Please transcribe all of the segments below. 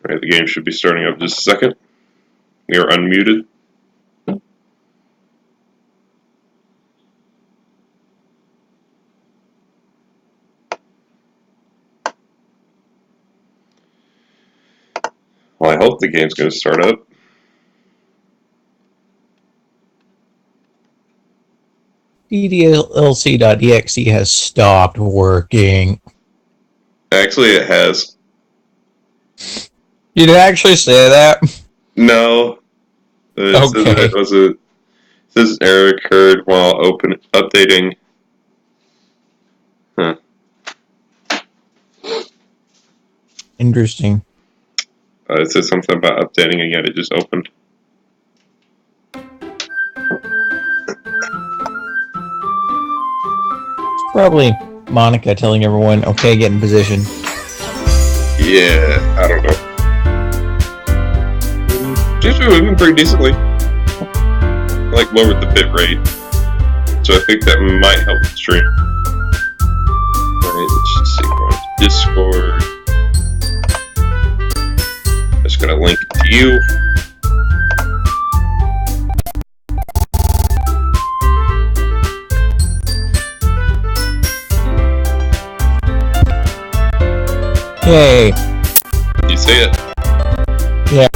Alright, the game should be starting up just a second. We are unmuted. Well, I hope the game's going to start up. DDLC.exe has stopped working. Actually, it has. Did it actually say that? No. Okay. It says error occurred while updating. Huh. Interesting. It says something about updating and yet it just opened. It's probably Monica telling everyone, okay, get in position. Yeah, I don't know. She's moving pretty decently. I like lowered the bit rate, so I think that might help the stream. Alright, let's just see. We're on Discord. Just gonna link it to you. Yay. You see it? Yeah.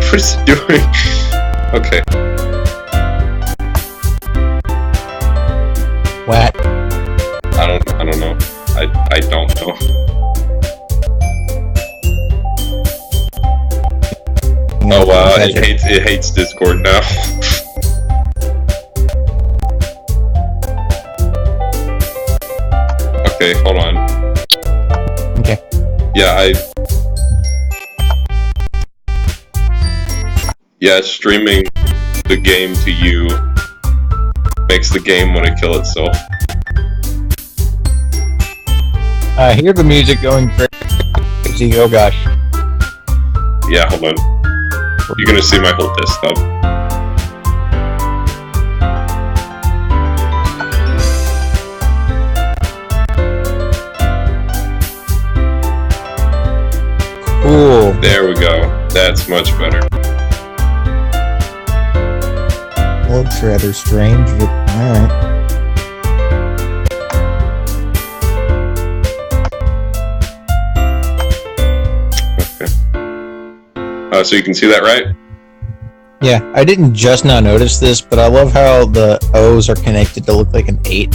What is it doing? Okay. What? I don't know. I don't know. Oh wow, it hates Discord now. Okay, hold on. Okay. Yeah, streaming the game to you makes the game want to kill itself. I hear the music going crazy. Oh gosh. Yeah, hold on. You're gonna see my whole desktop. Cool. There we go. That's much better. Looks rather strange, but alright. Okay. So you can see that, right? Yeah, I didn't just now notice this, but I love how the O's are connected to look like an 8.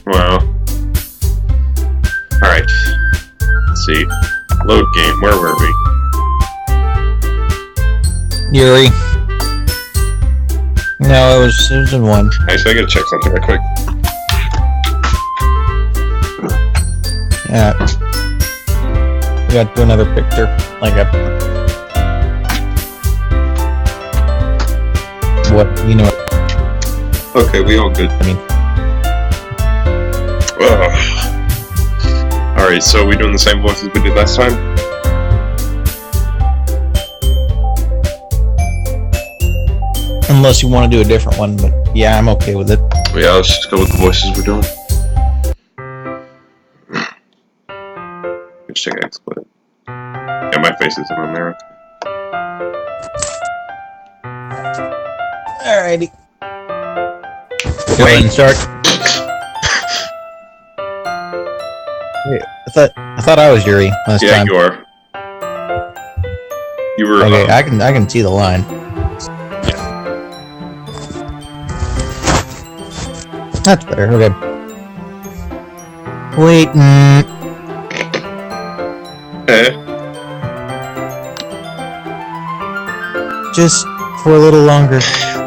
Wow. Alright. Let's see. Load game. Where were we? Yuri. No, it was in 1. Actually, I gotta check something real quick. Yeah. We got to do another picture. Like a... What? You know what? Okay, we all good. I mean... Alright, so we doing the same voices we did last time? Unless you want to do a different one, but yeah, I'm okay with it. Yeah, let's just go with the voices we're doing. Let's check XSplit. Yeah, my face isn't on there. Alrighty. Go ahead and start. Wait, I thought I was Yuri last time. Yeah, you are. You were. Okay, I can see the line. That's better. Okay. Wait. Eh? Just for a little longer.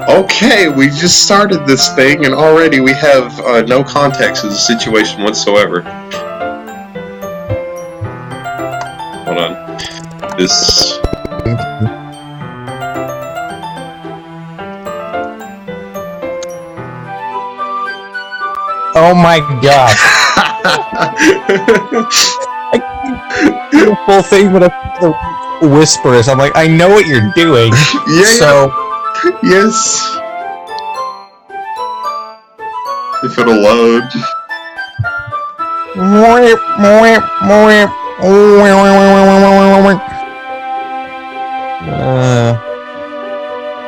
Okay, we just started this thing and already we have no context of the situation whatsoever. Hold on. This... Oh my god. I do the full thing, but the whispers. I'm like, I know what you're doing. Yeah. So... Yes. If it'll load.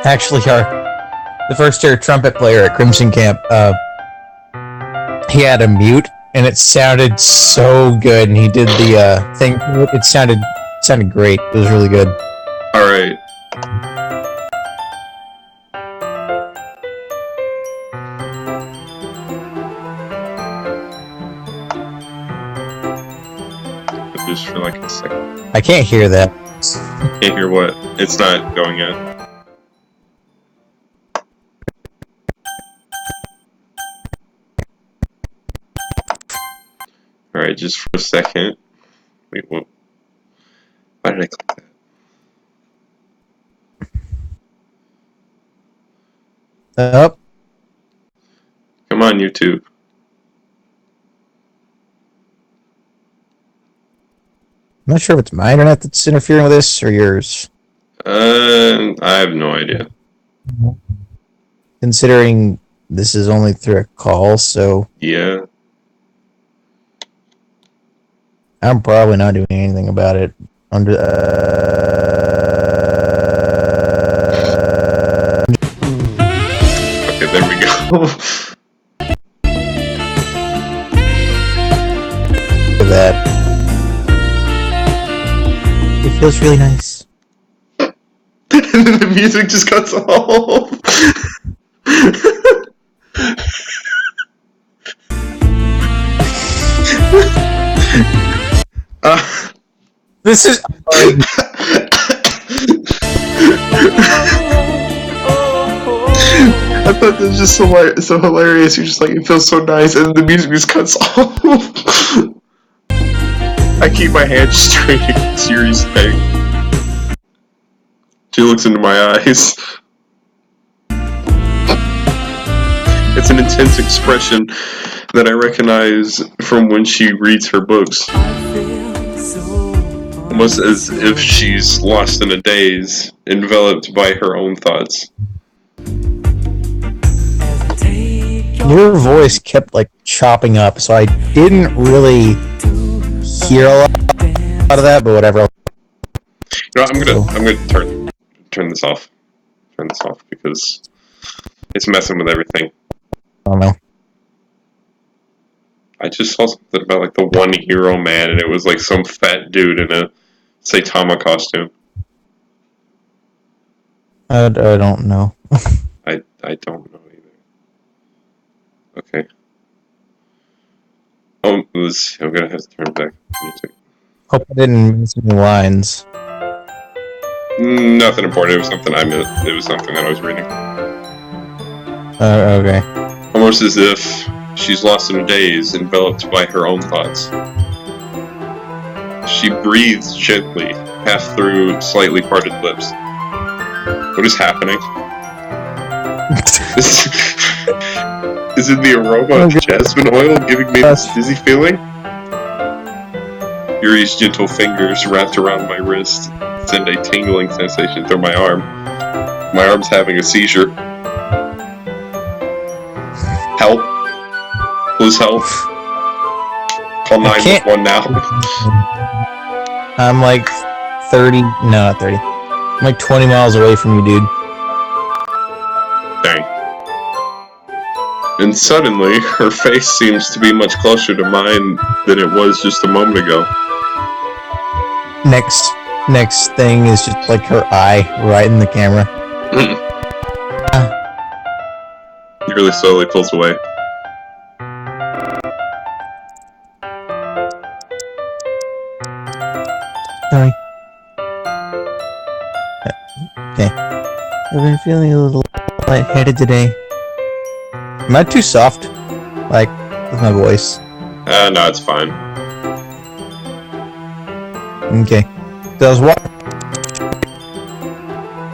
Actually, the first year trumpet player at Crimson Camp, he had a mute, and it sounded so good. And he did the thing. It sounded great. It was really good. All right. Just for like a second. I can't hear that. Can't hear what? It's not going yet. Alright, just for a second. Wait, what? Why did I click that? Up. Come on, YouTube. I'm not sure if it's my internet that's interfering with this or yours. I have no idea. Considering this is only through a call, so Yeah. I'm probably not doing anything about it. Okay, there we go. that. It feels really nice. And then the music just cuts off. This is. I thought that was just so hilarious. You're just like, it feels so nice, and the music just cuts off. I keep my hands straight in serious thing. She looks into my eyes. It's an intense expression that I recognize from when she reads her books. Almost as if she's lost in a daze, enveloped by her own thoughts. Your voice kept like chopping up, so I didn't really hear a lot of that, but whatever. You know, I'm gonna turn this off. Turn this off because it's messing with everything. I don't know. I just saw something about like the One Hero Man, and it was like some fat dude in a Saitama costume. I don't know. I don't know either. Okay. Oh, I'm gonna have to turn back music. Hope I didn't miss any lines. Nothing important. It was something I missed. It was something that I was reading. Okay. Almost as if she's lost in a daze, enveloped by her own thoughts. She breathes gently, half through slightly parted lips. What is happening? Is it the aroma of jasmine oil giving me this dizzy feeling? Yuri's gentle fingers wrapped around my wrist send a tingling sensation through my arm. My arm's having a seizure. Help. Please help. Call 911 now. I'm like 30, no, not 30. I'm like 20 miles away from you, dude. Dang. And suddenly, her face seems to be much closer to mine than it was just a moment ago. Next thing is just like her eye right in the camera. He really slowly pulls away. Sorry. Okay. I've been feeling a little lightheaded today. Am I too soft? Like, with my voice? No, it's fine. Okay. So I was walking.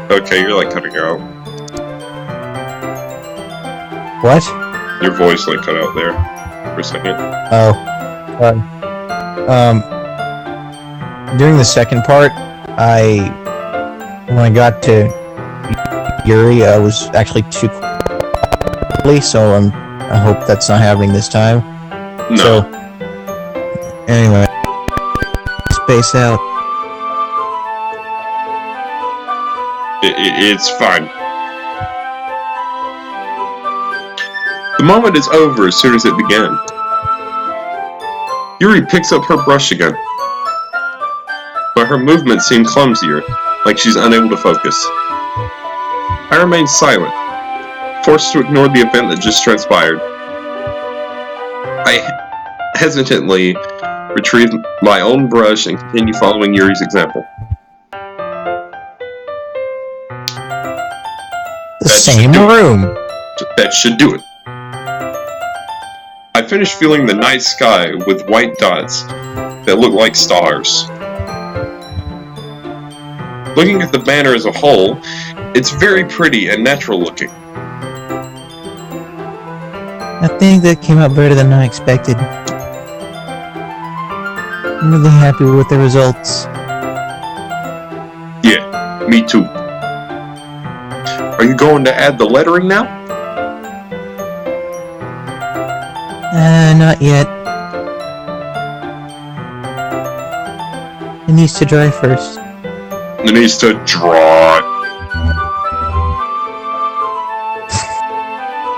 Okay, you're like cutting out. What? Your voice like cut out there for a second. Oh. During the second part, when I got to Yuri, I was actually too quickly, so I hope that's not happening this time. No. Anyway, space out. It's fine. The moment is over as soon as it began. Yuri picks up her brush again, but her movements seem clumsier, like she's unable to focus. I remain silent, forced to ignore the event that just transpired. I hesitantly retrieve my own brush and continue following Yuri's example. The same room. That should do it. I finished feeling the night sky with white dots that look like stars. Looking at the banner as a whole, it's very pretty and natural looking. I think that came out better than I expected. I'm really happy with the results. Yeah, me too. Are you going to add the lettering now? Not yet. It needs to dry first. It needs to dry.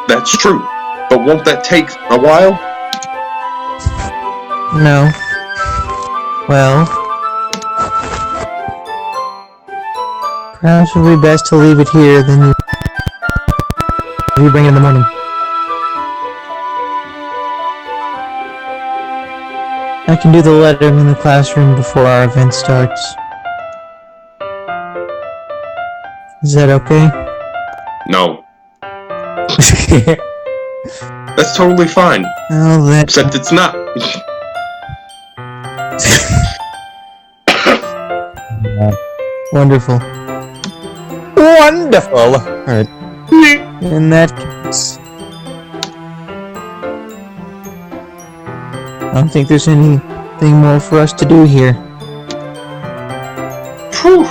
That's true. But won't that take a while? No. Well, perhaps it would be best to leave it here, then you bring it in the morning. I can do the lettering in the classroom before our event starts. Is that okay? No. That's totally fine. Well, that... Except it's not. Wonderful. Wonderful! Alright. In that case... I don't think there's anything more for us to do here. Phew.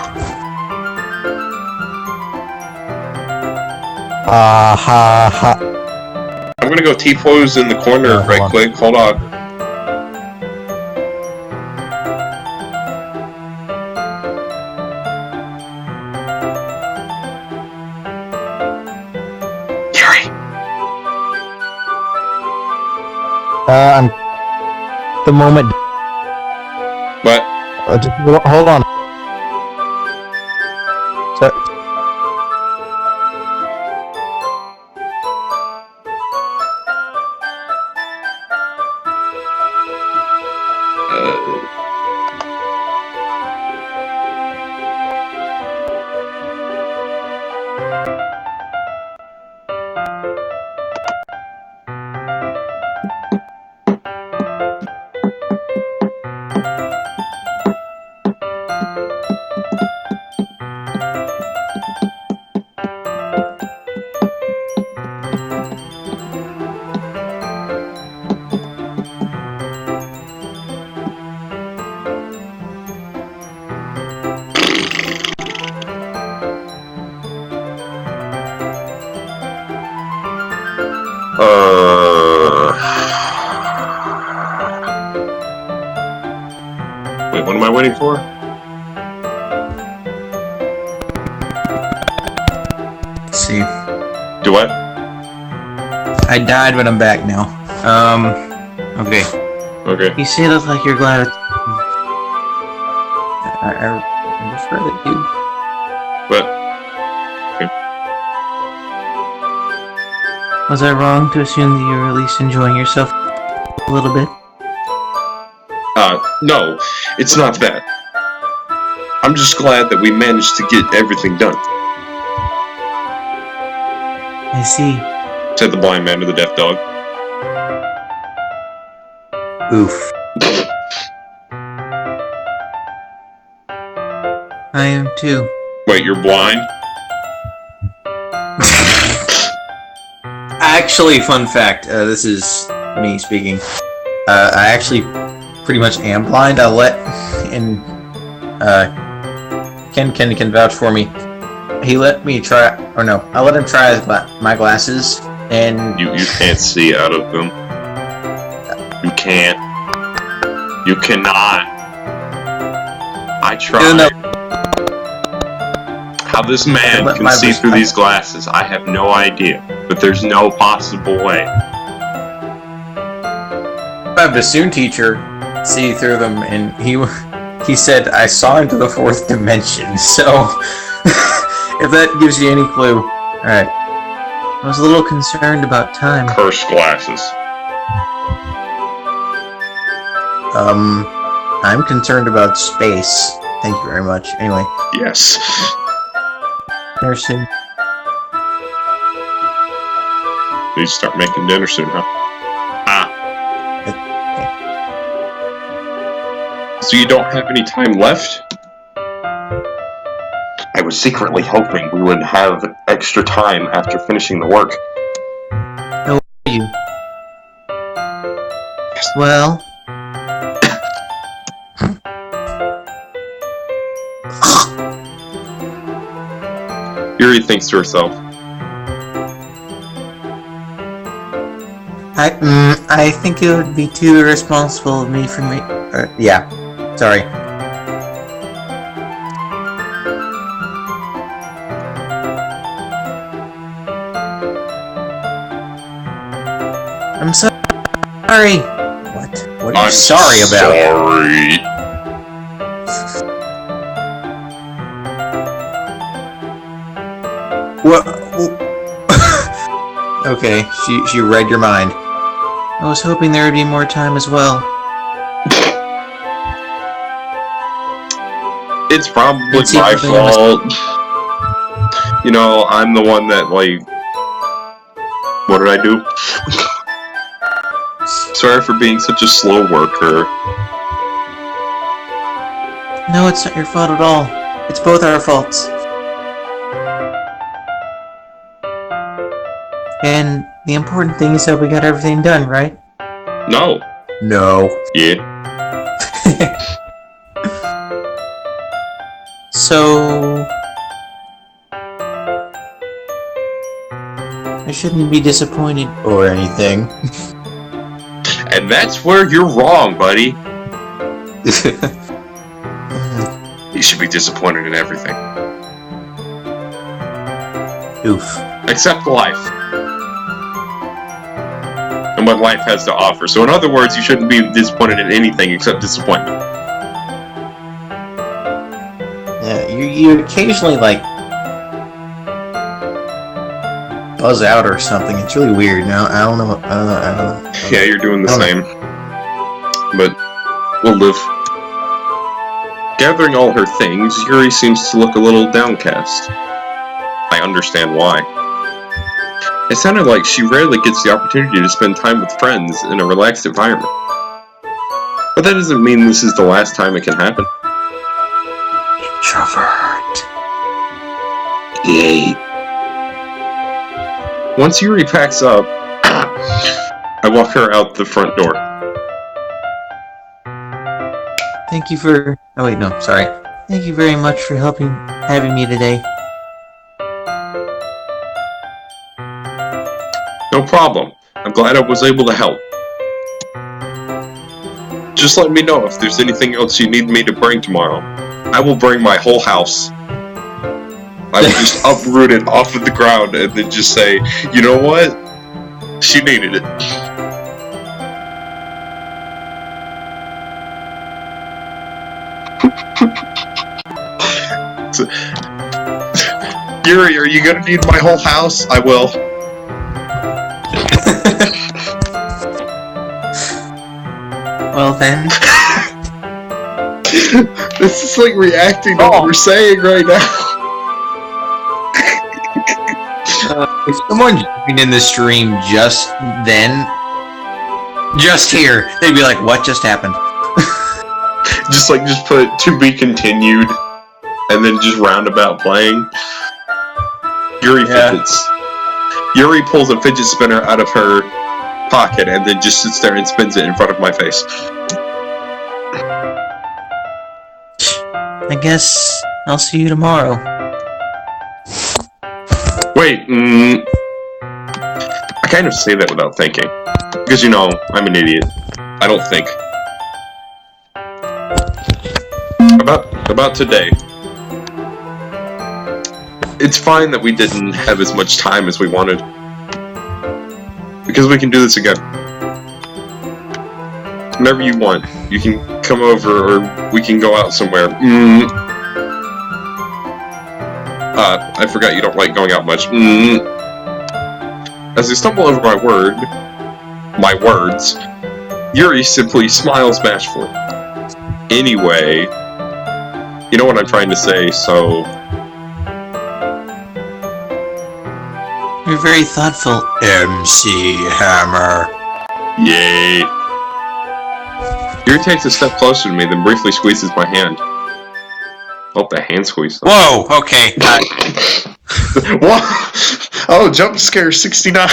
Ha ha. I'm gonna go T-pose in the corner right quick. Hold on. Yuri. I'm... The moment... What? Just hold on. So... Wait, what am I waiting for? Let's see. Do what? I died, but I'm back now. Okay. Okay. You say that like you're glad it's... I refer to you. But Was I wrong to assume that you were at least enjoying yourself a little bit? no, it's not that. I'm just glad that we managed to get everything done, I see. said the blind man to the deaf dog. Oof. I am too. Wait, you're blind? Actually, fun fact, this is me speaking. I actually pretty much am blind. I'll let... and... Ken can vouch for me. He let me try... or no, I let him try his my glasses, and... You can't see out of them. You can't. You cannot. I tried. No. How this man can see through these glasses, I have no idea. But there's no possible way. I have the bassoon teacher see through them, and he said, I saw into the fourth dimension, so if that gives you any clue. Alright. I was a little concerned about time. Cursed glasses. I'm concerned about space. Thank you very much. Anyway. Yes. Nursing. Need to start making dinner soon, huh? So you don't have any time left? I was secretly hoping we would have extra time after finishing the work. How are you? Well... Yuri thinks to herself. I think it would be too irresponsible of me for me... yeah. Sorry. I'm sorry. What? What are you sorry about? Sorry. What? Okay, she read your mind. I was hoping there would be more time as well. It's probably my fault. You know, I'm the one that, like... What did I do? Sorry for being such a slow worker. No, it's not your fault at all. It's both our faults. And the important thing is that we got everything done, right? No. No. Yeah. So... I shouldn't be disappointed or anything. And that's where you're wrong, buddy. You should be disappointed in everything. Oof. Except life. And what life has to offer. So in other words, you shouldn't be disappointed in anything except disappointment. Yeah, you occasionally, like, buzz out or something. It's really weird. Now I don't know. Yeah, you're doing the same. But we'll live. Gathering all her things, Yuri seems to look a little downcast. I understand why. It sounded like she rarely gets the opportunity to spend time with friends in a relaxed environment. But that doesn't mean this is the last time it can happen. Introvert. Yay. Once Yuri packs up, I walk her out the front door. Thank you for... Oh wait, no, sorry. Thank you very much for having me today. No problem. I'm glad I was able to help. Just let me know if there's anything else you need me to bring tomorrow. I will bring my whole house. I would just uproot it off of the ground and then just say, you know what? She needed it. Yuri, are you gonna need my whole house? I will. Well then. This is like reacting to what we're saying right now. If someone joined in the stream just then, just here, they'd be like, what just happened? just put to be continued and then just roundabout playing. Yuri fidgets. Yuri pulls a fidget spinner out of her pocket and then just sits there and spins it in front of my face. I guess I'll see you tomorrow. Wait, I kind of say that without thinking. Because, you know, I'm an idiot. I don't think. About today. It's fine that we didn't have as much time as we wanted. Because we can do this again. Whenever you want. You can come over or we can go out somewhere. I forgot you don't like going out much. As I stumble over my words, Yuri simply smiles bashfully. Anyway, you know what I'm trying to say, so... You're very thoughtful, MC Hammer. Yay! Yuri takes a step closer to me, then briefly squeezes my hand. Oh, the hand squeeze. Whoa, okay. What? Oh, jump scare 69.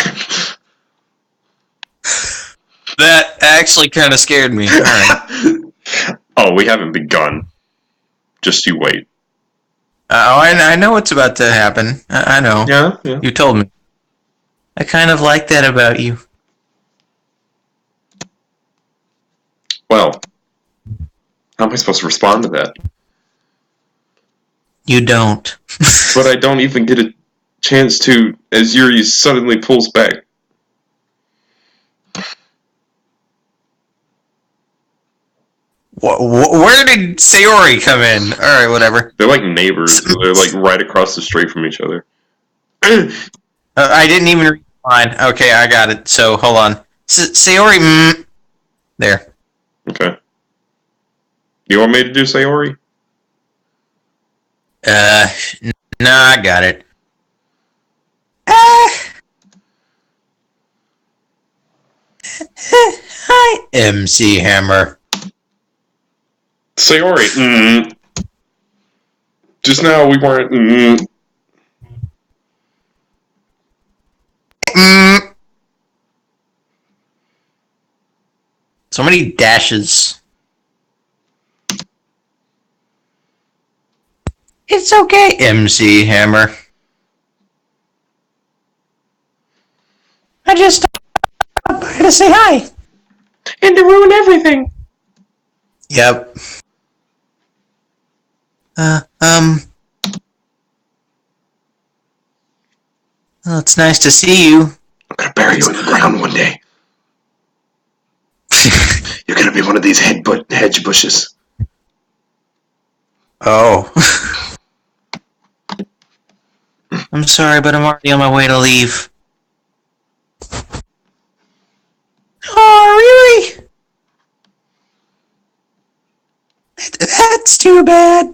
That actually kind of scared me. All right. Oh, we haven't begun. Just you wait. I know what's about to happen. I know. Yeah. You told me. I kind of like that about you. Well, how am I supposed to respond to that? You don't. But I don't even get a chance to, as Yuri suddenly pulls back. Where did Sayori come in? Alright, whatever. They're like neighbors. They're like right across the street from each other. I didn't even read mine. Okay, I got it. So, hold on. Sayori, there. Okay. You want me to do Sayori? No, I got it. Hi, MC Hammer. Sayori, Just now we weren't, So many dashes. It's okay, MC Hammer. I just stopped by to say hi. And to ruin everything. Yep. Well, it's nice to see you. I'm gonna bury you in the ground one day. You're gonna be one of these hedge bushes. Oh. I'm sorry, but I'm already on my way to leave. Oh, really? That's too bad.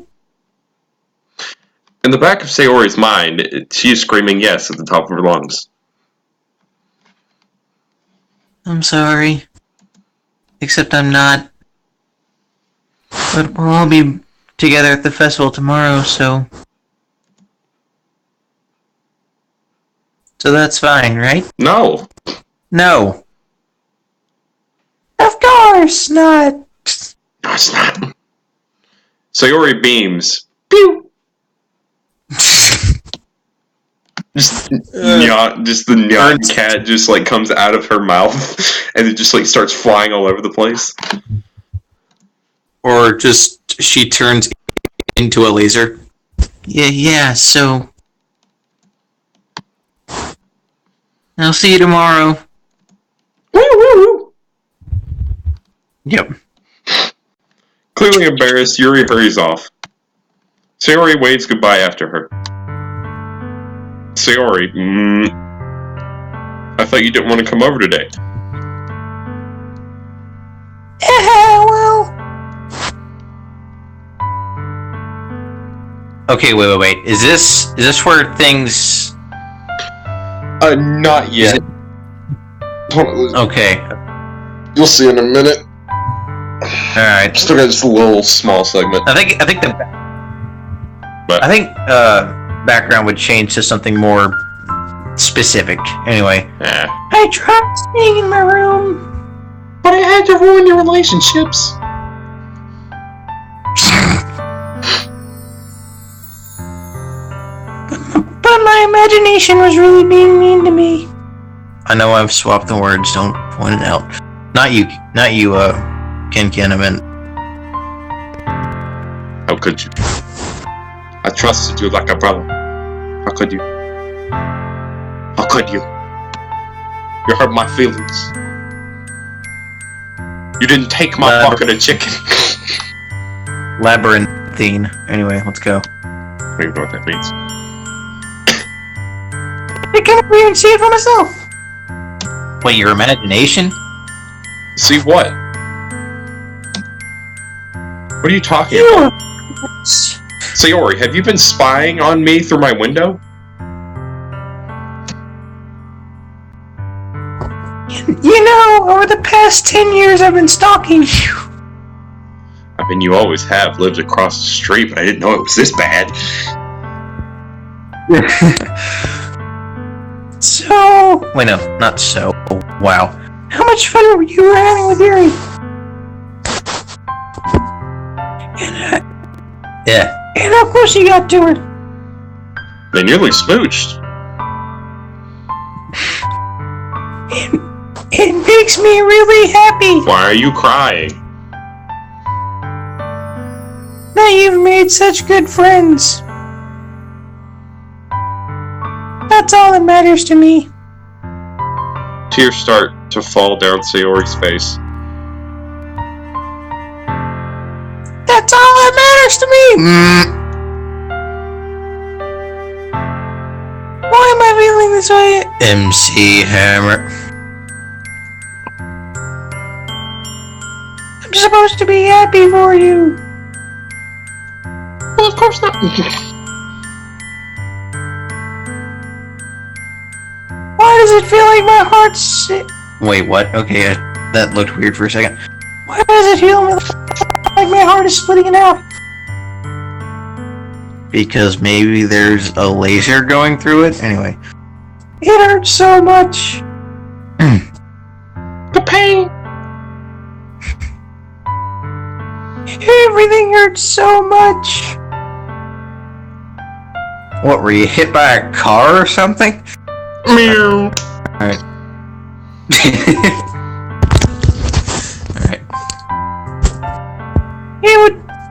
In the back of Sayori's mind, she is screaming yes at the top of her lungs. I'm sorry. Except I'm not. But we'll all be together at the festival tomorrow, so... So that's fine, right? No. No. Of course not. No, it's not. Sayori beams. Pew! Just the nyan cat just like comes out of her mouth and it just like starts flying all over the place. Or just she turns into a laser. Yeah, so... I'll see you tomorrow. Woo woo! Yep. Clearly embarrassed, Yuri hurries off. Sayori waves goodbye after her. Sayori, I thought you didn't want to come over today. Well... Okay, wait. Is this where things... Not yet. Okay. You'll see in a minute. Alright. Still got just a little small segment. I think background would change to something more specific. Anyway. I tried staying in my room, but I had to ruin your relationships. but my imagination was really being mean to me. I know I've swapped the words. Don't point it out. Not you. Ken. I meant. How could you? I trusted you like a brother. How could you? How could you? You hurt my feelings. You didn't take my bucket of chicken. Labyrinthine. Anyway, let's go. I don't even know what that means. I can't even see it for myself. Wait, your imagination? See what? What are you talking about? Sayori, have you been spying on me through my window? You know, over the past 10 years I've been stalking you. I mean, you always have lived across the street, but I didn't know it was this bad. So... Wait, no, not so. Wow. How much fun were you having with Yuri? Yeah. And how close you got to her? They nearly smooched. It makes me really happy Why are you crying? that you've made such good friends. That's all that matters to me. Tears start to fall down Sayori's face. That's all that matters to me. Why am I feeling this way? MC Hammer. I'm supposed to be happy for you. Well, of course not. Why does it feel like my heart's... Wait, what? Okay, that looked weird for a second. Why does it feel like my heart is splitting in half? Because maybe there's a laser going through it? Anyway. It hurts so much. The pain. Everything hurts so much. What, were you hit by a car or something? Meow. Alright. Alright.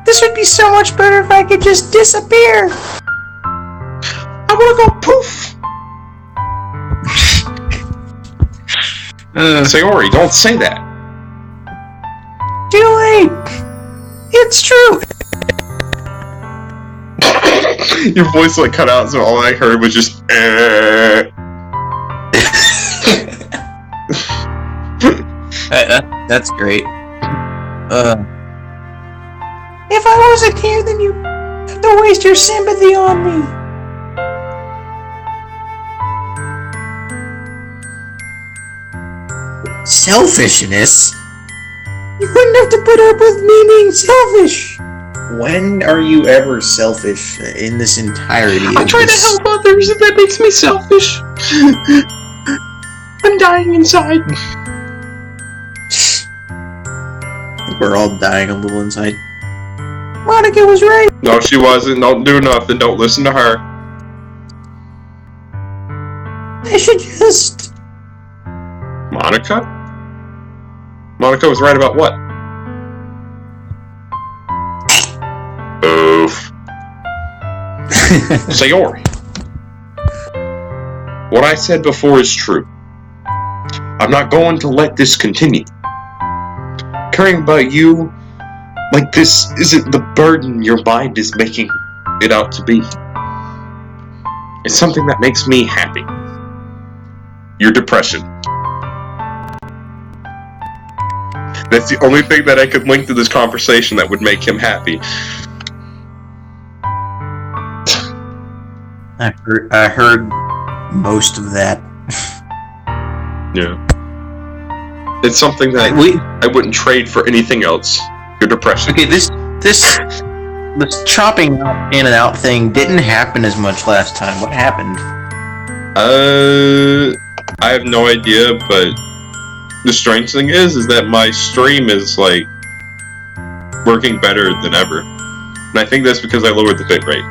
This would be so much better if I could just disappear. I wanna go poof. Sayori, don't say that. Too late. It's true. Your voice like cut out, so all I heard was just. That's great. If I wasn't here, then you have to waste your sympathy on me. Selfishness? You wouldn't have to put up with me being selfish. When are you ever selfish in this entirety? I try to help others, and that makes me selfish. I'm dying inside. We're all dying a little inside. Monica was right. No, she wasn't. Don't do nothing. Don't listen to her. I should just... Monica? Monica was right about what? Oof. Sayori. What I said before is true. I'm not going to let this continue. Caring about you like this isn't the burden your mind is making it out to be. It's something that makes me happy. Your depression. That's the only thing that I could link to this conversation that would make him happy. I heard most of that. Yeah. It's something that I wouldn't trade for anything else. Your depression. Okay, this chopping in and out thing didn't happen as much last time. What happened? I have no idea, but the strange thing is that my stream is like working better than ever, and I think that's because I lowered the bitrate.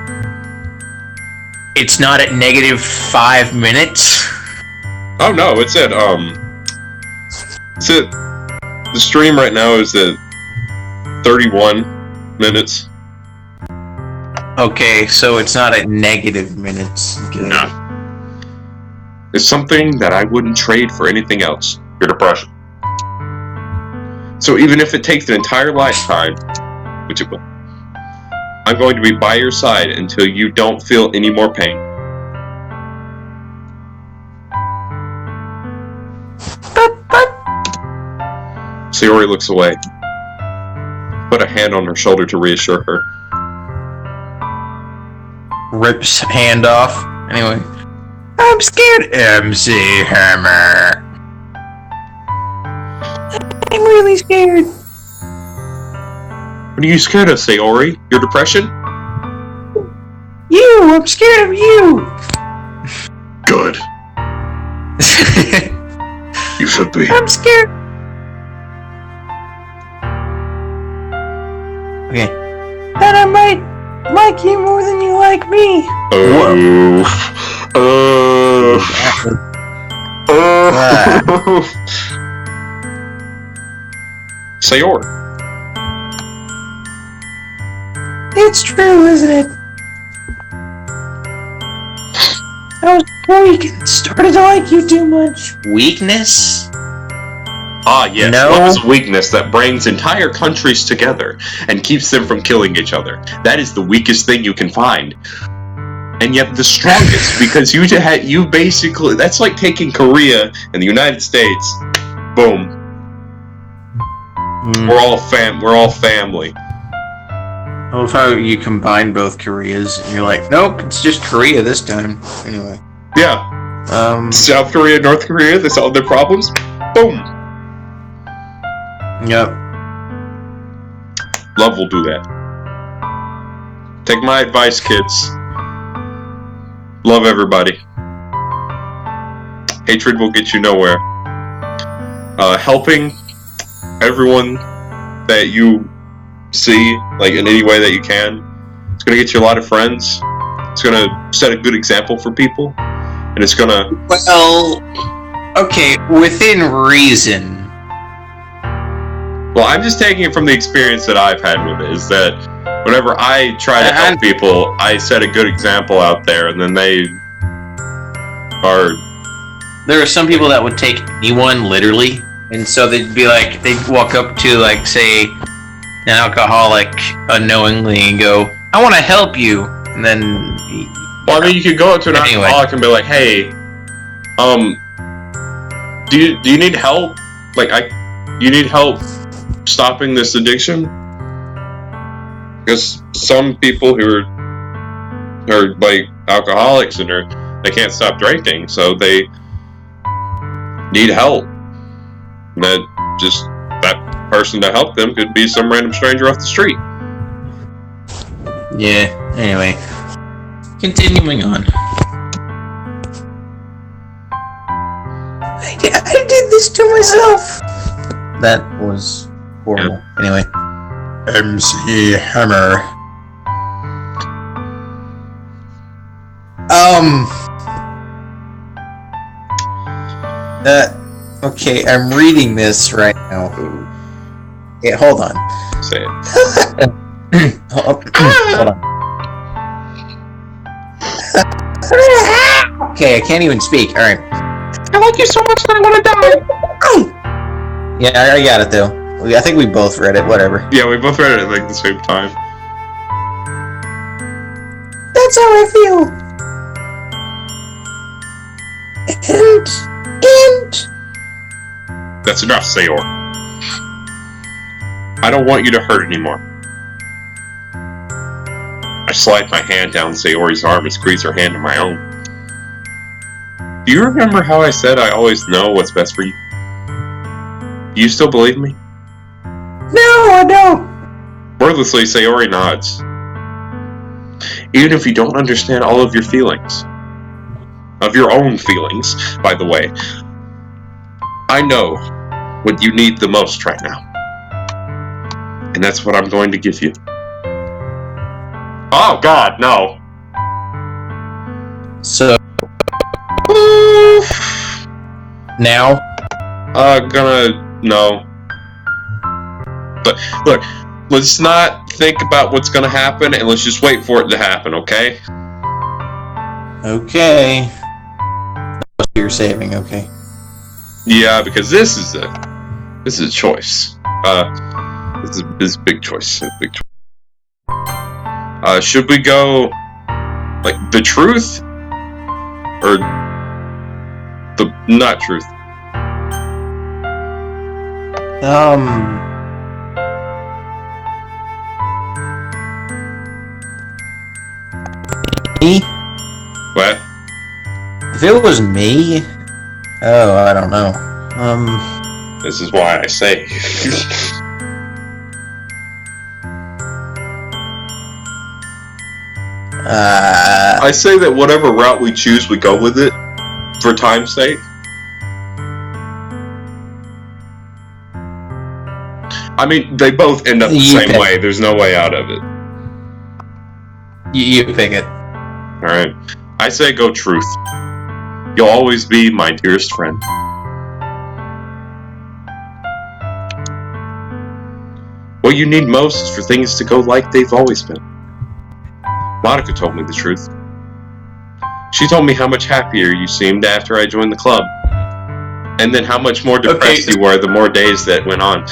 It's not at -5 minutes. Oh no, it's at the stream right now is at 31 minutes. Okay, so it's not at negative minutes. Good. No. It's something that I wouldn't trade for anything else. Your depression. So even if it takes an entire lifetime, which it will, I'm going to be by your side until you don't feel any more pain. Sayori looks away. Put a hand on her shoulder to reassure her. Rips hand off. Anyway. I'm scared. MC Hammer. I'm really scared. What are you scared of, Sayori? Your depression? You! I'm scared of you! Good. You should be. I'm scared. Okay. Then I might like you more than you like me. Sayori. It's true, isn't it? I was weak and started to like you too much. Weakness? Ah, yes. No. Love is a weakness that brings entire countries together and keeps them from killing each other. That is the weakest thing you can find. And yet the strongest, because you basically, that's like taking Korea and the United States. Boom. We're all family. I love how you combine both Koreas and you're like, nope, it's just Korea this time. Anyway. Yeah. South Korea, North Korea, they solved their problems. Boom. Yep. Love will do that. Take my advice, kids. Love everybody. Hatred will get you nowhere. Helping everyone that you see, like in any way that you can, it's gonna get you a lot of friends. It's gonna set a good example for people, and it's gonna. Well, okay, within reason. Well, I'm just taking it from the experience that I've had with it. Is that whenever I try to help people, I set a good example out there, and then they are. There are some people that would take anyone literally, and so they'd be like, they'd walk up to, like, say, an alcoholic unknowingly and go, I want to help you, and then... Well, I mean, you could go up to an alcoholic and be like, hey, do you need help? Like, you need help stopping this addiction? Because some people who are like alcoholics and they can't stop drinking, so they need help. And that person to help them could be some random stranger off the street. Yeah, anyway. Continuing on. I did this to myself! That was horrible. Yeah. Anyway. MC Hammer. Okay, I'm reading this right now. Okay, hold on. Say it. Hold on. Okay, I can't even speak. Alright. I like you so much that I want to die! Yeah, I got it though. I think we both read it, whatever. Yeah, we both read it at like the same time. That's how I feel! And... That's enough, Sayori. I don't want you to hurt anymore. I slide my hand down Sayori's arm and squeeze her hand in my own. Do you remember how I said I always know what's best for you? Do you still believe me? No, I don't! Wordlessly, Sayori nods. Even if you don't understand all of your feelings. Of your own feelings, by the way. I know what you need the most right now. And that's what I'm going to give you. Oh God, no. So... Now? No. But, look, let's not think about what's going to happen, and let's just wait for it to happen, okay? Okay. You're saving, okay. Yeah, because this is a choice. This is a big choice. Should we go like the truth or the not truth? Me? What? If it was me, I don't know. This is why I say. I say that whatever route we choose, we go with it for time's sake. I mean, they both end up the same way. There's no way out of it. You pick it. Alright. I say go truth. You'll always be my dearest friend. What you need most is for things to go like they've always been. Monica told me the truth. She told me how much happier you seemed after I joined the club. And then how much more depressed you were the more days that went on.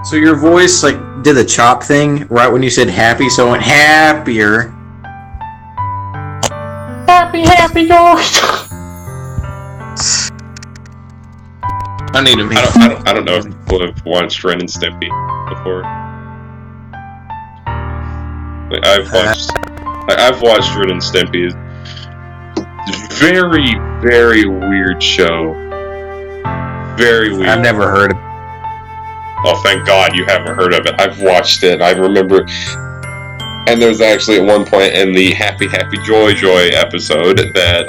So your voice, like, did the chop thing right when you said happy, so it went happier. Happy, George! I need him. I don't know if people have watched Ren and Stimpy before. Like, I've watched Ren and Stimpy. Very, very weird show. Very weird. I've never heard of it. Oh, thank God you haven't heard of it. I've watched it. I remember. And there's actually at one point in the Happy Happy Joy Joy episode that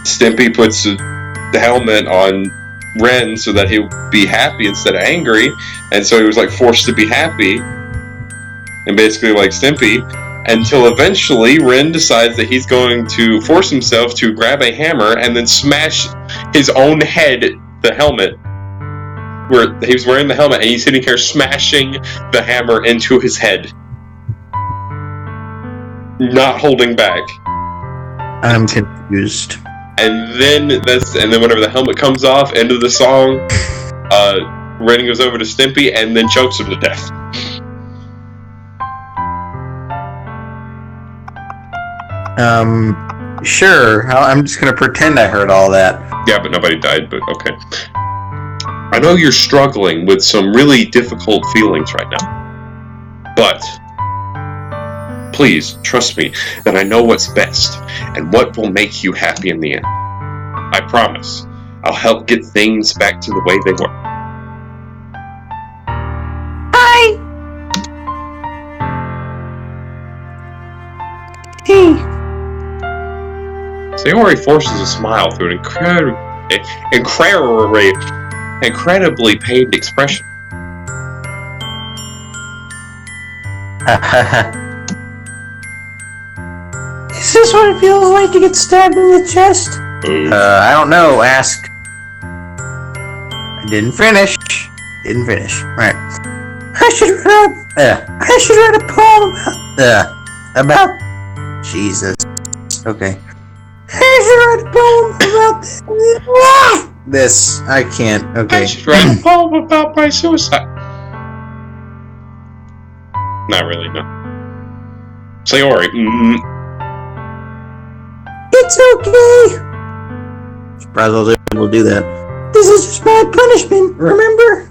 Stimpy puts the helmet on Ren so that he'll be happy instead of angry, and so he was like forced to be happy, and basically like Stimpy, until eventually Ren decides that he's going to force himself to grab a hammer and then smash his own head, the helmet, where he was wearing the helmet, and he's sitting here smashing the hammer into his head, not holding back. I'm confused. And then whenever the helmet comes off, end of the song, Ren goes over to Stimpy and then chokes him to death. Sure. I'm just gonna pretend I heard all that. Yeah, but nobody died, but okay. I know you're struggling with some really difficult feelings right now. But please, trust me that I know what's best and what will make you happy in the end. I promise. I'll help get things back to the way they were. Hi! Hey! Sayori forces a smile through an incredibly pained expression. Is this what it feels like to get stabbed in the chest? I don't know. Ask. I didn't finish. Right. I should write a poem about Jesus. Okay. I should write a poem about this. I can't. Okay. I should write a poem about my suicide. Not really, no. Sayori. It's okay. Surprised I was able to do that. This is just my punishment, remember?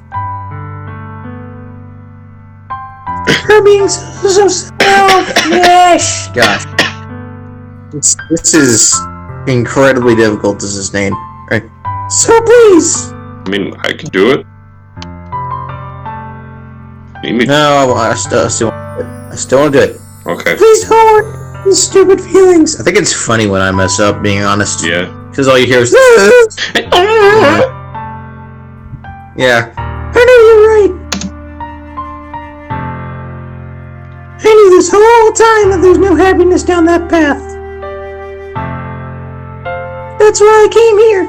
Her being so selfish. Gosh. This is incredibly difficult to sustain. Right. So please. I mean, I could do it. No, I still want to do it. Okay. Please don't worry these stupid feelings. I think it's funny when I mess up, being honest. Yeah. Because all you hear is yeah. I know you're right. I knew this whole time that there's no happiness down that path. That's why I came here.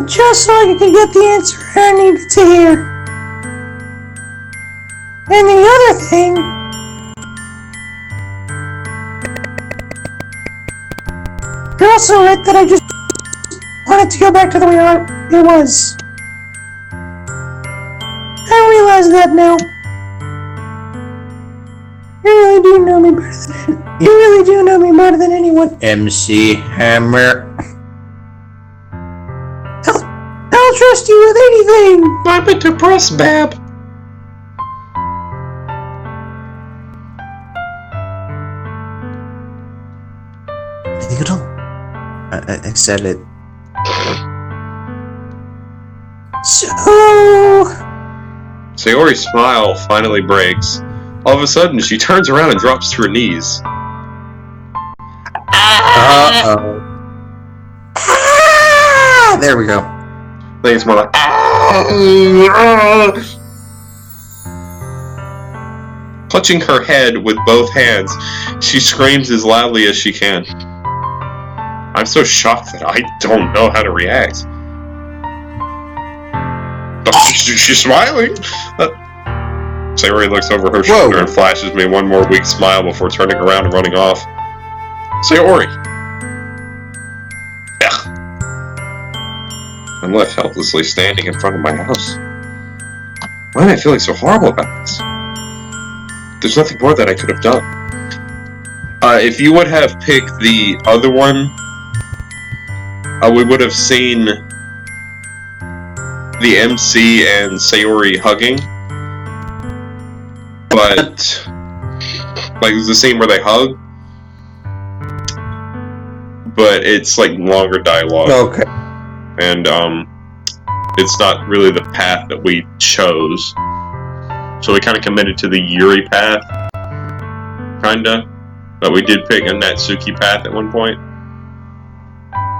just so I could get the answer I needed to hear. And the other thing, you're also right that I just wanted to go back to the way it was. I realize that now. You really do know me better than you really do know me better than anyone. MC Hammer. I'll trust you with anything. I'm a depressed Bab. I said it. So... Sayori's smile finally breaks. All of a sudden, she turns around and drops to her knees. Uh-oh. There we go. I think it's more like... Clutching her head with both hands, she screams as loudly as she can. I'm so shocked that I don't know how to react. She's smiling. Sayori looks over her shoulder and flashes me one more weak smile before turning around and running off. Sayori! Ugh. I'm left helplessly standing in front of my house. Why am I feeling so horrible about this? There's nothing more that I could have done. If you would have picked the other one, we would have seen the MC and Sayori hugging. But, like, there's a scene where they hug, but it's, like, longer dialogue. Okay. And, it's not really the path that we chose. So we kind of committed to the Yuri path. Kinda. But we did pick a Natsuki path at one point.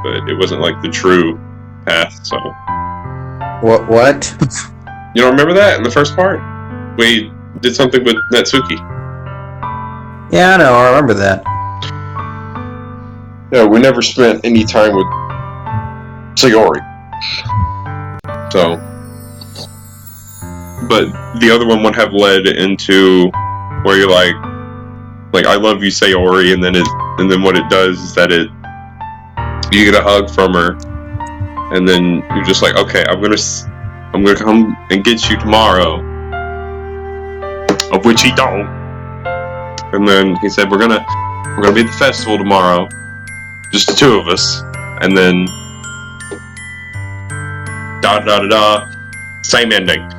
But it wasn't, like, the true path, so... What? You don't remember that in the first part? We did something with Natsuki. Yeah, I know, I remember that. Yeah, we never spent any time with Sayori. So, but the other one would have led into where you're like I love you, Sayori, and then what it does is that you get a hug from her, and then you're just like, okay, I'm gonna come and get you tomorrow. Of which he don't. And then he said, we're gonna be at the festival tomorrow, just the two of us, and then same ending.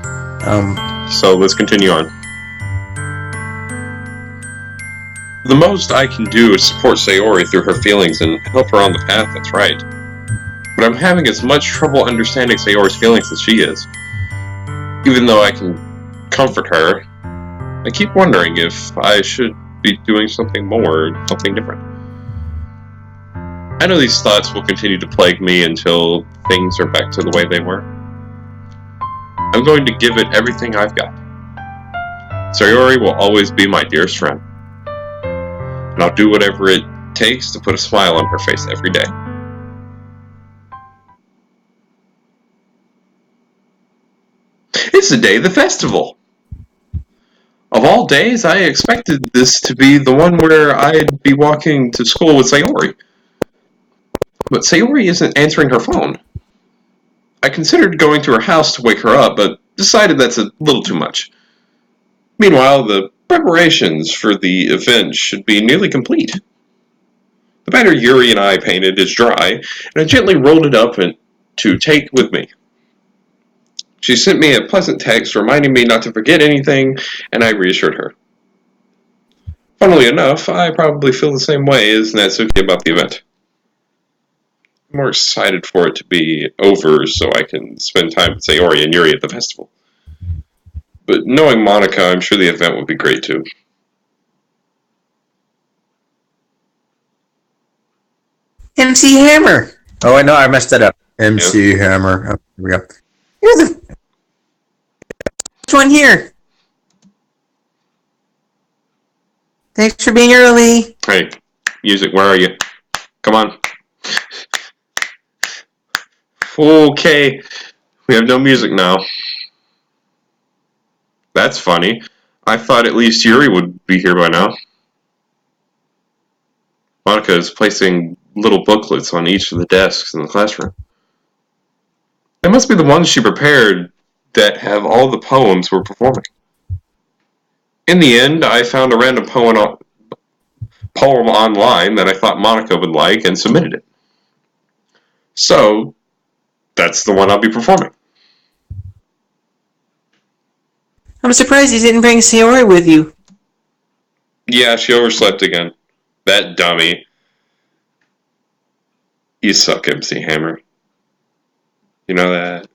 So let's continue on. The most I can do is support Sayori through her feelings and help her on the path that's right. But I'm having as much trouble understanding Sayori's feelings as she is. Even though I can comfort her, I keep wondering if I should be doing something more, something different. I know these thoughts will continue to plague me until things are back to the way they were. I'm going to give it everything I've got. Sayori will always be my dearest friend. And I'll do whatever it takes to put a smile on her face every day. It's the day of the festival! Of all days, I expected this to be the one where I'd be walking to school with Sayori. But Sayori isn't answering her phone. I considered going to her house to wake her up, but decided that's a little too much. Meanwhile, the preparations for the event should be nearly complete. The banner Yuri and I painted is dry, and I gently rolled it up to take with me. She sent me a pleasant text reminding me not to forget anything, and I reassured her. Funnily enough, I probably feel the same way as Natsuki about the event. I'm more excited for it to be over so I can spend time with Sayori and Yuri at the festival. But knowing Monica, I'm sure the event would be great too. MC Hammer! Oh, I know, I messed that up. MC Hammer. Oh, here we go. You're the one here. Thanks for being early. Hey, music, where are you? Come on. Okay, we have no music now. That's funny. I thought at least Yuri would be here by now. Monica is placing little booklets on each of the desks in the classroom. They must be the ones she prepared that have all the poems we're performing. In the end, I found a random poem online that I thought Monica would like and submitted it. So, that's the one I'll be performing. I'm surprised you didn't bring Sayori with you. Yeah, she overslept again. That dummy. You suck, MC Hammer. You know that?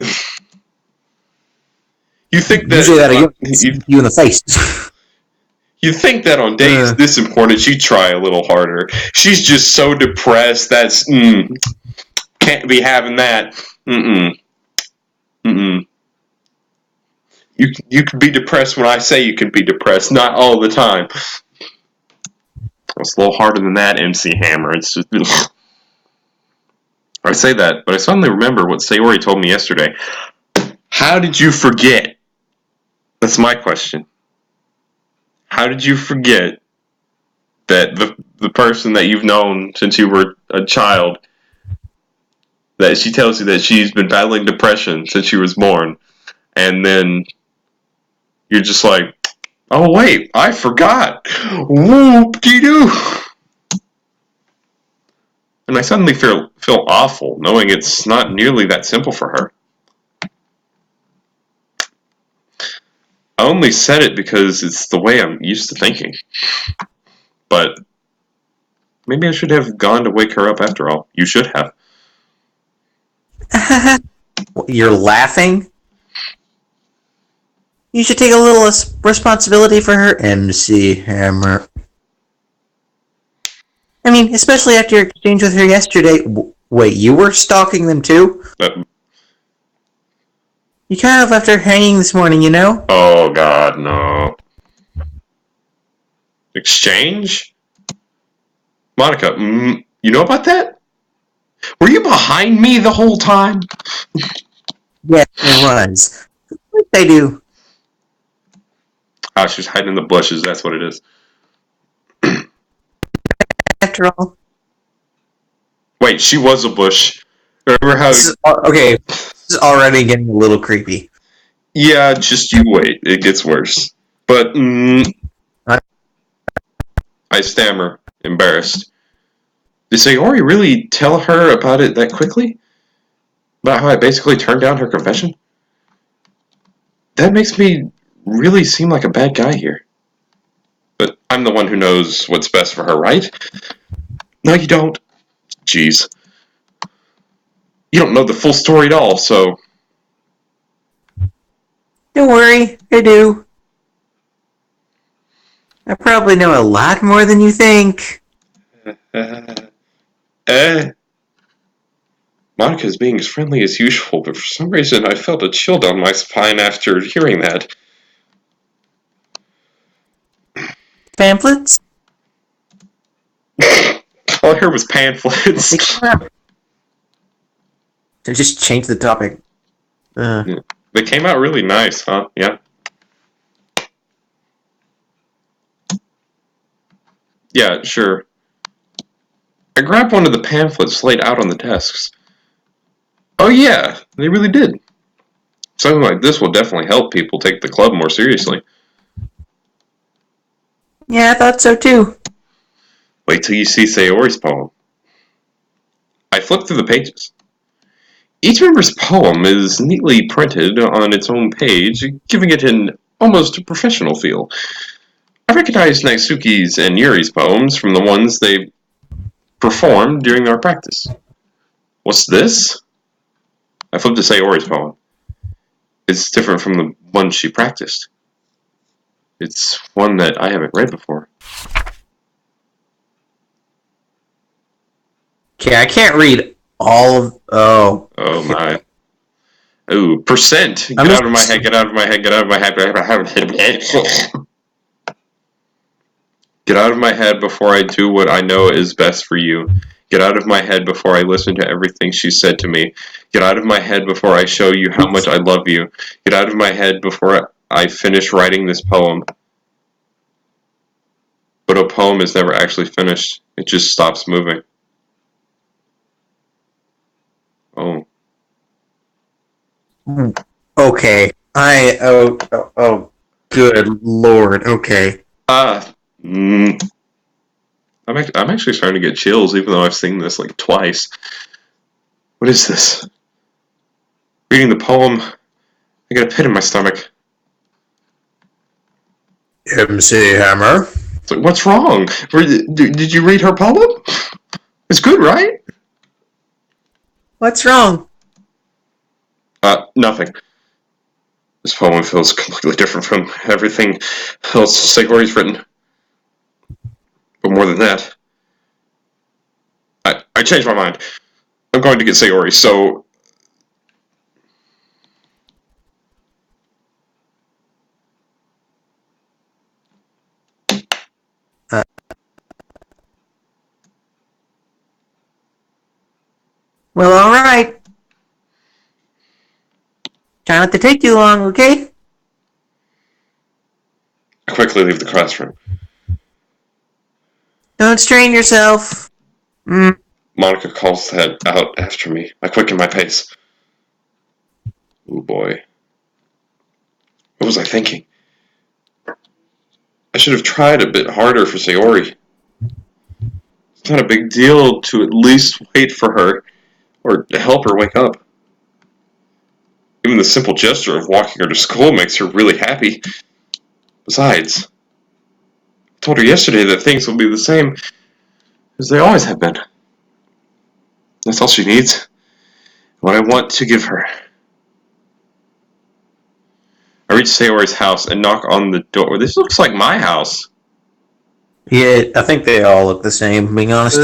You think that... You say that again, you in the face. You think that on days this important, she'd try a little harder. She's just so depressed, that's... can't be having that. You can be depressed when I say you can be depressed, not all the time. It's a little harder than that, MC Hammer. It's just... I say that, but I suddenly remember what Sayori told me yesterday. How did you forget? That's my question. How did you forget that the person that you've known since you were a child, that she tells you that she's been battling depression since she was born, and then you're just like, oh wait, I forgot. Whoop-de-doo. And I suddenly feel awful, knowing it's not nearly that simple for her. I only said it because it's the way I'm used to thinking. But maybe I should have gone to wake her up after all. You should have. You're laughing? You should take a little responsibility for her, MC Hammer. I mean, especially after your exchange with her yesterday. Wait, you were stalking them too? You kind of left her hanging this morning, you know? Oh god, no. Exchange? Monica, you know about that? Were you behind me the whole time? Yes, I was. What did I do? Ah, she's hiding in the bushes, that's what it is. After all. Wait, she was a bush. Remember how... Okay, this is already getting a little creepy. Yeah, just you wait. It gets worse. But, I stammer, embarrassed. Did Sayori really tell her about it that quickly? About how I basically turned down her confession? That makes me really seem like a bad guy here. But I'm the one who knows what's best for her, right? No, you don't. Jeez. You don't know the full story at all, so... Don't worry, I do. I probably know a lot more than you think. Monica's being as friendly as usual, but for some reason I felt a chill down my spine after hearing that. Pamphlets? All I heard was pamphlets. So just change the topic. Yeah. They came out really nice, huh? Yeah. Yeah, sure. I grabbed one of the pamphlets laid out on the desks. Oh yeah, they really did. Something like this will definitely help people take the club more seriously. Yeah, I thought so too. Wait till you see Sayori's poem. I flipped through the pages. Each member's poem is neatly printed on its own page, giving it an almost professional feel. I recognized Naisuke's and Yuri's poems from the ones they performed during our practice. What's this? I flipped to Sayori's poem. It's different from the one she practiced. It's one that I haven't read before. Okay, I can't read all of... Oh. Oh my. Ooh, percent! Get out of my head, get out of my head, get out of my head, get out of my head before I do what I know is best for you. Get out of my head before I listen to everything she said to me. Get out of my head before I show you how much I love you. Get out of my head before I finish writing this poem. But a poem is never actually finished. It just stops moving. Oh. Okay. Oh, good lord. Okay. I'm actually starting to get chills, even though I've seen this like twice. What is this? Reading the poem, I get a pit in my stomach. MC Hammer. It's like, what's wrong? Did you read her poem? It's good, right? What's wrong? Nothing. This poem feels completely different from everything else Sayori's written. But more than that, I changed my mind. I'm going to get Sayori, so... Well, alright. Try not to take too long, okay? I quickly leave the classroom. Don't strain yourself. Monica calls that out after me. I quicken my pace. Oh boy. What was I thinking? I should have tried a bit harder for Sayori. It's not a big deal to at least wait for her, or to help her wake up. Even the simple gesture of walking her to school makes her really happy. Besides, I told her yesterday that things will be the same as they always have been. That's all she needs. What I want to give her. I reach Sayori's house and knock on the door. This looks like my house. Yeah, I think they all look the same, being honest.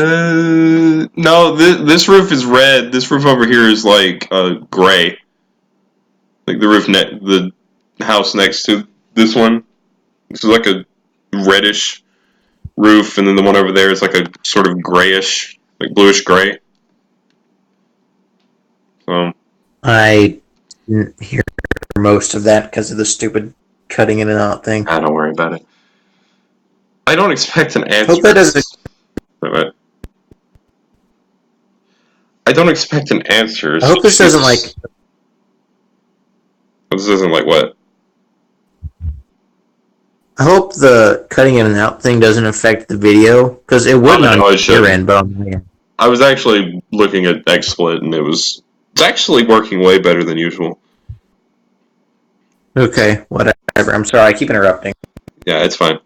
No, this roof is red. This roof over here is like gray. Like the house next to this one. This is like a reddish roof, and then the one over there is like a sort of grayish, like bluish gray. So I didn't hear most of that because of the stupid cutting in and out thing. don't worry about it. I don't expect an answer. Hope that doesn't. I don't expect an answer. I hope this doesn't like. This isn't like what? I hope the cutting in and out thing doesn't affect the video because it wouldn't on your end, but on my end. I was actually looking at XSplit and it's actually working way better than usual. Okay, whatever. I'm sorry, I keep interrupting. Yeah, it's fine.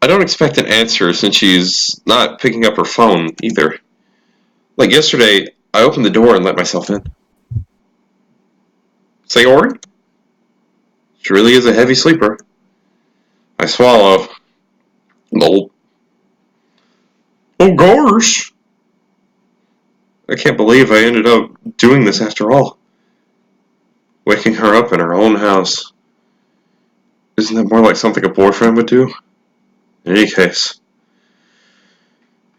I don't expect an answer since she's not picking up her phone either. Like yesterday, I opened the door and let myself in. Sayori? She really is a heavy sleeper. I swallow. Oh gosh! I can't believe I ended up doing this after all. Waking her up in her own house. Isn't that more like something a boyfriend would do? In any case,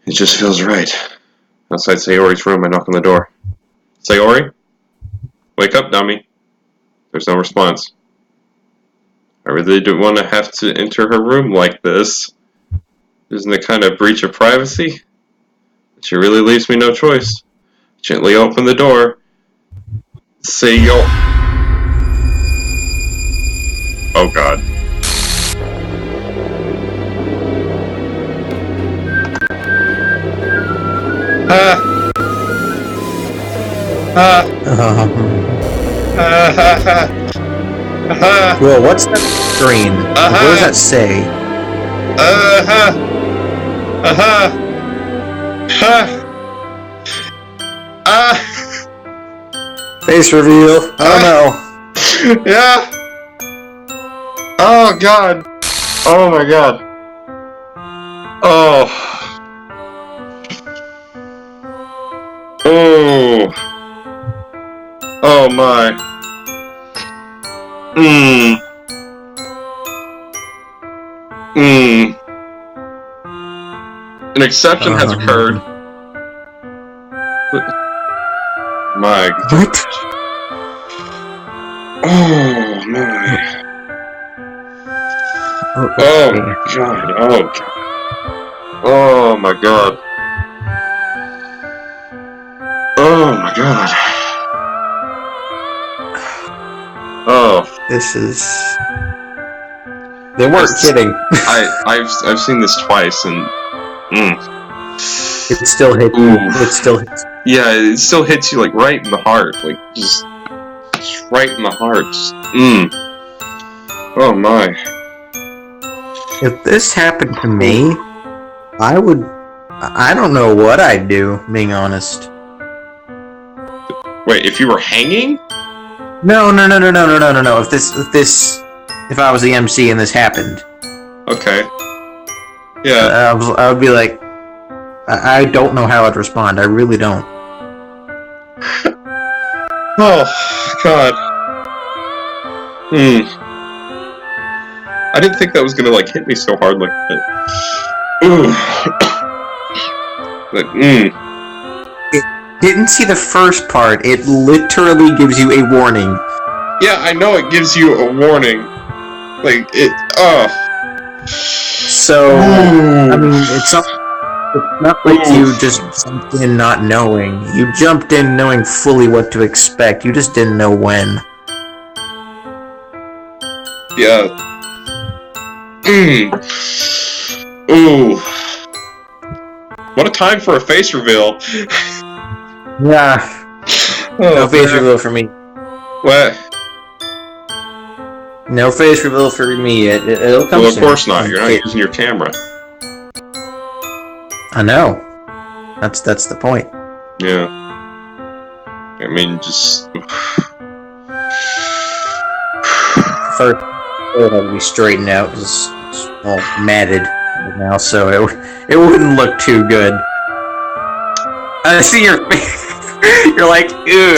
it just feels right. Outside Sayori's room, I knock on the door. Sayori? Wake up, dummy. There's no response. I really don't want to have to enter her room like this. Isn't it kind of breach of privacy? She really leaves me no choice. Gently open the door. Say yo. Oh god. Well, what's that screen? What does that say? Face reveal. Oh no. Yeah. Oh god. Oh my god. Oh. Oh. Oh my. An exception has occurred. my God. What? Oh my. Oh, Oh okay. my God. Oh God. Oh my God. Oh my God. Oh. This is. They weren't kidding. I've seen this twice and It still hits you. Oof. It still hits. yeah, it still hits you like right in the heart, like just right in the heart. Just, Oh my. If this happened to me, I would. I don't know what I'd do, being honest. Wait, if you were hanging? No. If I was the MC and this happened, Okay. Yeah. I would be like, I don't know how I'd respond. I really don't. Oh God. I didn't think that was gonna like hit me so hard like that. Ooh. But Didn't see the first part. It literally gives you a warning. yeah, I know it gives you a warning. Like it. So I mean, it's not like you just jumped in not knowing. You jumped in knowing fully what to expect. You just didn't know when. Yeah. Ooh. What a time for a face reveal. Yeah. No face reveal for me. What? No face reveal for me. It'll come Well, of soon. course not. You're not using your camera. I know. That's the point. Yeah. I mean, just. First, it had to be straightened out. It's all matted now, so it wouldn't look too good. I see your face. You're like, ew.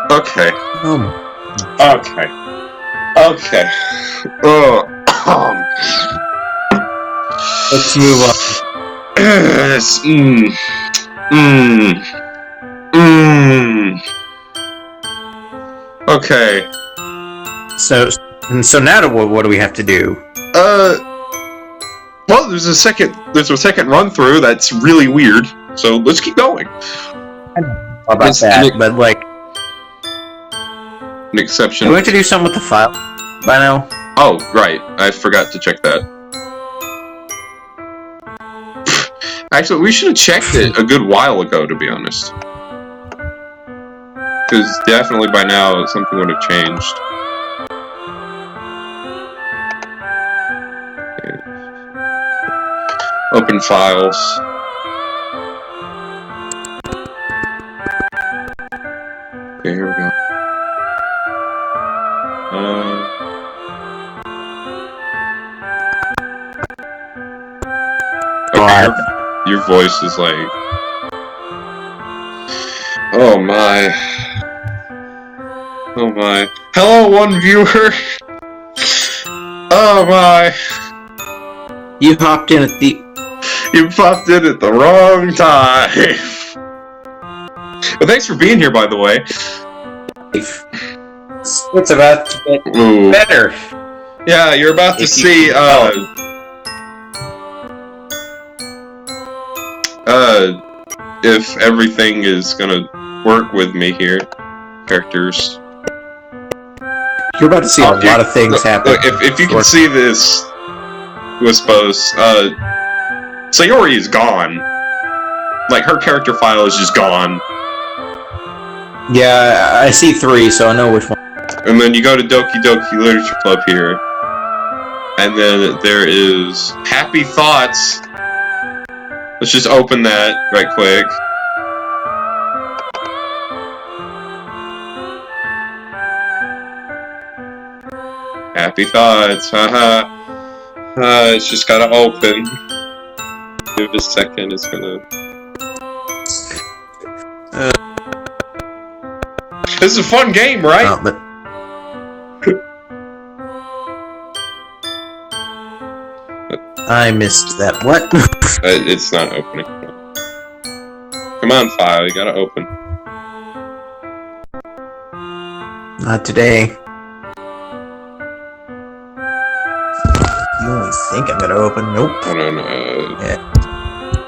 Okay. Okay. Okay. Oh. Let's move on. Yes. Okay. So now what do we have to do? Well, there's a second run through that's really weird. So let's keep going. About that, but like, an exception. do we have to do something with the file by now? Oh, right. I forgot to check that. Actually, we should have checked it a good while ago, to be honest. Because definitely by now something would have changed. Okay. Open files. Okay, here we go. Okay, your voice is like, oh my, oh my. Hello, one viewer. Oh my. You hopped in at the. You popped in at the wrong time. Well, thanks for being here, by the way. It's about to get better. Yeah, you're about to see. If everything is gonna work with me here, characters. You're about to see a lot of things happen. Look, if you can see this, Wispos, Sayori is gone. Like, her character file is just gone. Yeah, I see 3, so I know which one. And then you go to Doki-Doki Literature Club here. And then there is Happy Thoughts. Let's just open that right quick. Happy Thoughts, haha. It's just gotta open. Give it a second, it's gonna... This is a fun game, right? But I missed that. What? It's not opening. Come on, file. You gotta open. Not today. You only think I'm gonna open? Nope. Hold on. Yeah.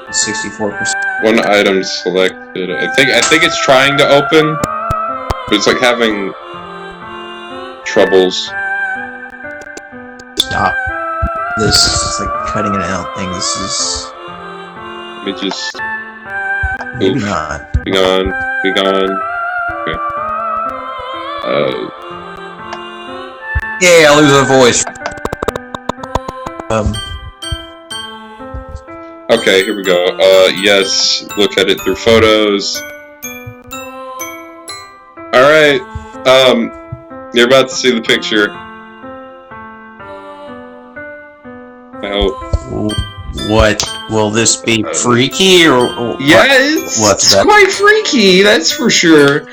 64%. One item selected. I think it's trying to open, but it's like having troubles. Stop. This is like cutting it out thing. This is Let me just maybe oof. not. Be gone. Be gone. Okay. Yeah, I'll lose a voice. Okay, here we go. Yes, look at it through photos. Alright, you're about to see the picture. I hope. What will this be? Freaky or Yeah, it's what's that? quite freaky, that's for sure.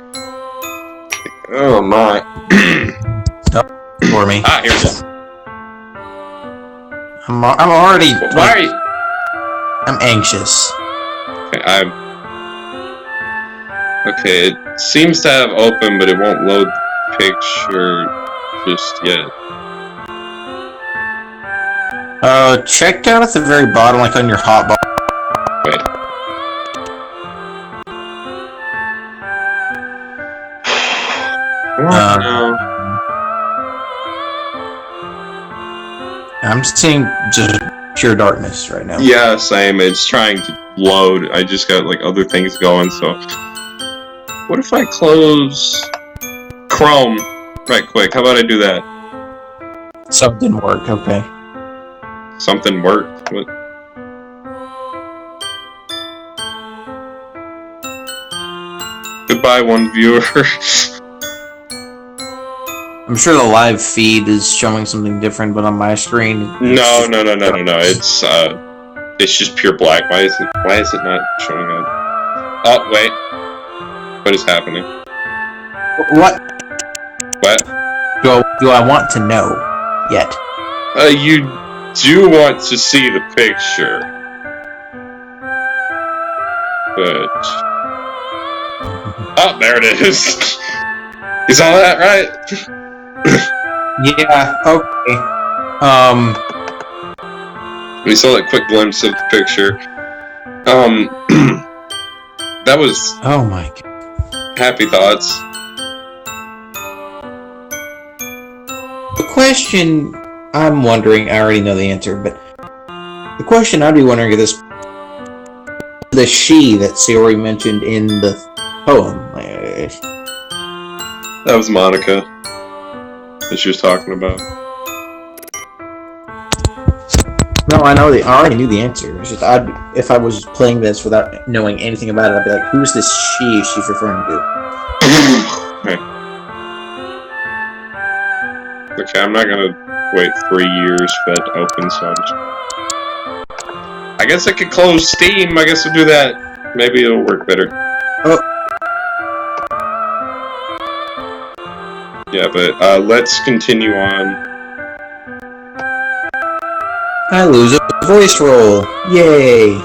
Oh my. For me? Ah, here it is. I'm already. Why? I'm anxious. Okay, okay, it seems to have open, but it won't load the picture just yet. Check down at the very bottom, like on your hotbar. Wait. No. I'm seeing just pure darkness right now. Yeah, same. It's trying to load. I just got like other things going, so. What if I close Chrome right quick? How about I do that? Something didn't work, okay. Something worked. What? Goodbye, one viewer. I'm sure the live feed is showing something different, but on my screen... No. It's just pure black. Why is it not showing up? Oh, wait. What is happening? What? What? Do I want to know yet? You do want to see the picture. But... Oh, there it is. Is all that right? Yeah, okay. We saw that quick glimpse of the picture. That was Oh my god. happy thoughts. The question I'm wondering, I already know the answer, but the question I'd be wondering is this: the she that Sayori mentioned in the poem. That was Monica that she was talking about. No, I know I already knew the answer. It's just if I was playing this without knowing anything about it, I'd be like, "Who's this she she's referring to?" Okay, I'm not gonna wait 3 years for that to open, so I guess I could close Steam. I guess we'll do that. Maybe it'll work better. Oh. Yeah, but let's continue on. I lose a voice roll. Yay!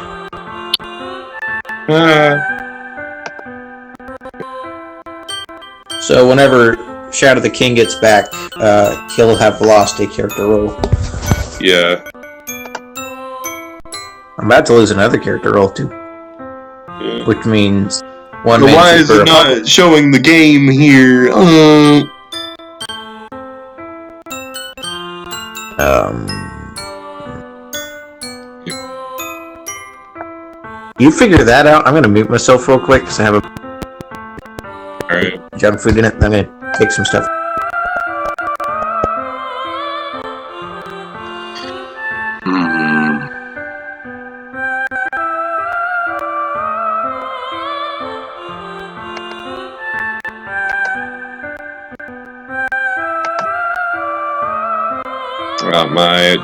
So whenever Shadow the King gets back, he'll have lost a character roll. Yeah. I'm about to lose another character roll too. Yeah. Which means one So man why is super it not showing the game here? You figure that out. I'm gonna mute myself real quick because I have a Alright. junk food in it. And I'm gonna take some stuff.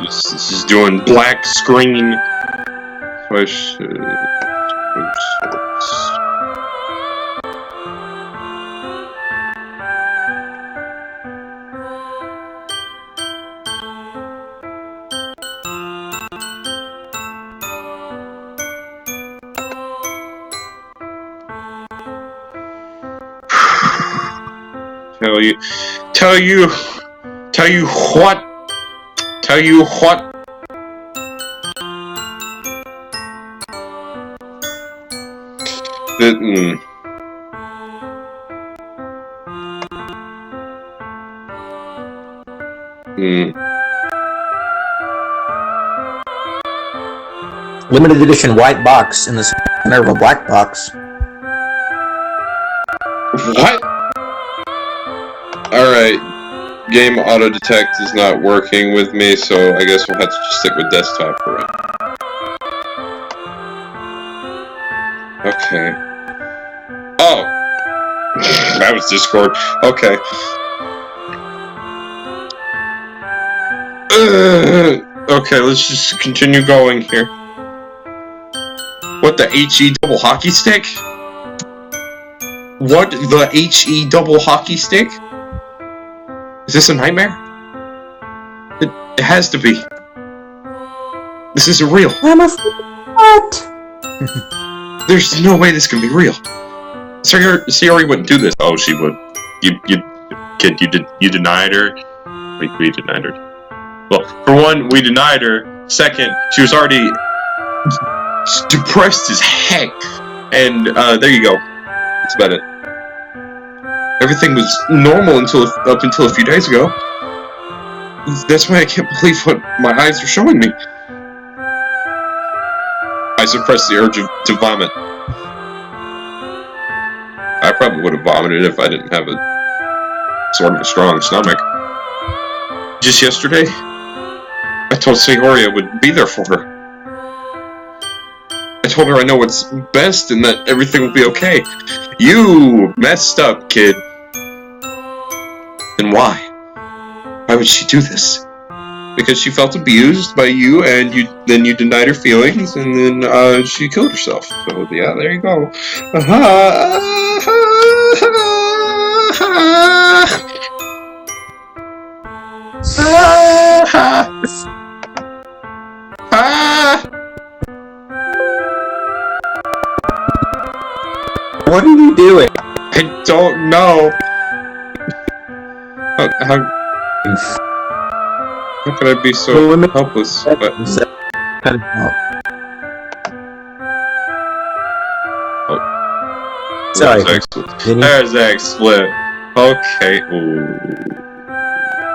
This is doing black screen. So I should... Tell you what? Tell you what? Limited edition white box in the center of a black box. What? Alright. Game auto detect is not working with me, so I guess we'll have to just stick with desktop for it. Okay. Oh! That was Discord. Okay. Okay, let's just continue going here. What, the HE double hockey stick? What, the HE double hockey stick? Is this a nightmare? It has to be. This isn't real. I'm a what? There's no way this can be real. Sayori wouldn't do this. Oh, she would. You denied her. We denied her. Well, for one, we denied her. Second, she was already depressed as heck. And there you go. That's about it. Everything was normal up until a few days ago. That's why I can't believe what my eyes are showing me. I suppressed the urge to vomit. I probably would have vomited if I didn't have a sort of a strong stomach. Just yesterday, I told Sayori I would be there for her. I told her I know what's best and that everything will be okay. You messed up, kid. And why? Why would she do this? Because she felt abused by you, and then you denied her feelings, and then she killed herself. So yeah, there you go. What are you doing? I don't know. How could I be so helpless? But Cut it out. oh, Sorry. There's X split. Okay. Ooh.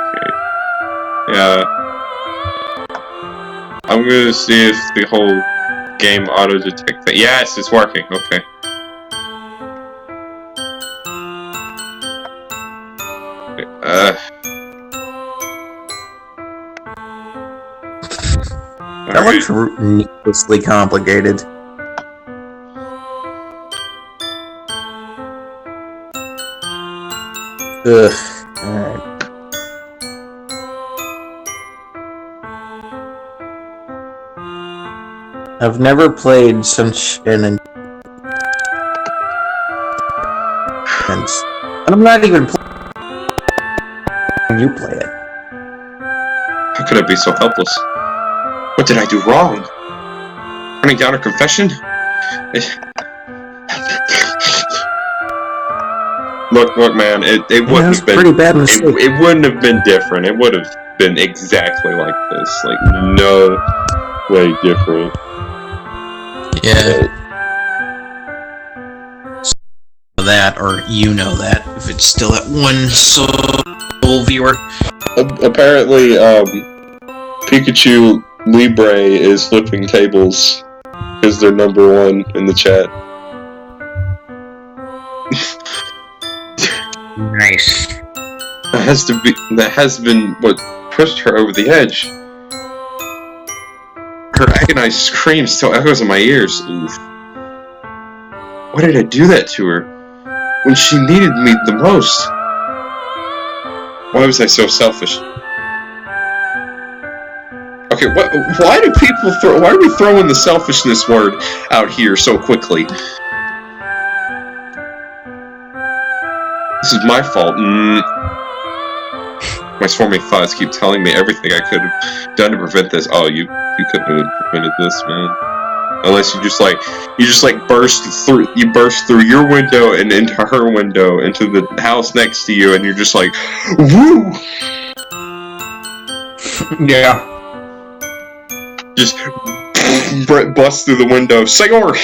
Okay. Yeah. I'm gonna see if the whole game auto detect thing. Yes, it's working. Okay. That looks needlessly complicated. Ugh. Alright. I've never played such an and I'm not even playing when you play it. How could I be so helpless? What did I do wrong? Turning down her confession? Look, man, it wouldn't have been pretty bad mistake. It wouldn't have been different. It would have been exactly like this. Like, no way different. Yeah. So that, or you know that, if it's still at one sole viewer. Apparently, Pikachu Libre is flipping tables because they're #1 in the chat. Nice. That has been what pushed her over the edge. Her agonized scream still echoes in my ears. Oof. Why did I do that to her when she needed me the most? Why was I so selfish? Okay, why do people why are we throwing the selfishness word out here so quickly? This is my fault. My swarming thoughts keep telling me everything I could have done to prevent this. Oh, you couldn't have prevented this, man. unless you just burst through your window and into her window, into the house next to you, and you're just like, woo! Yeah. Just Brett busts through the window. Sayor!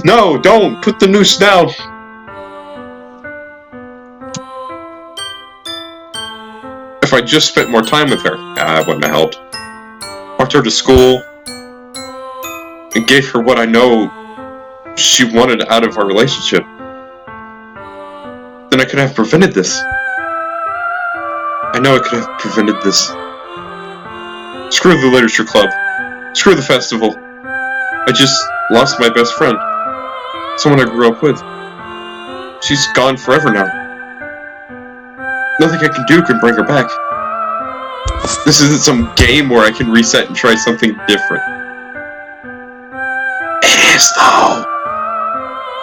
No, don't! Put the noose down! If I just spent more time with her, I wouldn't have helped. Walked her to school, and gave her what I know she wanted out of our relationship. Then I could have prevented this. I know I could have prevented this. Screw the literature club. Screw the festival. I just lost my best friend. Someone I grew up with. She's gone forever now. Nothing I can do can bring her back. This isn't some game where I can reset and try something different. It is, though.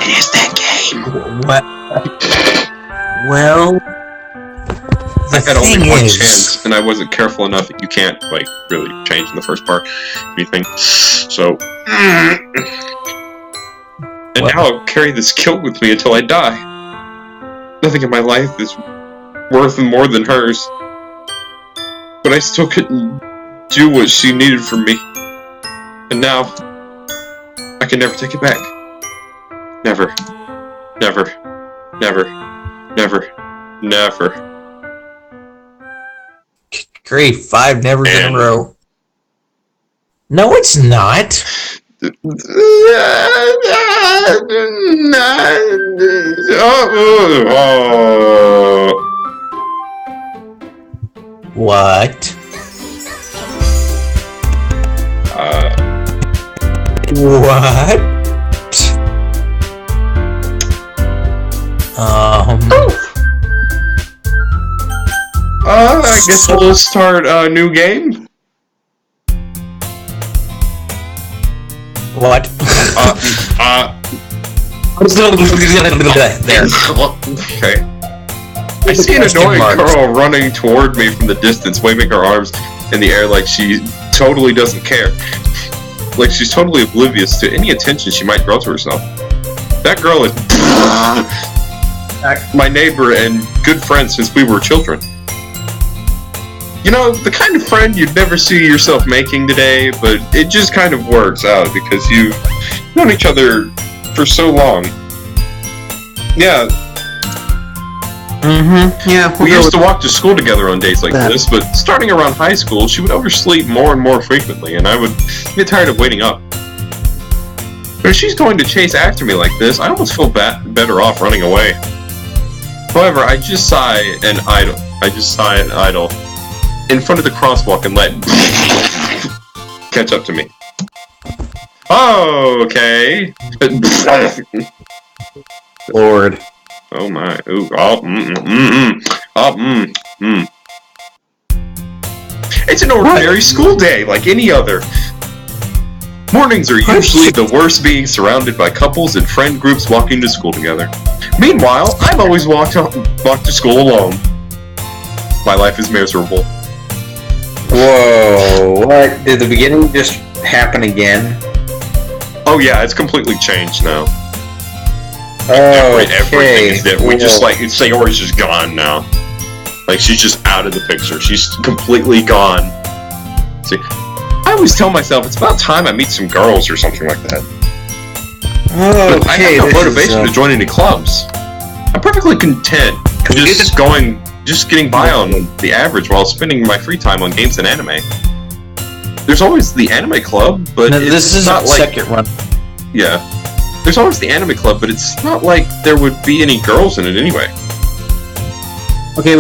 It is that game. What? Well, I had only one chance, and I wasn't careful enough that you can't, like, really change in the first part. Anything. So. And now I'll carry this guilt with me until I die. Nothing in my life is worth more than hers. But I still couldn't do what she needed from me. And now, I can never take it back. Never. Never. Never. Never. Never. great, 5 nevers in a row. No, it's not. What? What? I guess we'll start a new game. What? There. Okay. I see an annoying girl running toward me from the distance, waving her arms in the air like she totally doesn't care. Like she's totally oblivious to any attention she might draw to herself. That girl is my neighbor and good friend since we were children. You know, the kind of friend you'd never see yourself making today, but it just kind of works out because you've known each other for so long. Yeah. Yeah. We used to walk to school together on days like this, but starting around high school, she would oversleep more and more frequently, and I would get tired of waiting up. But if she's going to chase after me like this, I almost feel better off running away. However, I just sigh and idle in front of the crosswalk and let catch up to me. Oh, okay. Lord. Oh my. Ooh. Oh, It's an ordinary school day, like any other. Mornings are usually the worst, being surrounded by couples and friend groups walking to school together. Meanwhile, I've always walked to school alone. My life is miserable. Whoa, what? Did the beginning just happen again? Oh yeah, it's completely changed now. Oh, everything is different. We just like Sayori's just gone now. Like she's just out of the picture. She's completely gone. See, I always tell myself it's about time I meet some girls or something like that. Oh, I have no motivation to join any clubs. I'm perfectly content just getting by on the average while spending my free time on games and anime. There's always the anime club, but no, this is not like second run. Yeah. There's always the anime club, but it's not like there would be any girls in it anyway. Okay,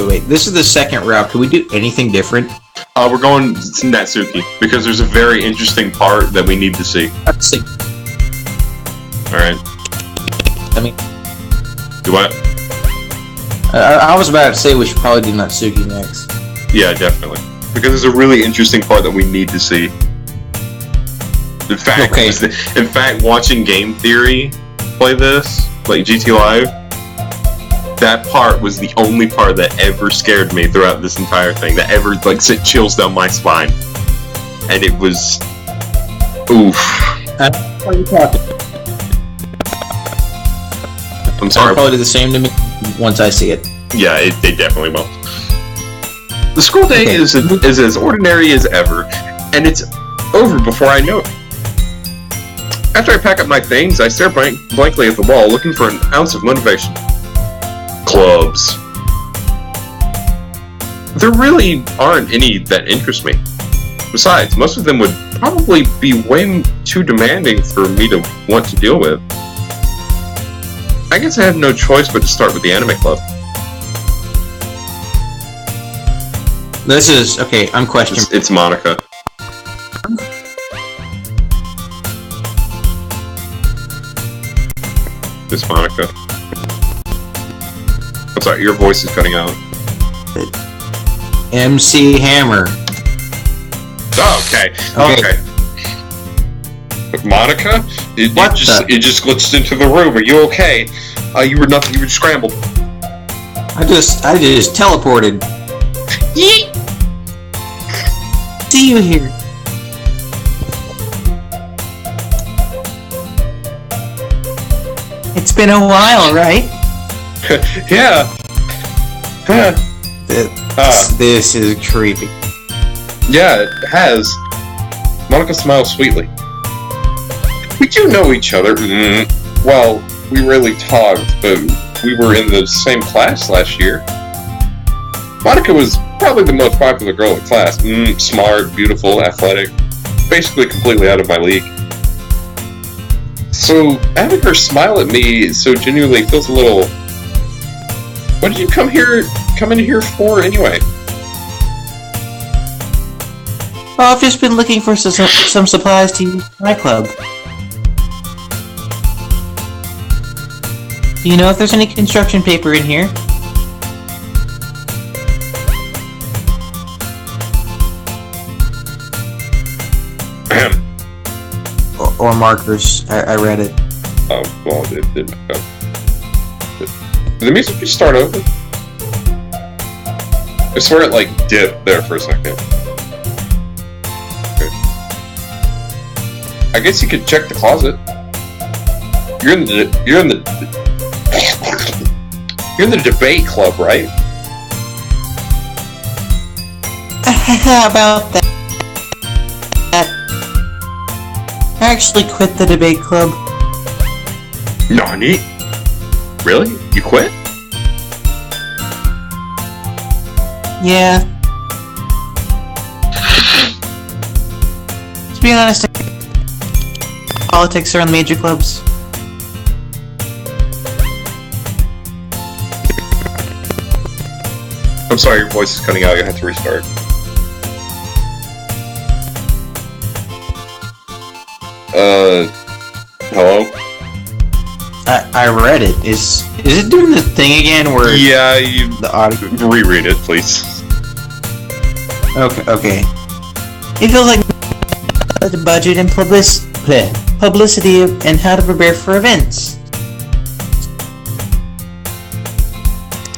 wait. This is the second route. Can we do anything different? We're going to Natsuki, because there's a very interesting part that we need to see. Let's see. Alright. I mean... Do what? I was about to say we should probably do Natsuki next. Yeah, definitely. Because there's a really interesting part that we need to see. In fact, watching Game Theory play this, like GT Live, that part was the only part that ever scared me throughout this entire thing. That ever, sent chills down my spine. And it was... Oof. What are you talking? I'm It'll sorry. probably do the same to me once I see it. Yeah, they definitely will. The school day Okay. is as ordinary as ever, and it's over before I know it. After I pack up my things, I stare blankly at the wall, looking for an ounce of motivation. Clubs. There really aren't any that interest me. Besides, most of them would probably be way too demanding for me to want to deal with. I guess I have no choice but to start with the anime club. This is okay. I'm questioning. It's Monica. It's Monica. I'm sorry, your voice is cutting out. MC Hammer. Oh, okay. Okay. Monica? It just glitched into the room. Are you okay? You were nothing. You were scrambled. I just teleported. Yeet! See you here. It's been a while, right? Yeah. This is creepy. Yeah, it has. Monica smiles sweetly. We do know each other. Well, we rarely talked, but we were in the same class last year. Monica was probably the most popular girl in class. Smart, beautiful, athletic. Basically completely out of my league. So, having her smile at me so genuinely feels a little... What did you come in here for anyway? Oh, I've just been looking for some supplies to use for my club. Do you know if there's any construction paper in here? or markers. I read it. Oh, well, it didn't go. Did the music just start over? I swear it, like, dipped there for a second. Okay. I guess you could check the closet. You're in the debate club, right? How about that? I actually quit the debate club. Nani? Really? You quit? Yeah. To be honest, politics are in major clubs. I'm sorry, your voice is cutting out. You have to restart. Hello? I read it. Is it doing the thing again where Yeah, the audio? reread it, please. Okay. It feels like the budget and publicity and how to prepare for events.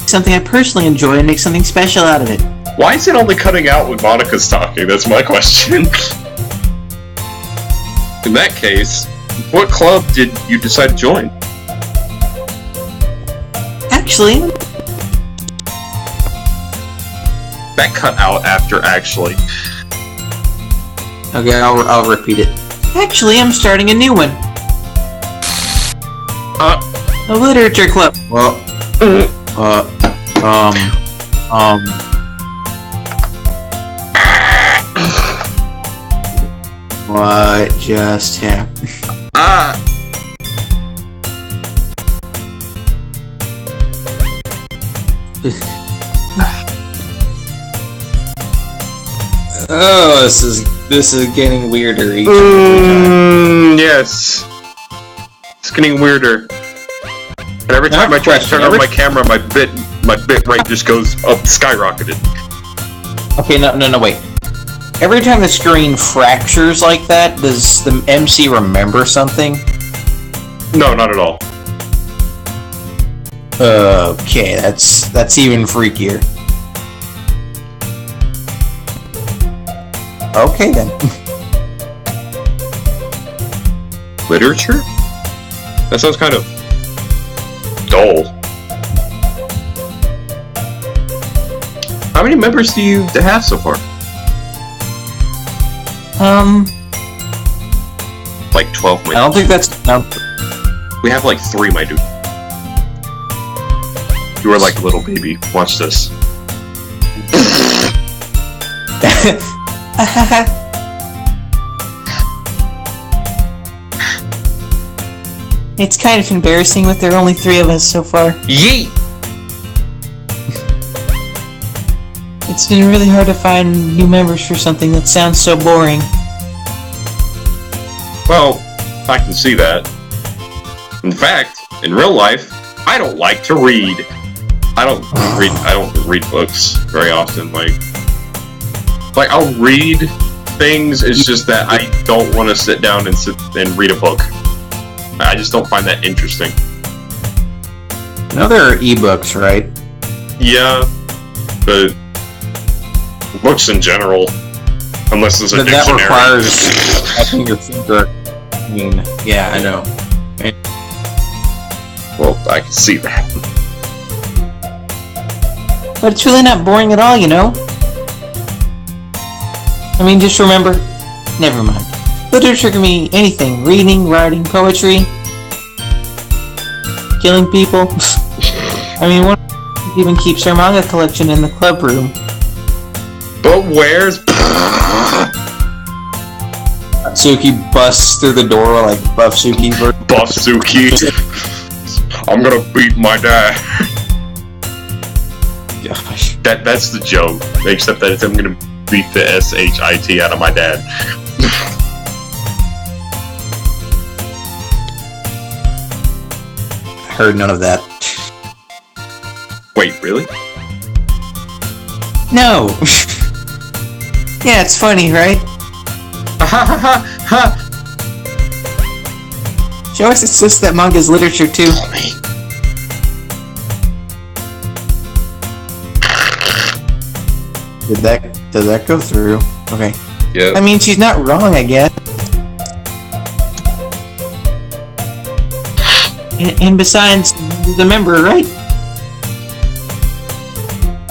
Something I personally enjoy and make something special out of it. Why is it only cutting out when Monica's talking? That's my question. In that case, what club did you decide to join? Actually, That cut out after actually. okay, I'll repeat it. Actually, I'm starting a new one. A literature club. Well, what just happened? Oh, this is getting weirder each and every time. Yes. It's getting weirder. And every time I try to turn on my camera, my bit rate just goes up, skyrocketed. Okay, no, wait. Every time the screen fractures like that, does the MC remember something? No, not at all. Okay, that's even freakier. Okay then. Literature? That sounds kind of dull. How many members do you have so far? Like 12, my I don't think that's no. We have like 3, my dude. You are like a little baby. Watch this. It's kind of embarrassing, but there are only 3 of us so far. Yeet! It's been really hard to find new members for something that sounds so boring. Well, I can see that. In fact, in real life, I don't like to read. I don't read books very often. Like I'll read things. It's just that I don't want to sit down and read a book. I just don't find that interesting. No, there are ebooks, right? Yeah, but books in general, unless there's a But dictionary. that requires having your finger. I mean, yeah, I know. Well, I can see that. But it's really not boring at all, you know? I mean, just remember... Never mind. Literature can be anything. Reading, writing, poetry... killing people. I mean, one even keeps her manga collection in the club room. But where's... Suki busts through the door like Buff Suki. Buff Suki? I'm gonna beat my dad. Gosh. That's the joke. Except that I'm gonna beat the SHIT out of my dad. I heard none of that. Wait, really? No! Yeah, it's funny, right? She always insists that manga's literature, too. Did that go through? Okay. Yeah. I mean, she's not wrong, I guess. And besides, the member, right?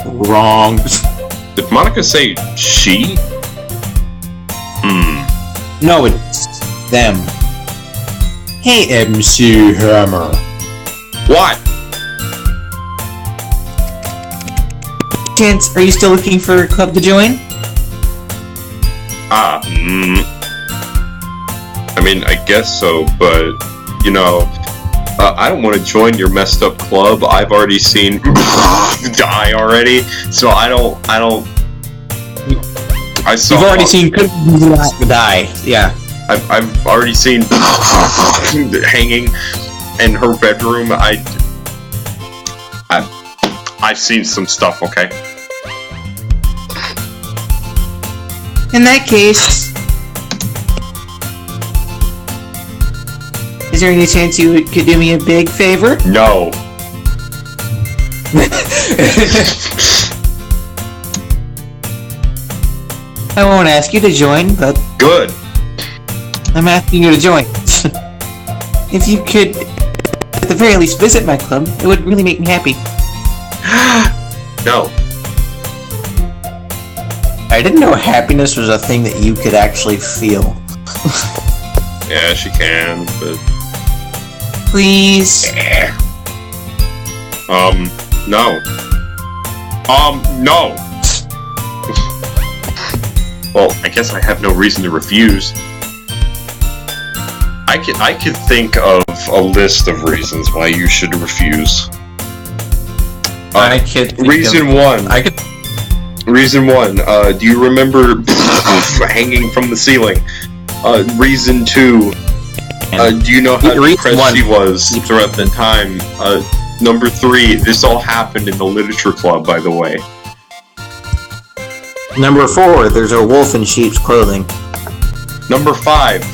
Wrong. Did Monica say she? No, it's them. Hey, MC Hammer. What? Chance, are you still looking for a club to join? I mean, I guess so, but, you know, I don't want to join your messed up club. I've already seen die already, so I saw... You've already seen die. Yeah. I've already seen hanging in her bedroom. I've seen some stuff, okay? In that case... Is there any chance you could do me a big favor? No. I won't ask you to join, but Good. I'm asking you to join. If you could, at the very least, visit my club, it would really make me happy. No. I didn't know happiness was a thing that you could actually feel. Yeah, she can, but... Please. No. No! Well, I guess I have no reason to refuse. I could think of a list of reasons why you should refuse. I could think Reason of, one. I could. Reason one. Do you remember hanging from the ceiling? Reason two. Do you know how depressed she was throughout the time? Number three. This all happened in the literature club, by the way. Number 4, there's a wolf in sheep's clothing. Number 5.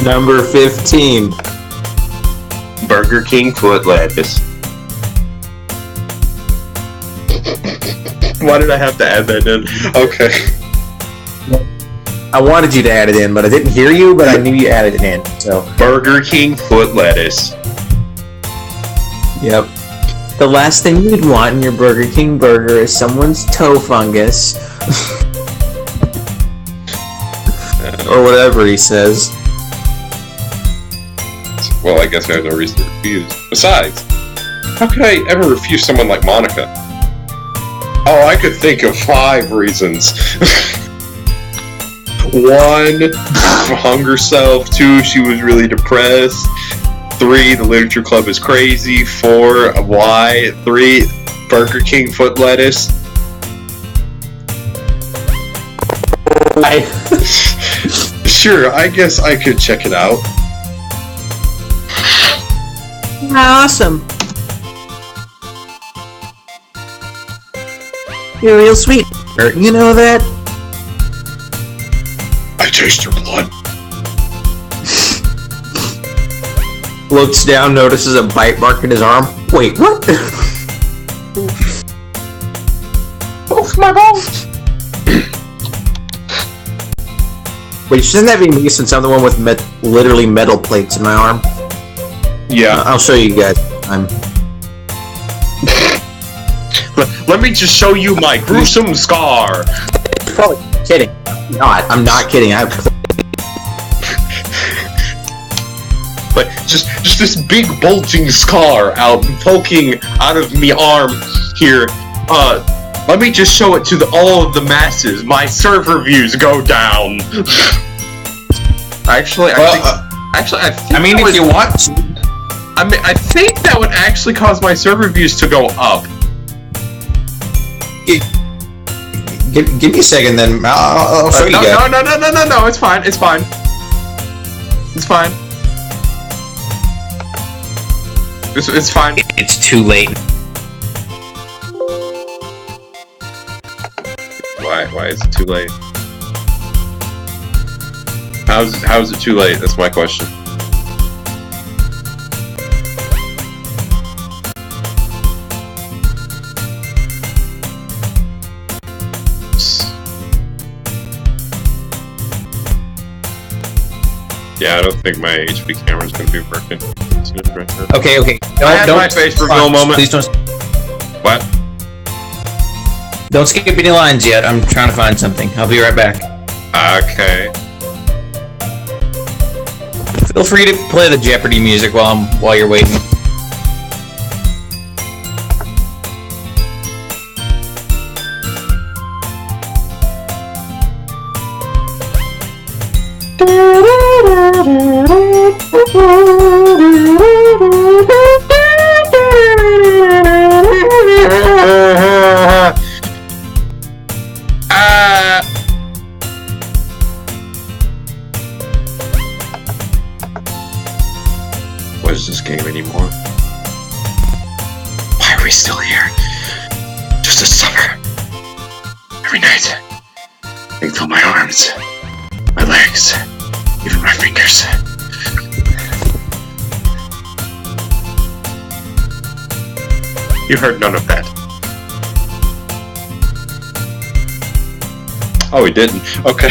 Number 15. Burger King foot lettuce. Why did I have to add that in? Okay. I wanted you to add it in, but I didn't hear you, but I knew you added it in, so. Burger King foot lettuce. Yep. The last thing you'd want in your Burger King burger is someone's toe fungus. Or whatever he says. Well, I guess I have no reason to refuse. Besides, how could I ever refuse someone like Monica? Oh, I could think of 5 reasons. 1, hung herself. 2, she was really depressed. 3, the literature club is crazy. 4, why? 3, Burger King foot lettuce. Sure, I guess I could check it out. Awesome. You're real sweet. You know that? I taste your blood. Looks down, notices a bite mark in his arm. Wait, what? Oof, my balls. Wait, shouldn't that be me since I'm the one with literally metal plates in my arm? Yeah. I'll show you guys. Let me just show you my gruesome scar. You're probably kidding. I'm not kidding. But just this big bulging scar out poking out of me arm here. Let me just show it to all of the masses. My server views go down. Actually, I mean, if you want, I think that would actually cause my server views to go up. Give me a second, then I'll show you guys. No, it's fine. It's fine. It's fine. It's fine. It's too late. Why is it too late? How is it too late? That's my question. Yeah, I don't think my HP camera's gonna be working. Okay. I had my face reveal moment. Please don't. What? Don't skip any lines yet. I'm trying to find something. I'll be right back. Okay. Feel free to play the Jeopardy music while you're waiting. What is this game anymore? Why are we still here? Just a summer. Every night, I feel my arms, my legs, even my fingers. You heard none of that. Oh, he didn't. Okay.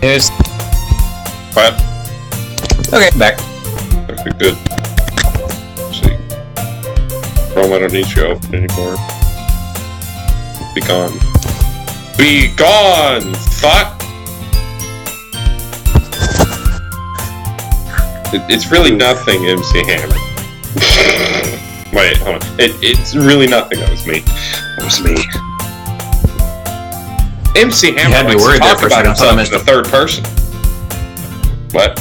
Here's. What? Okay, back. Okay, good. See. Rome, I don't need you open anymore. Be gone. Be gone! Fuck! It's really nothing, MC Hammer. Wait, hold on. It's really nothing. That was me. That was me. MC Hammer had me likes to worried there talk for a about second. himself in the third person. What?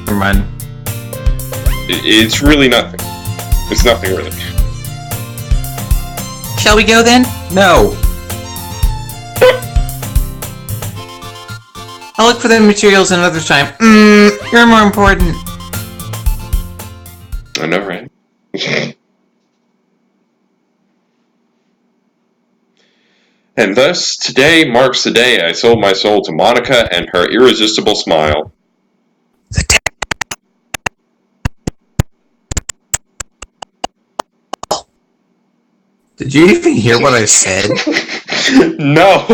Never mind. It's really nothing. It's nothing really. Shall we go then? No. I'll look for the materials another time. You're more important. I know, right? And thus, today marks the day I sold my soul to Monica and her irresistible smile. Did you even hear what I said? No!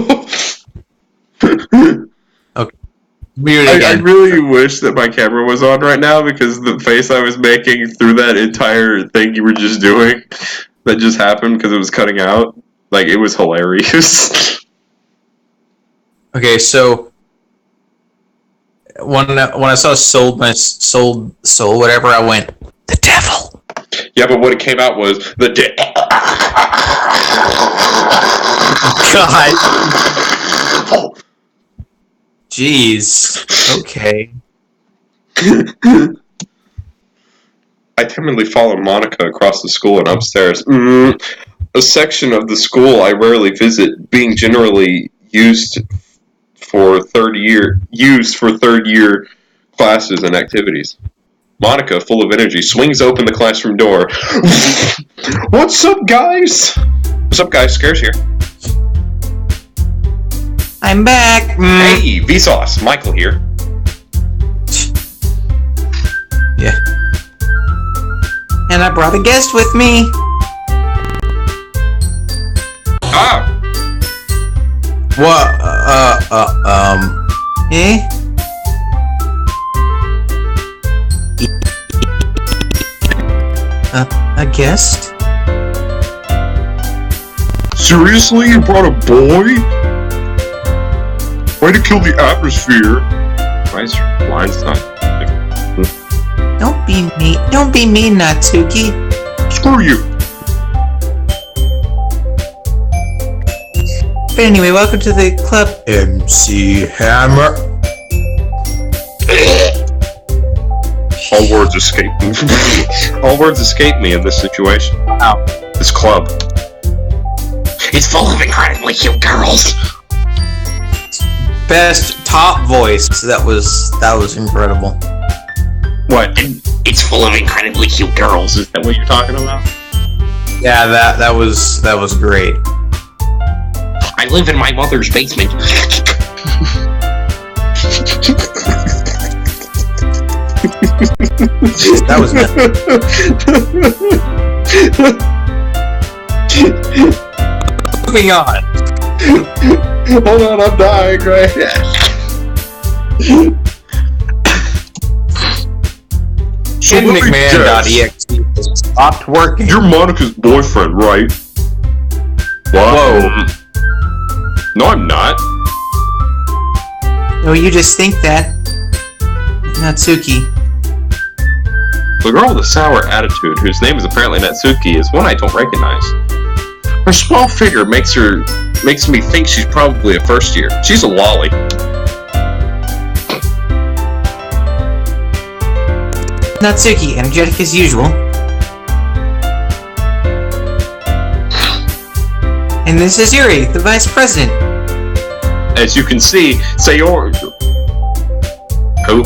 Mute I again. really wish that my camera was on right now because the face I was making through that entire thing you were just doing, that just happened because it was cutting out, like, it was hilarious. Okay, so when I saw sold soul whatever, I went, the devil. Yeah, but what it came out was the God. Jeez. Okay. I timidly followed Monica across the school and upstairs. A section of the school I rarely visit, being generally used for third year classes and activities. Monica, full of energy, swings open the classroom door. What's up, guys? What's up, guys? Scares here. I'm back. Hey, Vsauce. Michael here. Yeah. And I brought a guest with me. Ah! What? Eh? A guest? Seriously? You brought a boy? Way to kill the atmosphere. Why is your line's not... Don't be mean. Don't be mean, Natsuki. Screw you. But anyway, welcome to the club. MC Hammer. All words escape me. All words escape me in this situation. Wow. This club. It's full of incredibly cute girls. Best top voice. That was incredible. What? It's full of incredibly cute girls. Is that what you're talking about? Yeah, that was great. I live in my mother's basement. That was moving on. Hold on, I'm dying right So let me guess. McMahon.exe stopped working. You're Monica's boyfriend, right? What? Whoa. No, I'm not. No, you just think that. Natsuki. The girl with the sour attitude, whose name is apparently Natsuki, is one I don't recognize. Her small figure makes me think she's probably a first year. She's a lolly. Natsuki, energetic as usual. And this is Yuri, the vice president. As you can see, Sayori... Who?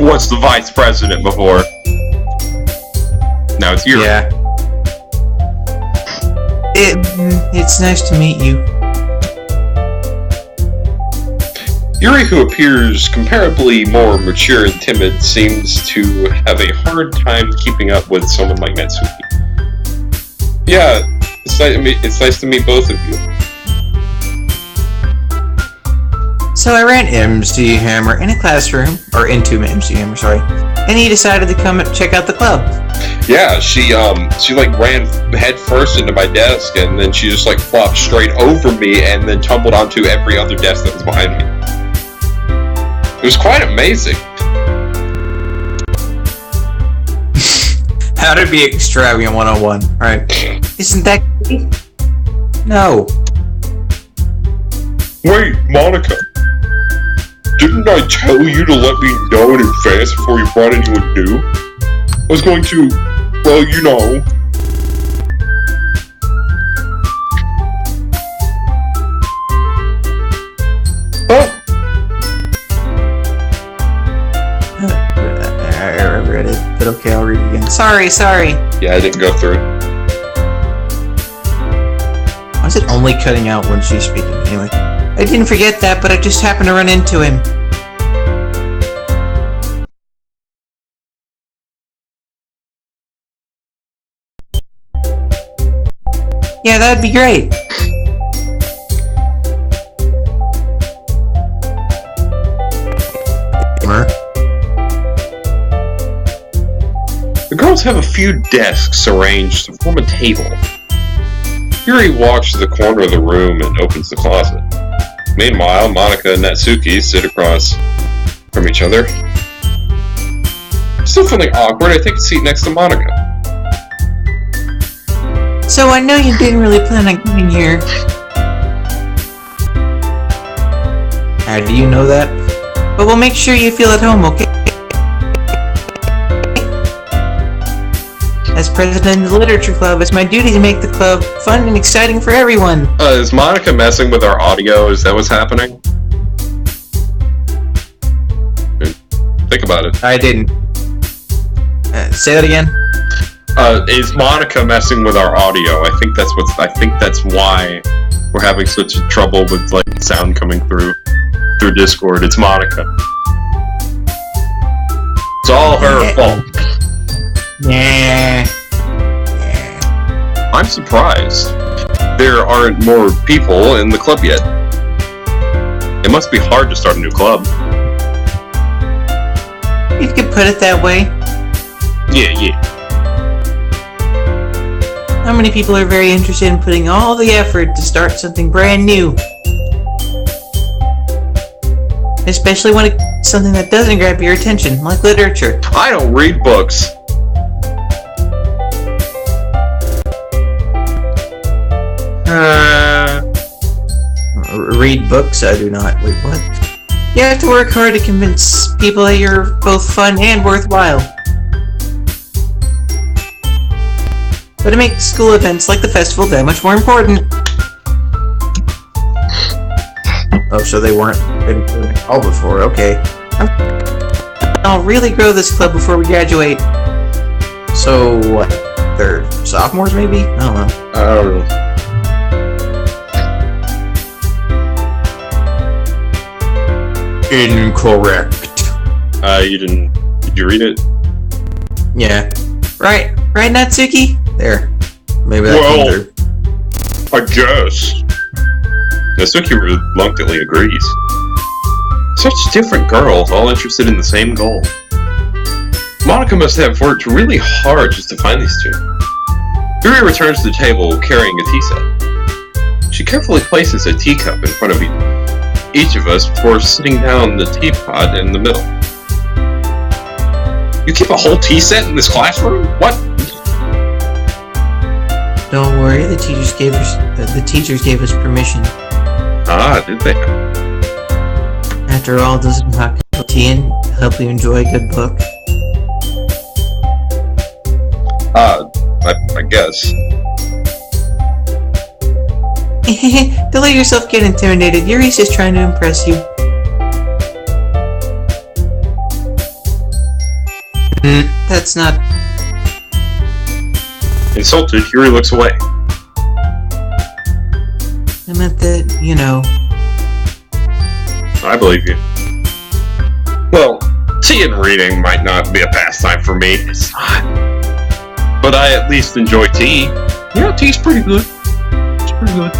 What's the vice president before? Now it's Yuri. Yeah. It's nice to meet you. Yuri, who appears comparably more mature and timid, seems to have a hard time keeping up with someone like Natsuki. Yeah, it's nice to meet both of you. So I ran MC Hammer in a classroom, or into MC Hammer, sorry, and he decided to come and check out the club. Yeah, she like ran head first into my desk, and then she just like flopped straight over me, and then tumbled onto every other desk that was behind me. It was quite amazing. How to be extravagant 101. Right. Isn't that great? No. Wait, Monica. Didn't I tell you to let me know in advance before you brought anyone new? I was going to, well, you know. Oh! I read it, but okay, I'll read it again. Sorry. Yeah, I didn't go through it. only cutting out when she's speaking. Anyway. I didn't forget that, but I just happened to run into him. Yeah, that'd be great. The girls have a few desks arranged to form a table. Yuri walks to the corner of the room and opens the closet. Meanwhile, Monica and Natsuki sit across from each other. Still feeling awkward, I take a seat next to Monica. So I know you didn't really plan on coming here. How do you know that? But we'll make sure you feel at home, okay? As president of the Literature Club, it's my duty to make the club fun and exciting for everyone. Is Monica messing with our audio? Is that what's happening? Think about it. I didn't. Say that again? Is Monica messing with our audio? I think that's why we're having such trouble with like sound coming through Discord. It's Monica. It's all her fault. Yeah. I'm surprised there aren't more people in the club yet. It must be hard to start a new club. You could put it that way. Yeah. How many people are very interested in putting all the effort to start something brand new? Especially when it's something that doesn't grab your attention, like literature. I don't read books. Read books? I do not. Wait, what? You have to work hard to convince people that you're both fun and worthwhile. But it makes school events like the festival that much more important. Oh, so they weren't been all before. Okay. I'll really grow this club before we graduate. So what? They're sophomores, maybe? I don't know. I don't know. Incorrect. Did you read it? Yeah. Right, Natsuki? There. Maybe that Well, came through. I guess. Natsuki reluctantly agrees. Such different girls, all interested in the same goal. Monica must have worked really hard just to find these two. Yuri returns to the table carrying a tea set. She carefully places a teacup in front of each of us before sitting down the teapot in the middle. You keep a whole tea set in this classroom? What? Don't worry, the teachers gave us permission. Ah, did they? After all, doesn't hot cup of tea and help you enjoy a good book? I guess. Don't let yourself get intimidated. Yuri's just trying to impress you. That's not... Insulted, Yuri looks away. I meant that, you know... I believe you. Well, tea and reading might not be a pastime for me. It's not. But I at least enjoy tea. Yeah, tea's pretty good. It's pretty good.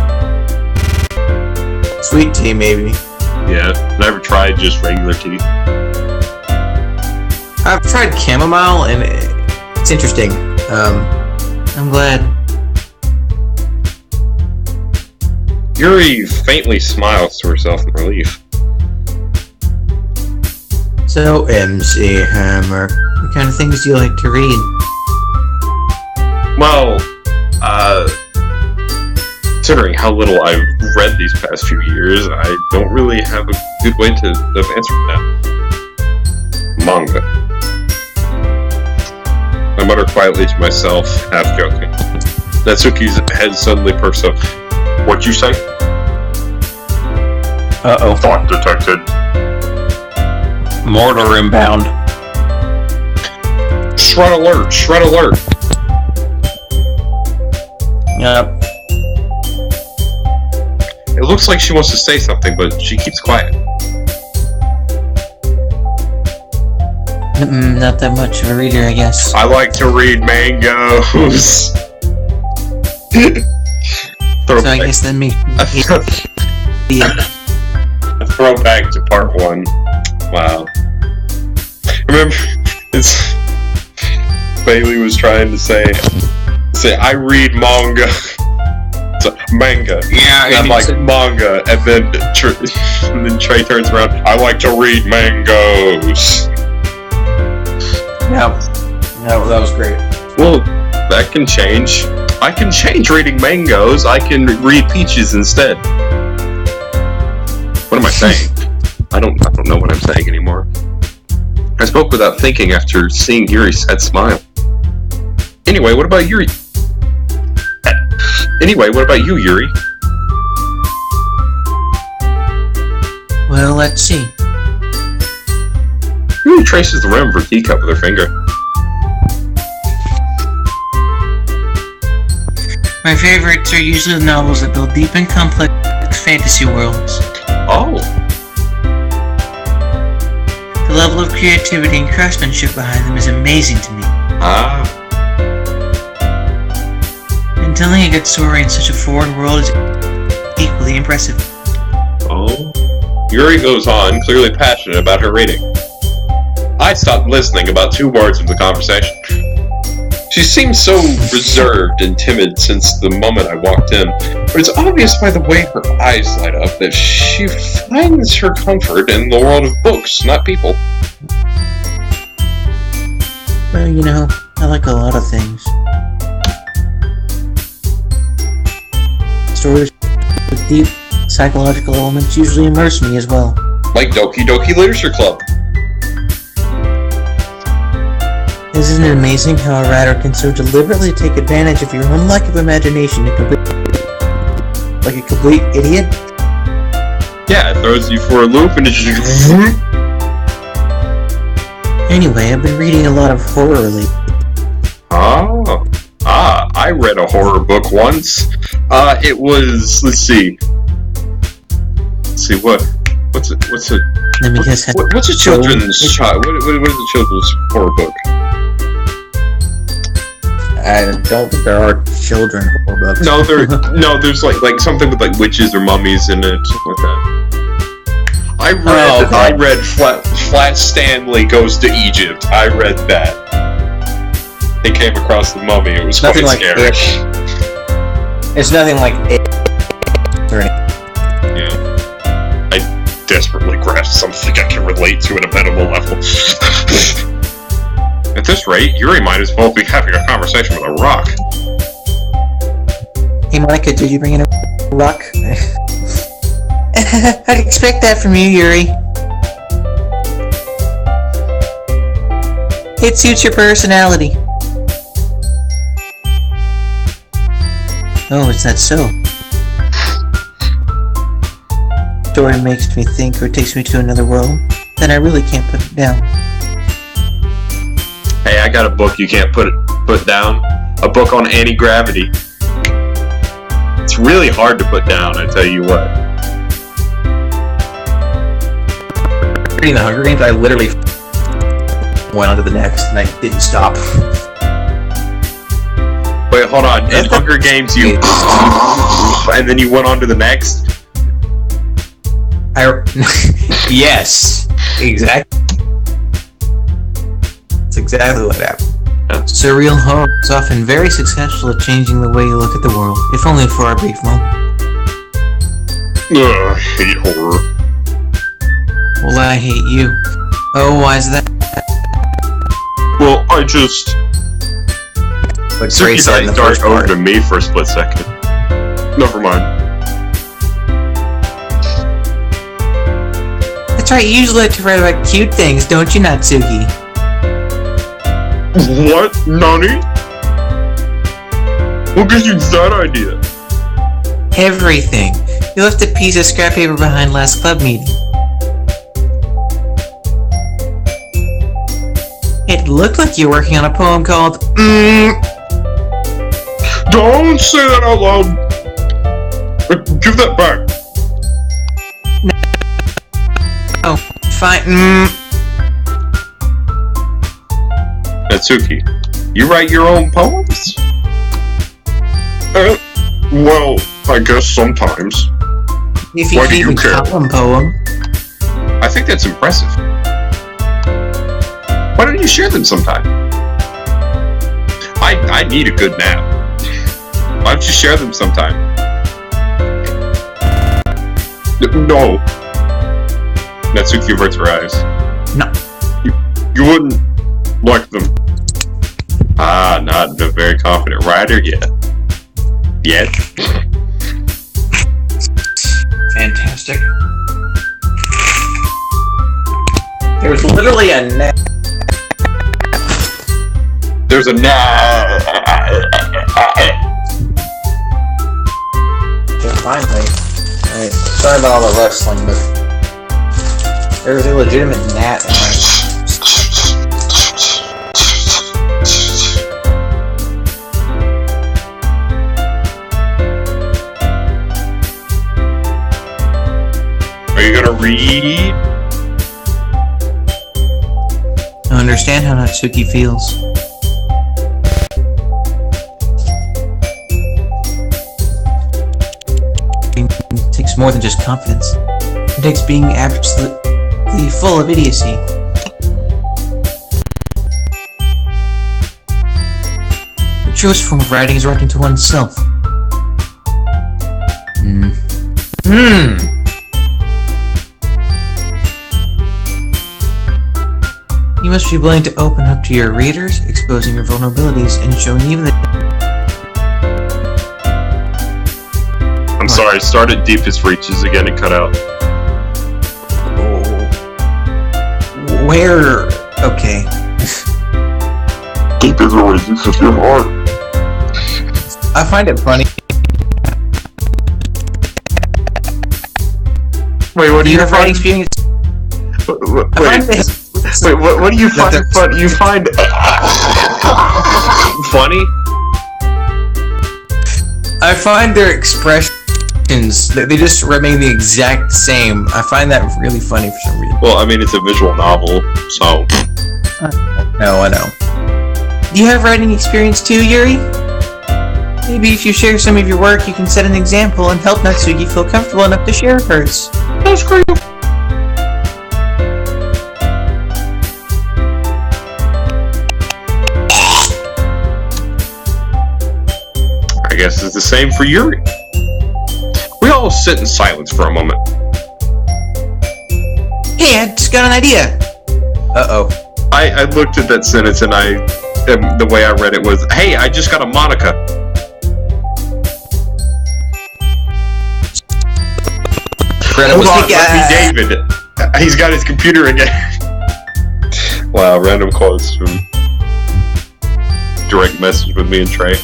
Sweet tea, maybe. Yeah, never tried just regular tea. I've tried chamomile, and it's interesting. I'm glad. Yuri faintly smiles to herself in relief. So, MC Hammer, what kind of things do you like to read? Well, considering how little I've read these past few years, I don't really have a good way to answer that. Manga. I mutter quietly to myself, half joking. Natsuki's head suddenly perks up. What'd you say? Uh-oh. Thought detected. Mortar inbound. Shred alert! Shred alert! Yep. looks like she wants to say something, but she keeps quiet. Not that much of a reader, I guess. I like to read mangoes. So I guess that makes me a throwback to part 1. Wow. Remember, Bailey was trying to say I read manga. Manga. Yeah, and I'm like manga, and then Trey turns around. I like to read mangoes. Yeah, that was great. Well, that can change. I can change reading mangoes. I can read peaches instead. What am I saying? I don't know what I'm saying anymore. I spoke without thinking after seeing Yuri's sad smile. Anyway, what about Yuri? Yuri? Well, let's see. Yuri traces the rim of her teacup with her finger. My favorites are usually the novels that build deep and complex fantasy worlds. Oh. The level of creativity and craftsmanship behind them is amazing to me. Ah. And telling a good story in such a foreign world is equally impressive. Oh. Yuri goes on, clearly passionate about her reading. I stopped listening about 2 words of the conversation. She seemed so reserved and timid since the moment I walked in, but it's obvious by the way her eyes light up that she finds her comfort in the world of books, not people. Well, you know, I like a lot of things. Stories with deep psychological elements usually immerse me as well. Like Doki-Doki Literature Club. Isn't it amazing how a writer can so deliberately take advantage of your own lack of imagination like a complete idiot? Yeah, it throws you for a loop and it's just... Anyway, I've been reading a lot of horror lately. I read a horror book once. It was, let's see, what's it? Let me guess. What's a children's what is a children's horror book? I don't think there are children horror books. No, there's like something with like witches or mummies in it, something like that. I read Flat Stanley Goes to Egypt. I read that. They came across the mummy. It was nothing quite like scary. It's nothing like it. Yeah. I desperately grasped something I can relate to at a minimal level. At this rate, Yuri might as well be having a conversation with a rock. Hey Monica, did you bring in a rock? I'd expect that from you, Yuri. It suits your personality. Oh, is that so? Story makes me think or takes me to another world, then I really can't put it down. Hey, I got a book you can't put down. A book on anti-gravity. It's really hard to put down, I tell you what. Reading the Hunger Games, I literally went on to the next, and I didn't stop. Wait, hold on. In Hunger Games, you... and then you went on to the next? Yes, exactly. That's exactly what happened. Surreal horror is often very successful at changing the way you look at the world, if only for a brief moment. Ugh, I hate horror. Well, I hate you. Oh, why is that? Well, I just... Like Suki's eyes darted over to me for a split second. Never mind. That's right, you usually like to write about cute things, don't you, Natsuki? What? Nani? What gives you that idea? Everything. You left a piece of scrap paper behind last club meeting. It looked like you were working on a poem called Don't say that out loud! Give that back! fine. Natsuki, you write your own poems? Well, I guess sometimes. If you Why can do you even care? call them poem. I think that's impressive. Why don't you share them sometime? I need a good nap. Why don't you share them sometime? No. Natsuki averts her eyes. No. You wouldn't like them. Ah, not a very confident writer yet. Yet? Fantastic. There's literally a net. There's a Finally. Alright, sorry about all the wrestling, but there's a legitimate gnat in my... Are you gonna read? I understand how Natsuki feels. It takes more than just confidence. It takes being absolutely full of idiocy. The truest form of writing is writing to oneself. You must be willing to open up to your readers, exposing your vulnerabilities, and showing even the... I'm sorry, start at deepest reaches again and cut out. Where... Okay. Deepest reaches of your heart. I find it funny. Wait, what do you have find? writing experience? Wait, what do you find funny? You find funny? I find their expressions, they just remain the exact same. I find that really funny for some reason. Well, I mean, it's a visual novel, so... No, I know. Do you have writing experience too, Yuri? Maybe if you share some of your work, you can set an example and help Natsuki feel comfortable enough to share hers. That's great. I guess it's the same for Yuri. We all sit in silence for a moment. Hey, I just got an idea. Uh-oh. I looked at that sentence and the way I read it was, hey, I just got a Monica. Hold on, let me David. He's got his computer again. Wow, random quotes from direct message with me and Trey.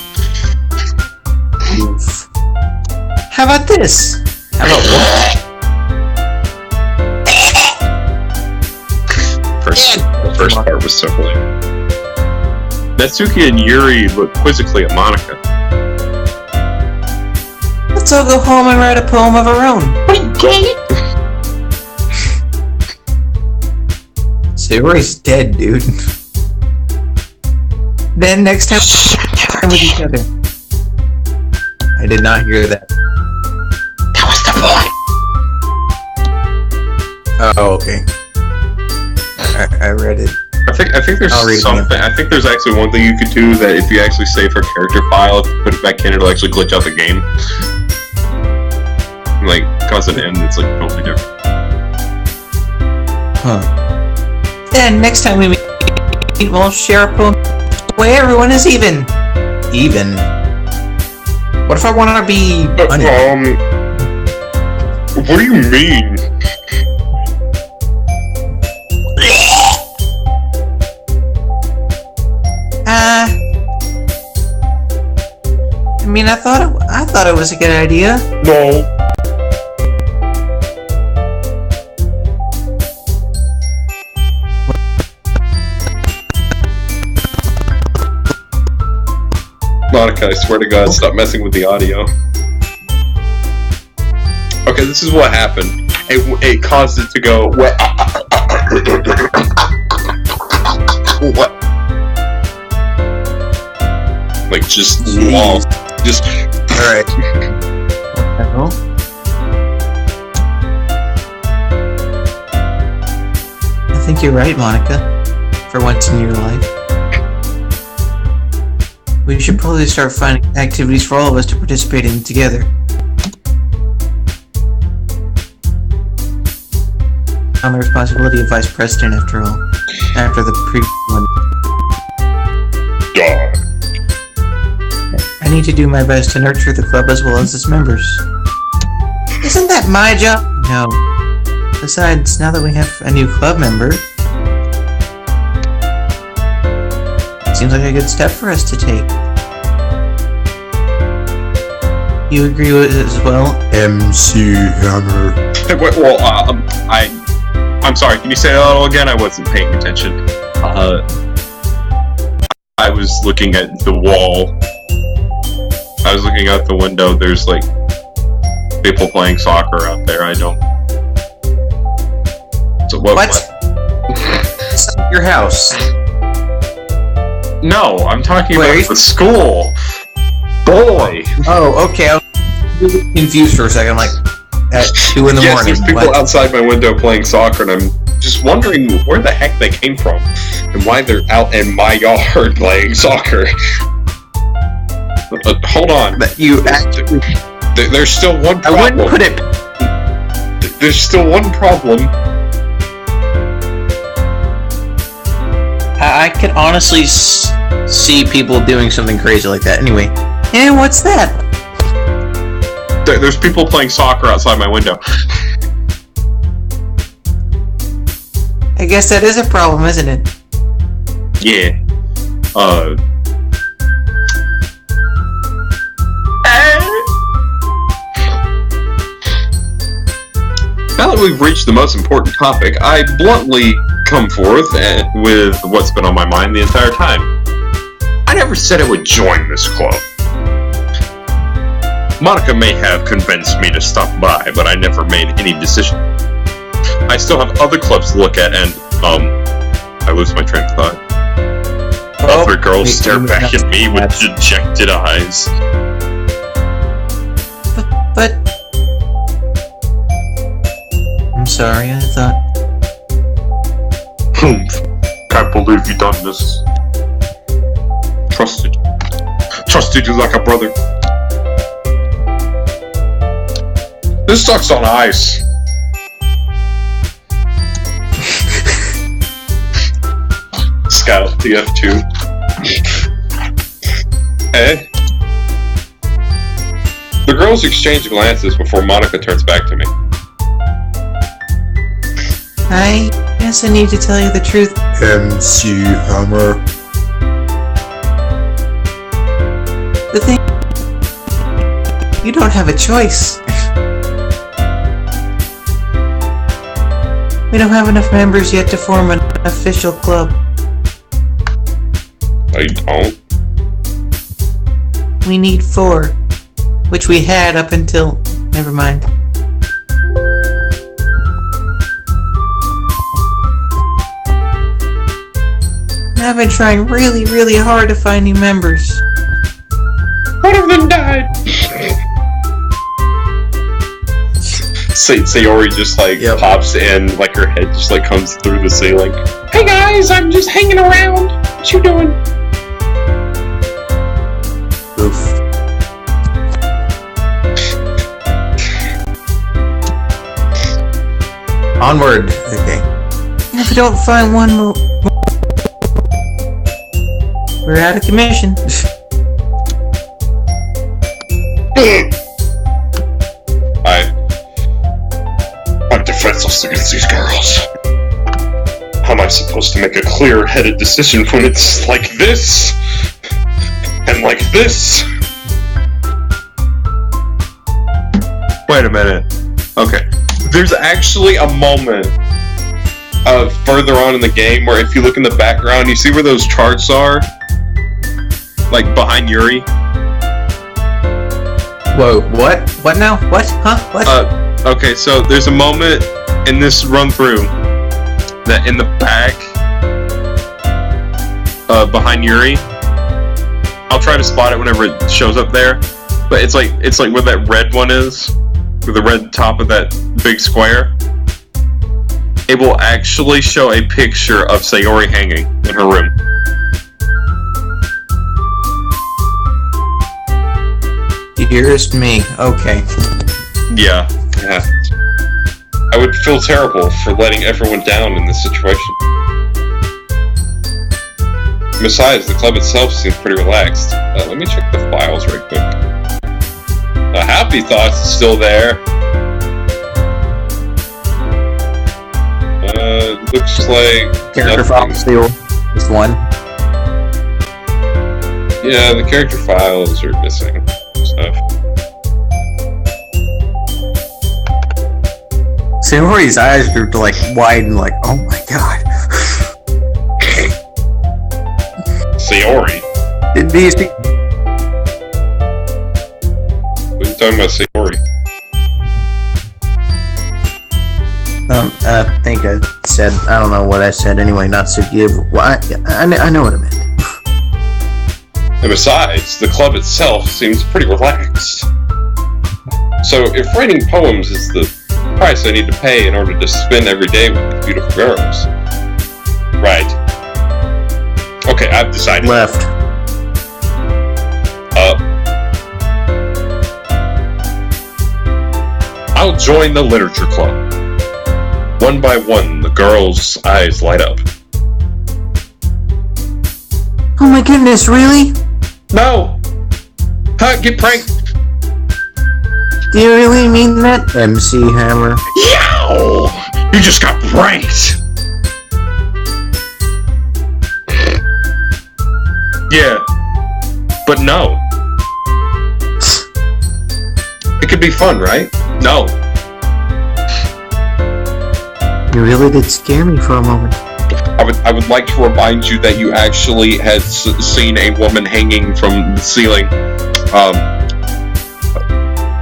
Oof. How about this? How about what? The first part was so lame. Natsuki and Yuri look quizzically at Monica. Let's all go home and write a poem of our own. Wait, gay? Sayori's dead, dude. Then next time we're with each other. I did not hear that. That was the point. Oh, okay. I read it. I think there's I'll read it. something. I think there's actually one thing you could do that if you actually save her character file, if you put it back in, it'll actually glitch out the game. Like, cause an end that's like totally different. Huh. Then next time we meet, we'll share a poem where everyone is even. Even? What if I want to be uneven? What do you mean? I mean, I thought it was a good idea. No. Monica, I swear to God, stop messing with the audio. Okay, this is what happened. It caused it to go. What? Like, just Jeez. wall. Just. Alright. Oh. I think you're right, Monica. For once in your life. We should probably start finding activities for all of us to participate in together. On the responsibility of vice president, after all. After the previous one. Dog. I need to do my best to nurture the club as well as its members. Isn't that my job? No. Besides, now that we have a new club member, it seems like a good step for us to take. You agree with it as well? MC Hammer. Well, I'm sorry, can you say that all again? I wasn't paying attention. I was looking at the wall. I was looking out the window. There's like people playing soccer out there. I don't. So what? It's not your house. No, I'm talking Wait, about the school. Boy. Oh, okay. I was really confused for a second. I'm like, at 2 in the Yes, morning. there's people What? outside my window playing soccer, and I'm just wondering where the heck they came from and why they're out in my yard playing soccer. Hold on. But you actually. There's still one I problem. wouldn't put it. There's still one problem. I could honestly see people doing something crazy like that. Anyway. And what's that? There's people playing soccer outside my window. I guess that is a problem, isn't it? Yeah. Now that we've reached the most important topic, I bluntly come forth with what's been on my mind the entire time. I never said I would join this club. Monica may have convinced me to stop by, but I never made any decision. I still have other clubs to look at, and, I lose my train of thought. Other girls stare back at me with dejected eyes. But... I'm sorry, I thought... Can't believe you done this. Trusted you like a brother. This sucks on ice. Scout TF2. Eh? The girls exchange glances before Monica turns back to me. I guess I need to tell you the truth. MC Hammer. The thing... You don't have a choice. We don't have enough members yet to form an official club. I don't. We need 4. Which we had up until... Never mind. I've been trying really, really hard to find new members. One of them died. Sayori just like pops in, like her head just like comes through the ceiling. Hey guys, I'm just hanging around. What you doing? Oof. Onward. Okay. And if we don't find one more... We're out of commission. I'm defenseless against these girls. How am I supposed to make a clear-headed decision when it's like this? And like this? Wait a minute. Okay. There's actually a moment further on in the game where if you look in the background, you see where those charts are? Like behind Yuri? Whoa, what? What now? What? Huh? What? Okay, so there's a moment in this run through that in the back, behind Yuri. I'll try to spot it whenever it shows up there, but it's like where that red one is, with the red top of that big square. It will actually show a picture of Sayori hanging in her room. Dearest me. Okay. Yeah. I would feel terrible for letting everyone down in this situation. Besides, the club itself seems pretty relaxed. Let me check the files right quick. Happy Thoughts is still there. Looks like Character file still is one. Yeah, the character files are missing stuff. Sayori's eyes grew to like widen, like, oh my god. Sayori? Did these people? What are you talking about, Sayori? I think I said, I don't know what I said anyway, not Suki. Well, I know what I meant. And besides, the club itself seems pretty relaxed. So, if writing poems is the price I need to pay in order to spend every day with these beautiful girls. Right. Okay, I've decided. Left. Up. I'll join the literature club. One by one, the girls' eyes light up. Oh my goodness, really? No! Get pranked! Do you really mean that? MC Hammer. Yow! You just got pranked! Yeah. But no. It could be fun, right? No. You really did scare me for a moment. I would like to remind you that you actually had seen a woman hanging from the ceiling.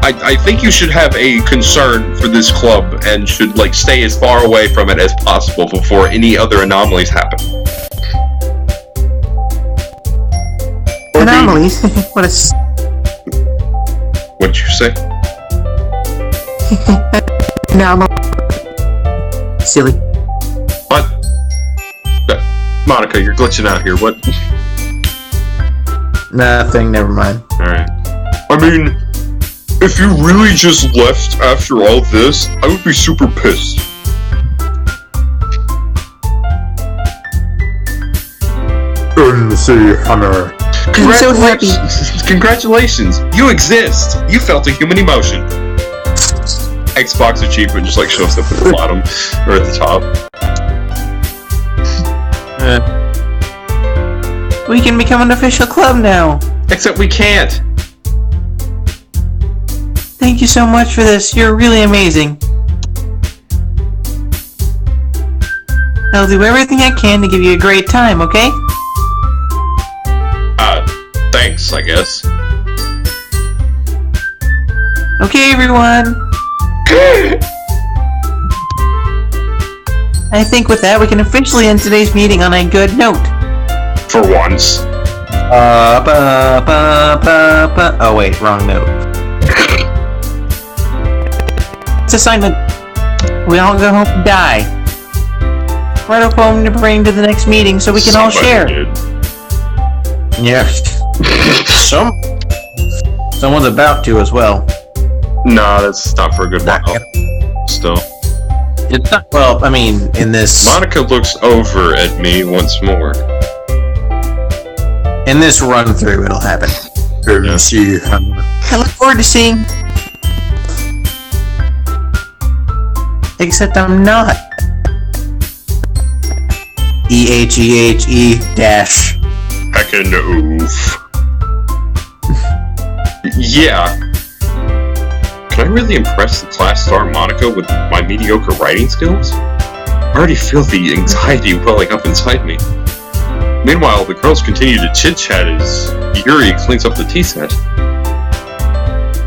I think you should have a concern for this club and should like stay as far away from it as possible before any other anomalies happen. Or Anomalies? What a what'd you say? anomaly. Silly. What? Monica, you're glitching out here. What? Nothing, never mind. Alright. I mean, if you really just left after all this, I would be super pissed. MC Hammer. I'm so happy. Congratulations! You exist! You felt a human emotion. Xbox achievement just like shows up at the bottom or at the top. We can become an official club now. Except we can't. Thank you so much for this. You're really amazing. I'll do everything I can to give you a great time, okay? Thanks, I guess. Okay, everyone. I think with that, we can officially end today's meeting on a good note. For once. Oh wait, wrong note. It's assignment. We all go home and die. Write a poem to bring to the next meeting so we can all share. Did. Yeah. Someone's about to as well. Nah, that's not for a good while. Still. It's not, well, I mean, in this Monica looks over at me once more. in this run through, it'll happen. MC Hammer. I look forward to seeing. Except I'm not. EHEHE dash. Heckin' oof. Yeah. Can I really impress the class star Monica with my mediocre writing skills? I already feel the anxiety welling up inside me. Meanwhile, the girls continue to chit-chat as Yuri cleans up the tea set.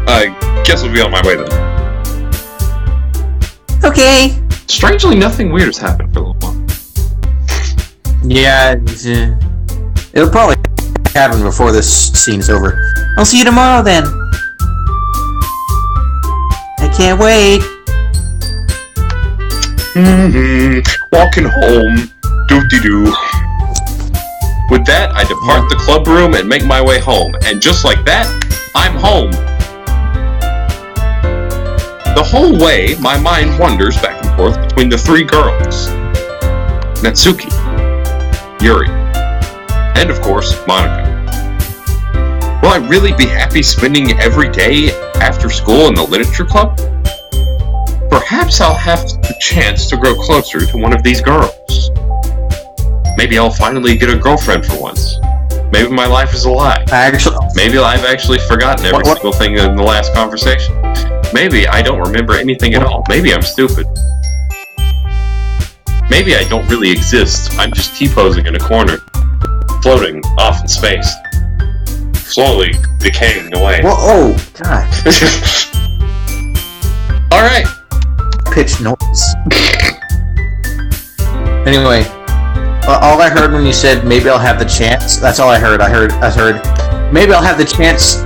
I guess I'll be on my way then. Okay. Strangely, nothing weird has happened for a little while. Yeah, it'll probably happen before this scene is over. I'll see you tomorrow then. I can't wait. Walking home. Doo-dee-doo. With that, I depart the club room and make my way home. And just like that, I'm home. The whole way, my mind wanders back and forth between the three girls. Natsuki, Yuri, and of course, Monica. Will I really be happy spending every day after school in the literature club? Perhaps I'll have the chance to grow closer to one of these girls. Maybe I'll finally get a girlfriend for once. Maybe my life is a lie. Maybe I've actually forgotten every single thing in the last conversation. Maybe I don't remember anything at all. Maybe I'm stupid. Maybe I don't really exist. I'm just T-posing in a corner, floating off in space, slowly decaying away. Whoa, oh, God. Alright. Pitch noise. Anyway, all I heard when you said maybe I'll have the chance, that's all I heard. I heard maybe I'll have the chance.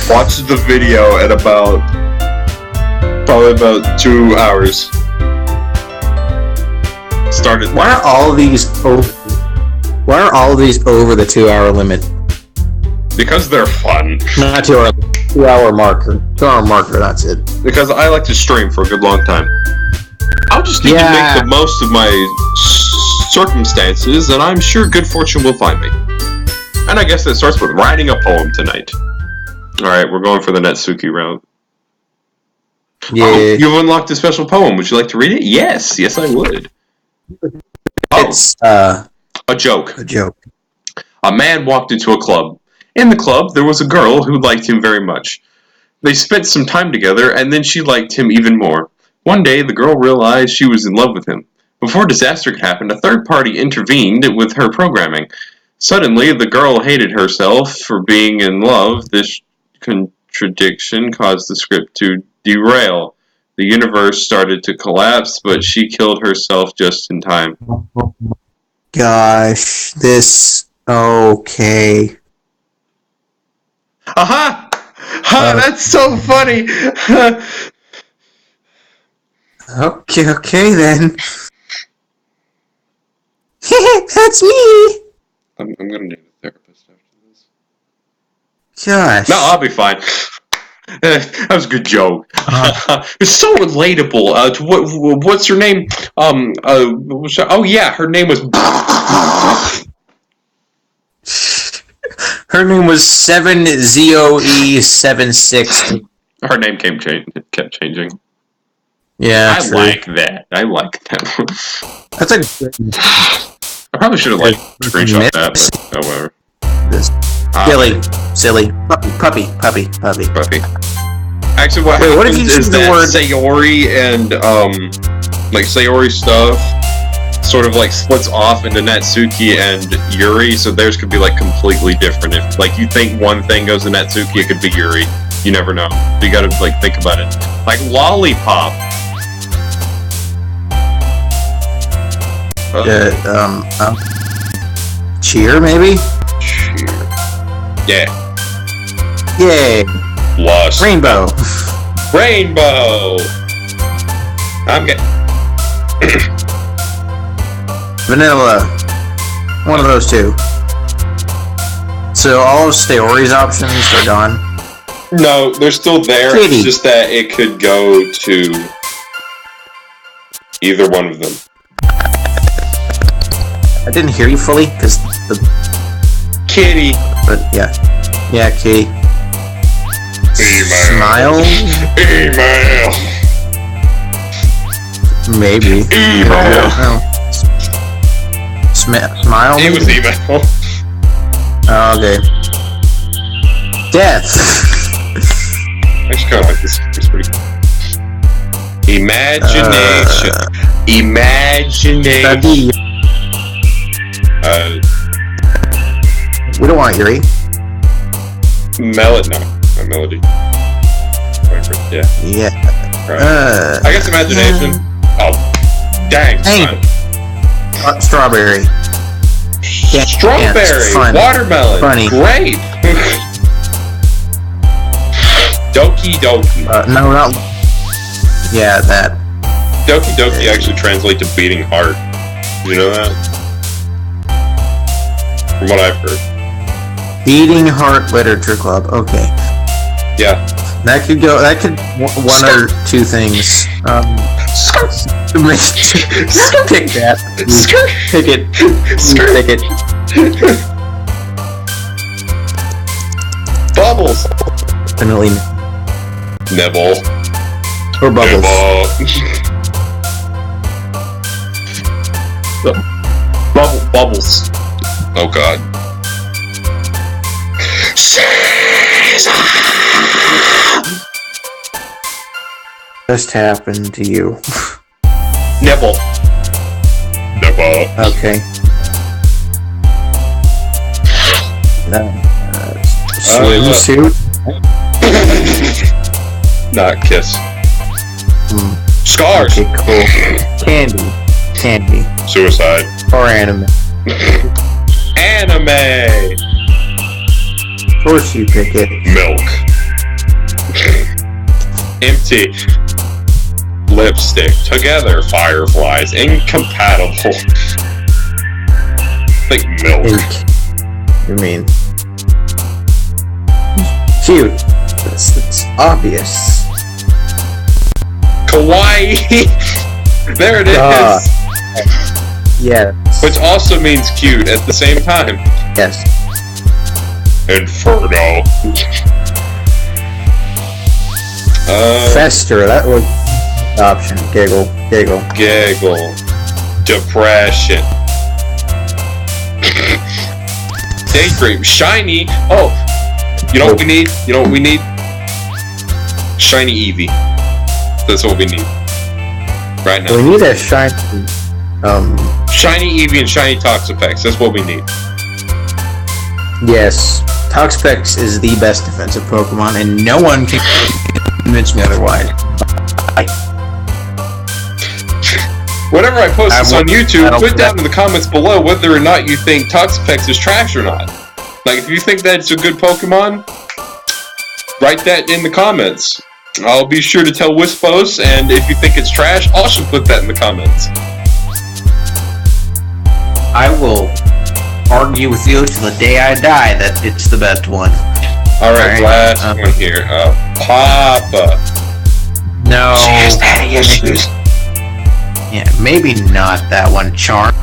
Watch the video at probably about 2 hours. Started. Why are all of these over the 2 hour limit? Because they're fun. Not 2 hour. 2 hour marker. 2 hour marker. That's it. Because I like to stream for a good long time. I'll just need to make the most of my circumstances, and I'm sure good fortune will find me. And I guess that starts with writing a poem tonight. Alright, we're going for the Natsuki round. Yeah. Oh, you've unlocked a special poem. Would you like to read it? Yes, I would. It's a joke. A joke. A man walked into a club. In the club, there was a girl who liked him very much. They spent some time together, and then she liked him even more. One day, the girl realized she was in love with him. Before disaster could happen, a third party intervened with her programming. Suddenly, the girl hated herself for being in love. This contradiction caused the script to derail. The universe started to collapse, but she killed herself just in time. Gosh, this... Okay. Aha! That's so funny! Okay then. That's me! I'm gonna need a therapist after this. Gosh. No, I'll be fine. That was a good joke. It's so relatable. To what's her name? Oh yeah, her name was. Her name was 7ZOE76. Her name kept changing. Yeah, I like that. That's a. I probably should have screenshot that, but however. Silly. Puppy. Actually, what if you is that word Sayori and Sayori stuff sort of splits off into Natsuki and Yuri, so theirs could be completely different. If you think one thing goes to Natsuki, it could be Yuri. You never know. You gotta think about it. Like Lollipop. Cheer maybe? Cheer. Yeah. Yay. Lust. Rainbow. I'm getting. Vanilla. One of those two. So all of Sayori's options are gone? No, they're still there. Kitty. It's just that it could go to either one of them. I didn't hear you fully because the Kitty. But yeah, Kitty. Email. Smile. Email. Maybe. Email. Smile. It was email. Oh, okay. Death. I just kind of like this. It's pretty cool. Imagination. Imagination. We don't want Yuri. Melody. No, not melody. Yeah. Yeah. Right. I guess imagination. Oh, dang. Strawberry. Strawberry, fun. watermelon, Funny. grape. Doki-Doki. No, not. Yeah, that. Doki-Doki actually translates to beating heart. You know that? From what I've heard. Beating Heart Literature Club. Okay. Yeah. That could go. That could one or two things. Pick that. Pick it. Pick it. Bubbles. Definitely. Nibble. Or bubbles. Bubbles. Oh god. Just happened to you. Nibble. Nibble. Okay. Swimsuit. Not kiss. Scars. Okay, cool. Candy. Suicide. Or anime. Anime. Of course you pick it. Milk. Empty. Lipstick. Together. Fireflies. Incompatible. Think milk. You mean cute? That's obvious. Kawaii. There it is. Yes. Which also means cute at the same time. Yes. Inferno. Fester. That was the option. Giggle. Giggle. Depression. Daydream. Shiny. Oh. You know what we need? Shiny Eevee. That's what we need. Right now. We need a shiny. Shiny Eevee and shiny Toxapex. That's what we need. Yes. Toxapex is the best defensive Pokemon, and no one can convince me otherwise. Whenever I post this on YouTube, put down in the comments below whether or not you think Toxapex is trash or not. Like, if you think that it's a good Pokemon, write that in the comments. I'll be sure to tell Wispos, and if you think it's trash, also put that in the comments. I will argue with you till the day I die that it's the best one. Alright, last one here. Papa. No. She has daddy issues. Yeah, maybe not that one. Charm,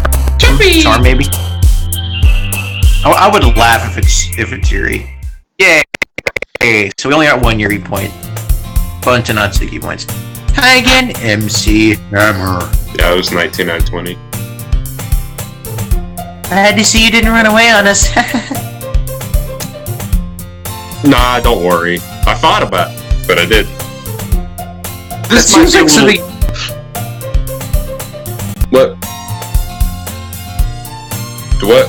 maybe. I would laugh if it's Yuri. Yay! So we only got one Yuri point. Bunch of Natsuki points. Hi again, MC Hammer. Yeah, it was 19 out of 20. I had to see you didn't run away on us. Nah, don't worry. I thought about it, but I did. This seems like something. What? What?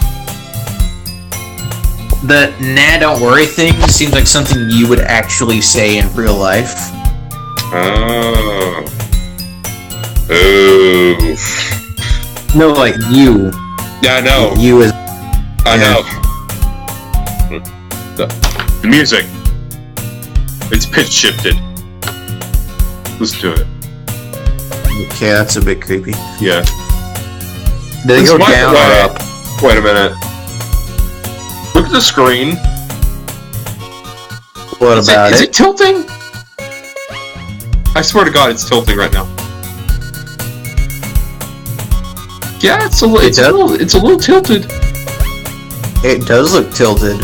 The nah, don't worry thing seems like something you would actually say in real life. Oh. Ooh. No, like you. Yeah, I know. You as. I know. The music. It's pitch shifted. Let's do it. Okay, that's a bit creepy. Yeah. Did it go down or up? Wait a minute. Look at the screen. What about Is it tilting? I swear to God, it's tilting right now. Yeah, it's a little tilted. It does look tilted.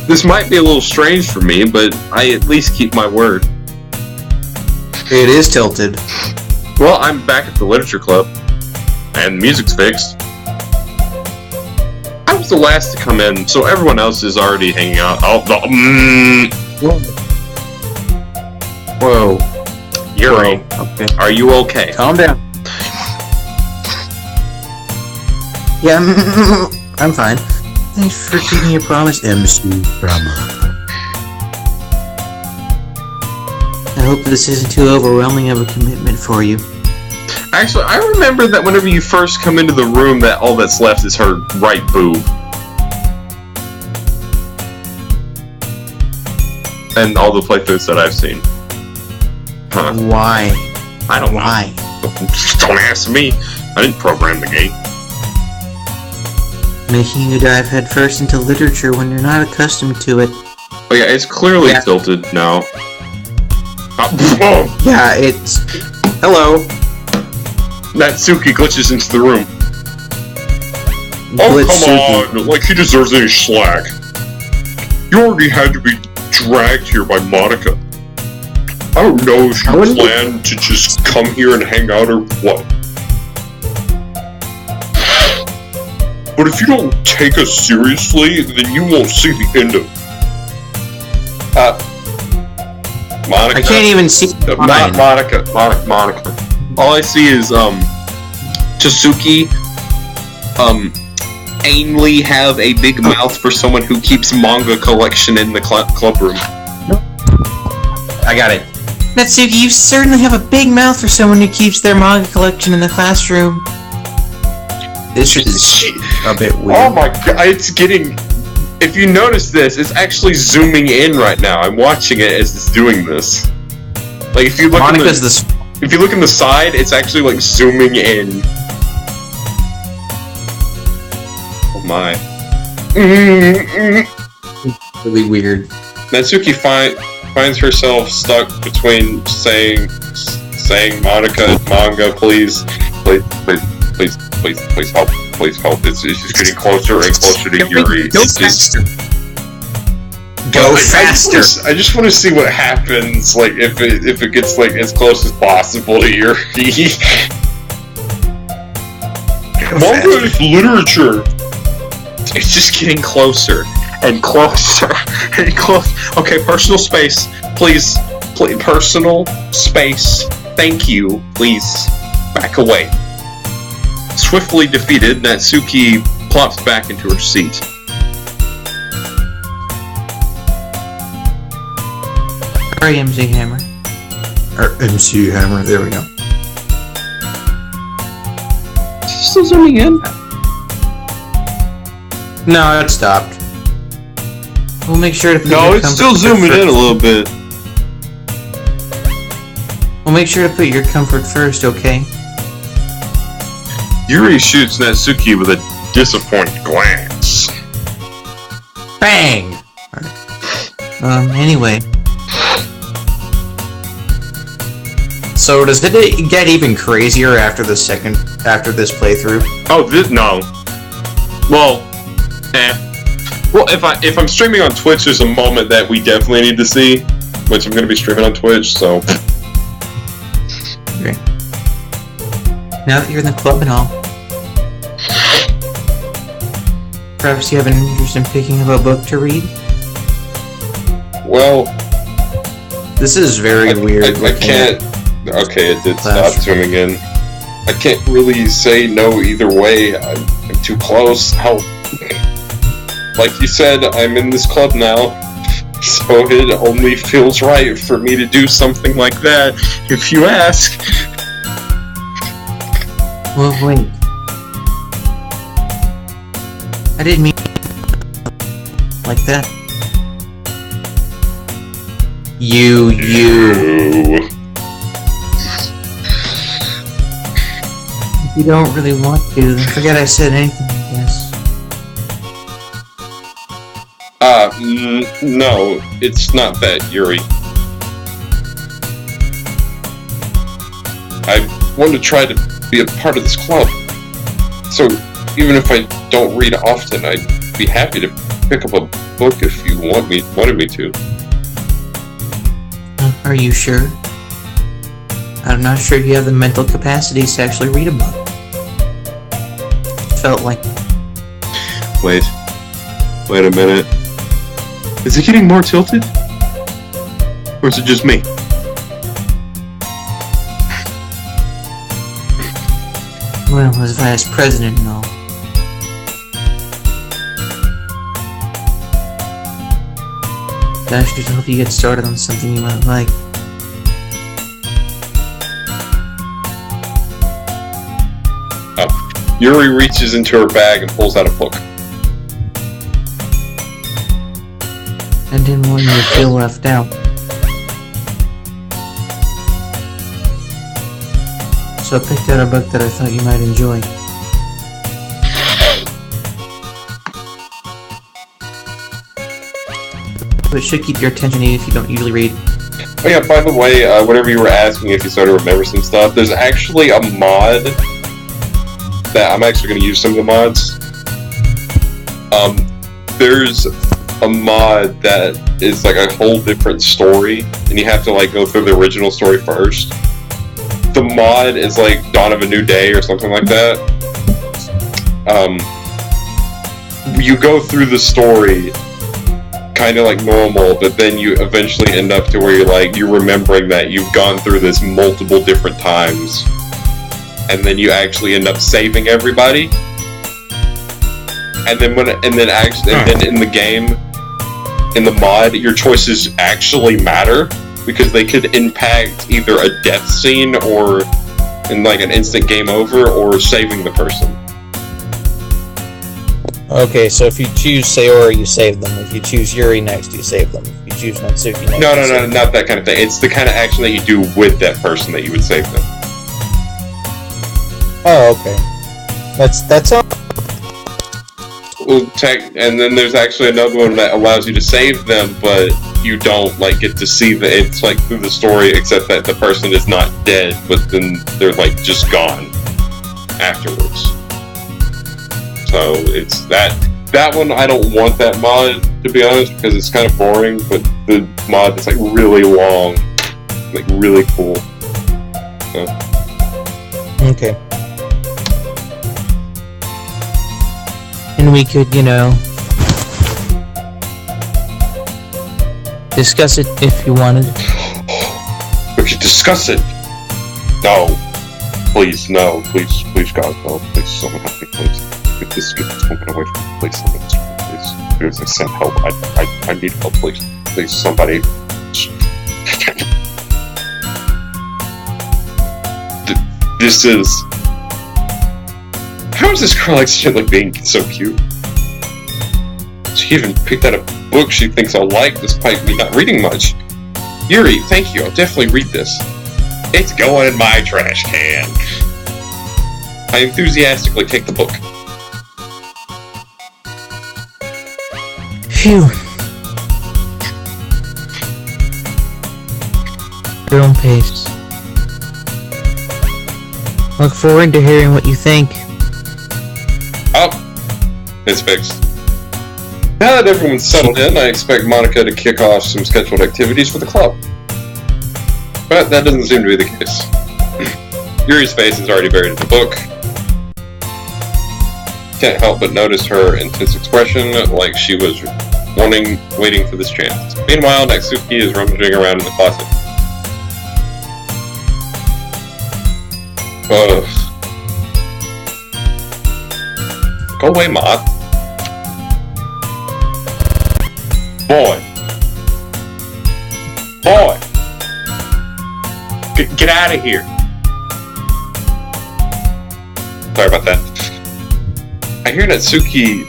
This might be a little strange for me, but I at least keep my word. It is tilted. Well, I'm back at the literature club, and music's fixed. I was the last to come in, so everyone else is already hanging out. Whoa. Yuri, Okay. are you okay? Calm down. Yeah, I'm fine. Thanks for keeping your promise, MC Brahma. I hope this isn't too overwhelming of a commitment for you. Actually, I remember that whenever you first come into the room, that all that's left is her right boob. And all the playthroughs that I've seen. Huh. Why? I don't know. Why? Don't ask me. I didn't program the game. Making you dive headfirst into literature when you're not accustomed to it. Oh yeah, it's clearly tilted now. Oh. Yeah, it's... Hello. Natsuki glitches into the room. Glitch Oh, come on! Like he deserves any slack. You already had to be dragged here by Monica. I don't know if you plan to just come here and hang out or what. But if you don't take us seriously, then you won't see the end of it. Monica. I can't even see Not Monica. Monica. All I see is, Tasuki, anally have a big mouth for someone who keeps manga collection in the club room. I got it. Natsuki, you certainly have a big mouth for someone who keeps their manga collection in the classroom. This is a bit weird. Oh my god, it's getting... If you notice this, it's actually zooming in right now. I'm watching it as it's doing this. Like, if you look if you look in the side, it's actually, like, zooming in. Oh my. Really weird. Natsuki finds herself stuck between saying Monica, manga, please help, please help. It's just getting closer and closer to Yuri. Go faster. I just want to see what happens, like, if it gets, like, as close as possible to Yuri. Manga is literature. It's just getting closer and closer and close. Okay, personal space, please. Personal space. Thank you. Please back away. Swiftly defeated, Natsuki plops back into her seat. Sorry, MC Hammer. Or MC Hammer, there we go. Still zooming in? No, it stopped. We'll make sure to put No, your it's still comfort zooming first. in a little bit. We'll make sure to put your comfort first, okay? Yuri shoots Natsuki with a disappointed glance. Bang! Anyway. So does it get even crazier after this playthrough? Oh, no. Well, Well, if I'm streaming on Twitch, there's a moment that we definitely need to see, which I'm going to be streaming on Twitch, so... Okay. Now that you're in the club and all, perhaps you have an interest in picking up a book to read? Well... This is very weird. I can't... Okay, it did stop zooming in. I can't really say no either way. I'm too close. How... Like you said, I'm in this club now, so it only feels right for me to do something like that, if you ask. Well, wait. I didn't mean like that. You. If you don't really want to, then forget I said anything, I guess. No, it's not that, Yuri. I want to try to be a part of this club. So, even if I don't read often, I'd be happy to pick up a book if you wanted me to. Are you sure? I'm not sure you have the mental capacities to actually read a book. Felt like... Wait a minute. Is it getting more tilted? Or is it just me? Well, as vice president and all. That should help you get started on something you might like. Yuri reaches into her bag and pulls out a book. I didn't want you to feel left out. So I picked out a book that I thought you might enjoy. But it should keep your attention even if you don't usually read. Oh yeah, by the way, whatever you were asking if you started to remember some stuff, there's actually a mod that I'm actually going to use some of the mods. There's a mod that is like a whole different story, and you have to like go through the original story first. The mod is like Dawn of a New Day or something like that. You go through the story kind of like normal, but then you eventually end up to where you're remembering that you've gone through this multiple different times, and then you actually end up saving everybody. And then in the game, in the mod, your choices actually matter because they could impact either a death scene or in like an instant game over or saving the person. Okay, so if you choose Sayori, you save them. If you choose Yuri next, you save them. If you choose Natsuki next, No, not that kind of thing. It's the kind of action that you do with that person that you would save them. Oh, okay. That's all. And then there's actually another one that allows you to save them, but you don't like get to see it's like through the story, except that the person is not dead, but then they're like just gone afterwards. So it's that one. I don't want that mod, to be honest, because it's kind of boring. But the mod is like really long, like really cool. So. Okay. And we could, discuss it if you wanted. We could discuss it. No, please, no, please, God, no, please, someone help me, please. Get this woman away from me, please, someone, please. Please, I sent help. I need help, please. Please, somebody. This is. How is this girl like shit like being so cute? She even picked out a book she thinks I'll like despite me not reading much. Yuri, thank you. I'll definitely read this. It's going in my trash can. I enthusiastically take the book. Phew. Your own pace. Look forward to hearing what you think. Oh, it's fixed. Now that everyone's settled in, I expect Monica to kick off some scheduled activities for the club. But that doesn't seem to be the case. Yuri's face is already buried in the book. Can't help but notice her intense expression, like she was waiting for this chance. Meanwhile, Natsuki is rummaging around in the closet. Ugh. Go away, Moth. Boy. Get out of here. Sorry about that. I hear Natsuki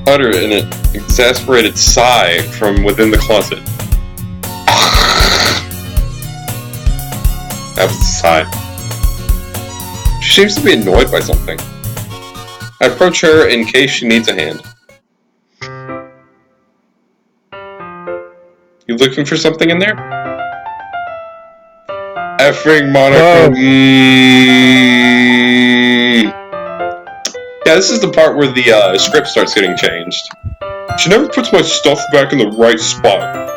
utter an exasperated sigh from within the closet. That was the sigh. She seems to be annoyed by something. I approach her in case she needs a hand. You looking for something in there? Effing Monica. Yeah, this is the part where the script starts getting changed. She never puts my stuff back in the right spot.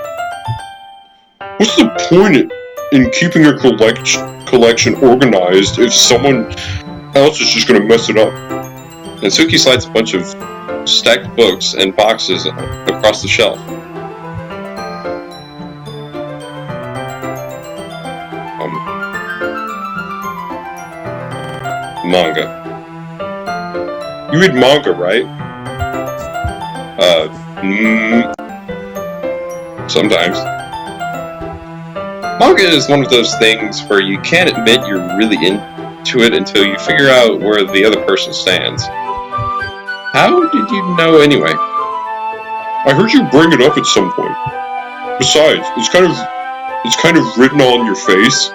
What's the point in keeping her collection organized if someone else is just gonna mess it up? Natsuki slides a bunch of stacked books and boxes across the shelf. Manga. You read manga, right? Sometimes. Manga is one of those things where you can't admit you're really to it until you figure out where the other person stands. How did you know anyway? I heard you bring it up at some point. Besides, it's kind of written on your face.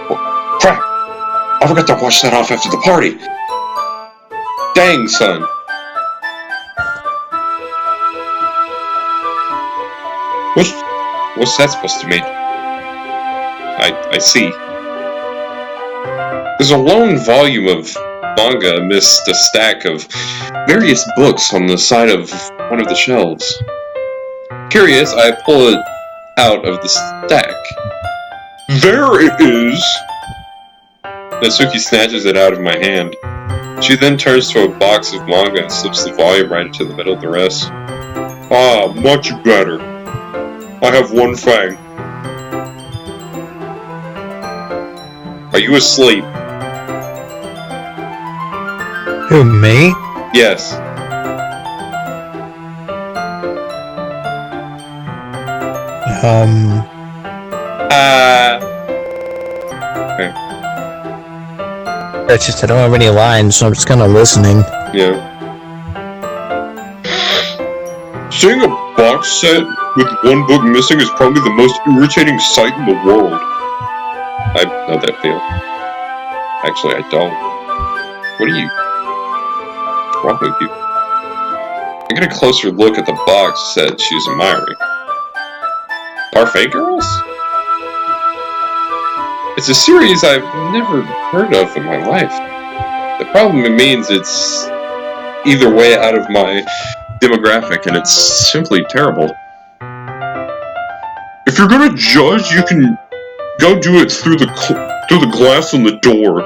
Oh, crap! I forgot to wash that off after the party. Dang, son. What's that supposed to mean? I see. There's a lone volume of manga amidst a stack of various books on the side of one of the shelves. Curious, I pull it out of the stack. There it is! Natsuki snatches it out of my hand. She then turns to a box of manga and slips the volume right into the middle of the rest. Ah, much better. I have one thing. Are you asleep? Who, me? Yes. Okay. That's just, I don't have any lines, so I'm just kind of listening. Yeah. Seeing a box set with one book missing is probably the most irritating sight in the world. I know that feel. Actually, I don't. What are you? What's wrong with you? I get a closer look at the box set she's admiring. Parfait Girls? It's a series I've never heard of in my life. The problem means it's either way out of my demographic, and it's simply terrible. If you're gonna judge, you can go do it through the glass on the door.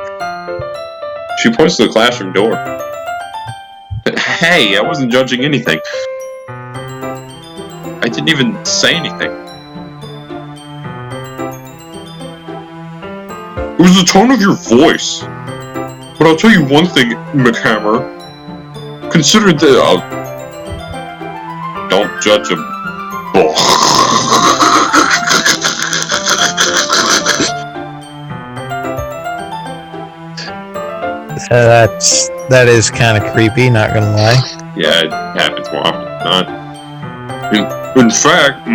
She points to the classroom door. Hey, I wasn't judging anything. I didn't even say anything. It was the tone of your voice. But I'll tell you one thing, McHammer. Consider that don't judge a book. That is kind of creepy, not gonna lie. Yeah, it happens more often than not. In fact,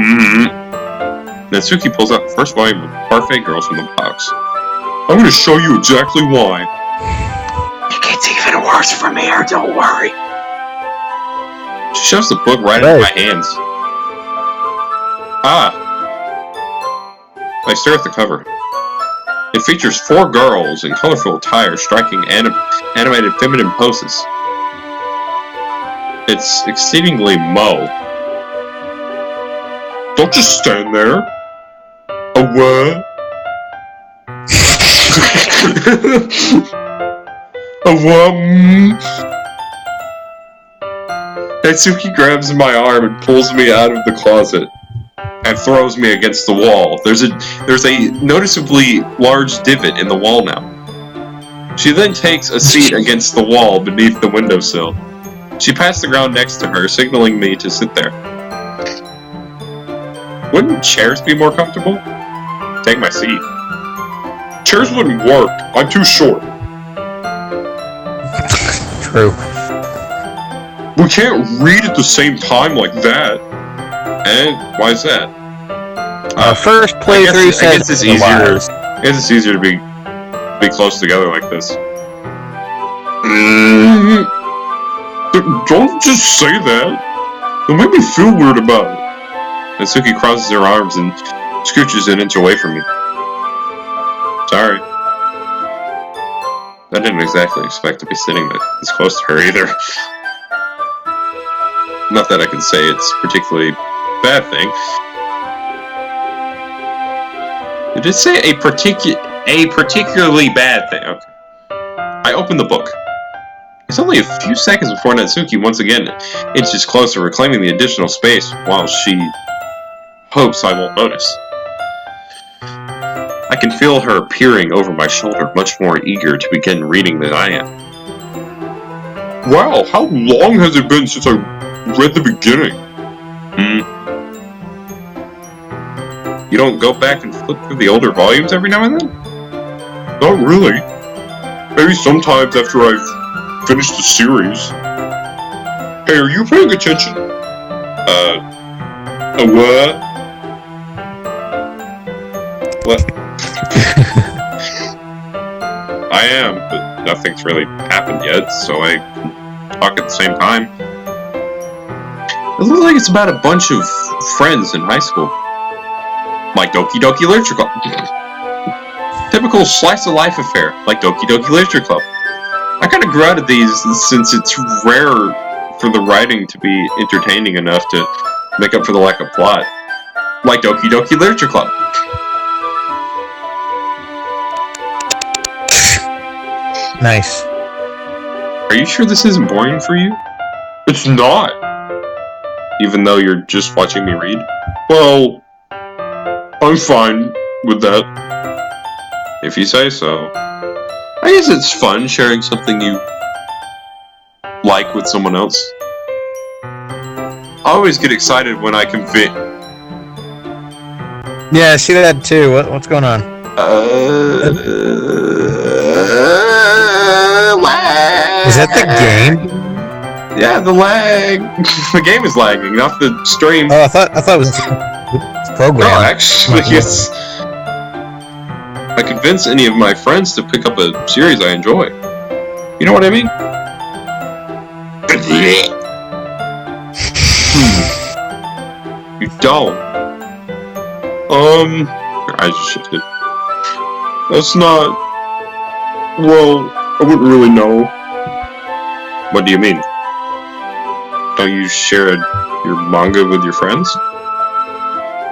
Natsuki pulls out the first volume of Parfait Girls from the box. I'm gonna show you exactly why. It gets even worse from here, don't worry. She shoves the book right into my hands. Ah! I stare at the cover. It features 4 girls in colorful attire striking animated feminine poses. It's exceedingly Mo. Don't just stand there. A what? A what? Natsuki grabs my arm and pulls me out of the closet and throws me against the wall. There's a noticeably large divot in the wall now. She then takes a seat against the wall beneath the windowsill. She pats the ground next to her, signaling me to sit there. Wouldn't chairs be more comfortable? Take my seat. Chairs wouldn't work. I'm too short. True. We can't read at the same time like that. And why is that? First playthrough says I guess it's easier. I guess it's easier to be close together like this. Don't just say that. It'll make me feel weird about it. Natsuki crosses her arms and scooches an inch away from me. Sorry. I didn't exactly expect to be sitting this close to her either. Not that I can say it's particularly bad thing. Did it say a particularly bad thing? Okay. I open the book. It's only a few seconds before Natsuki once again inches closer, reclaiming the additional space while she hopes I won't notice. I can feel her peering over my shoulder, much more eager to begin reading than I am. Wow, how long has it been since I read the beginning? You don't go back and flip through the older volumes every now and then? Not really. Maybe sometimes after I've finished the series. Hey, are you paying attention? What? What? I am, but nothing's really happened yet, so I can talk at the same time. It looks like it's about a bunch of friends in high school. Like Doki-Doki Literature Club. Typical slice-of-life affair, like Doki-Doki Literature Club. I kind of grew out of these since it's rare for the writing to be entertaining enough to make up for the lack of plot. Like Doki-Doki Literature Club. Nice. Are you sure this isn't boring for you? It's not! Even though you're just watching me read? Well, I'm fine with that. If you say so. I guess it's fun sharing something you like with someone else. I always get excited when I convince... Yeah, I see that too. What's going on? Lag. Is that the game? Yeah, the lag. The game is lagging, not the stream. Oh, I thought it was the program. No, actually, it's... I convince any of my friends to pick up a series I enjoy. You know what I mean? You don't. I just shifted. That's not... Well, I wouldn't really know. What do you mean? Don't you share your manga with your friends?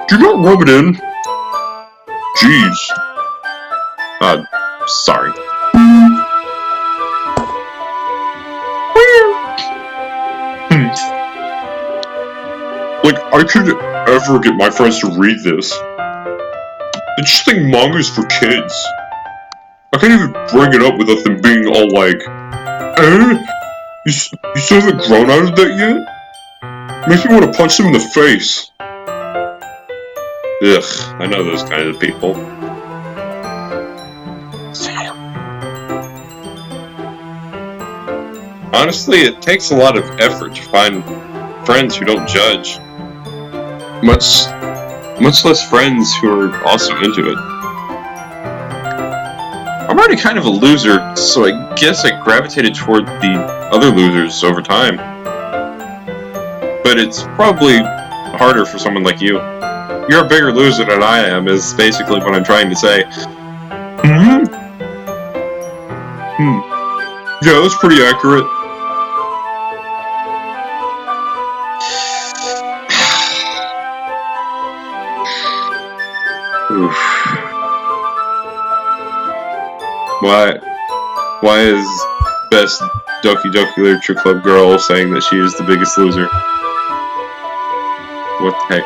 Do not rub it in. Jeez. Sorry. Like, I could ever get my friends to read this. They just think manga's for kids. I can't even bring it up without them being all like, You still haven't grown out of that yet? Makes me want to punch them in the face. Ugh, I know those kind of people. Honestly, it takes a lot of effort to find friends who don't judge. Much less friends who are also into it. I'm already kind of a loser, so I guess I gravitated toward the other losers over time. But it's probably harder for someone like you. You're a bigger loser than I am, is basically what I'm trying to say. Yeah, that's pretty accurate. Oof. Why is best Doki-Doki Literature Club girl saying that she is the biggest loser? What the heck?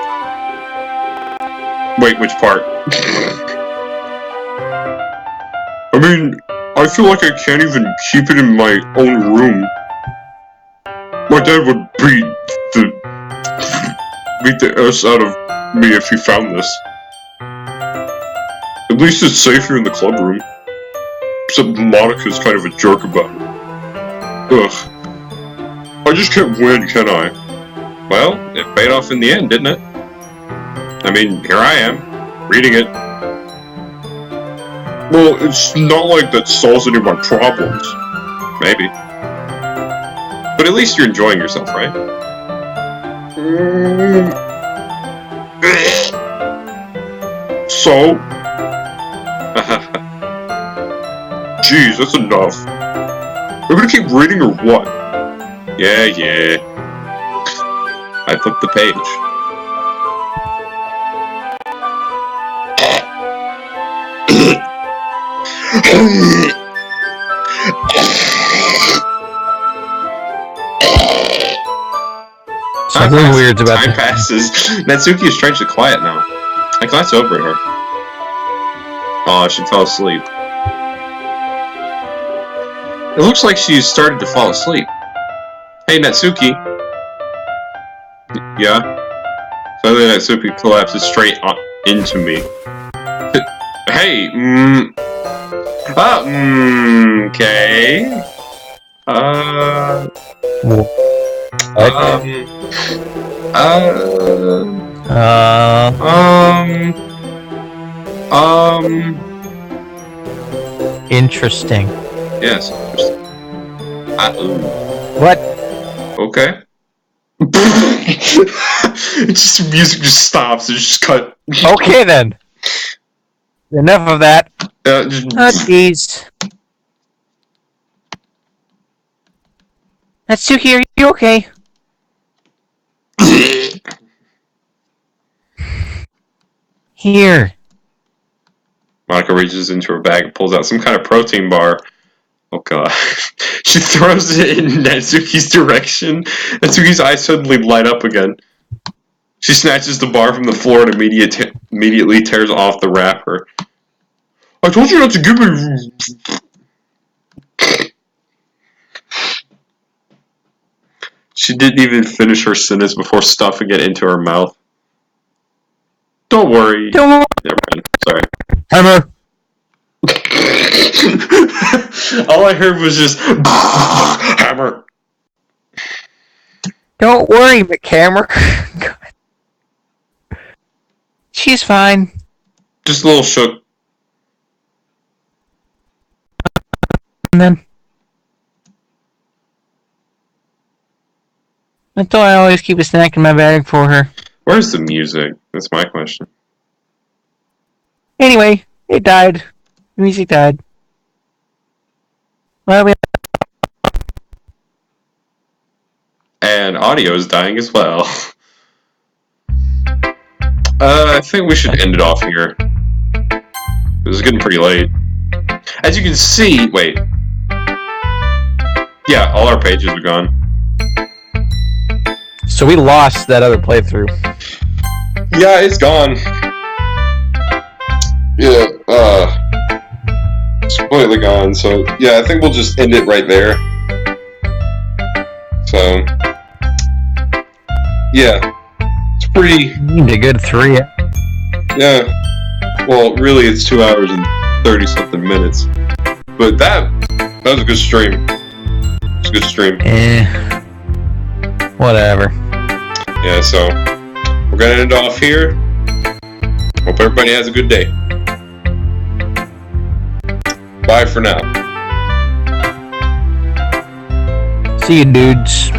Wait, which part? I mean, I feel like I can't even keep it in my own room. My dad would beat the S out of me if he found this. At least it's safer in the club room. Except Monica's kind of a jerk about it. Ugh. I just can't win, can I? Well, it paid off in the end, didn't it? I mean, here I am, reading it. Well, it's not like that solves any of my problems. Maybe. But at least you're enjoying yourself, right? So? Jeez, that's enough. We're gonna keep reading or what? Yeah. I flipped the page. Something weird's about Time passes. Natsuki is strangely quiet now. I glance over at her. Oh, she fell asleep. It looks like she's started to fall asleep. Hey, Natsuki. Yeah? Suddenly Natsuki collapses straight into me. Hey, Okay. Interesting. Yes. What? Okay. Music just stops. It's just cut. Okay then. Enough of that. Just, Oh, jeez. Natsuki, are you okay? Here. Monica reaches into her bag and pulls out some kind of protein bar. Oh god. She throws it in Natsuki's direction. Natsuki's eyes suddenly light up again. She snatches the bar from the floor and immediately tears off the wrapper. I told you not to give me... She didn't even finish her sentence before stuffing it into her mouth. Don't worry. Don't worry. Never mind. Sorry. Hammer. All I heard was just... Hammer. Don't worry, McHammer. She's fine. Just a little shook. And then... That's why I always keep a snack in my bag for her. Where's the music? That's my question. Anyway, it died. The music died. Well, And audio is dying as well. I think we should end it off here. It's getting pretty late. As you can see, wait. Yeah, all our pages are gone. So we lost that other playthrough. Yeah, it's gone. Yeah, it's completely gone, so yeah, I think we'll just end it right there. So, yeah, it's pretty... A good 3. Yeah, well, really it's 2 hours and 30-something minutes. But that was a good stream. It's a good stream. Whatever. Yeah, so we're gonna end off here. Hope everybody has a good day. Bye for now. See you, dudes.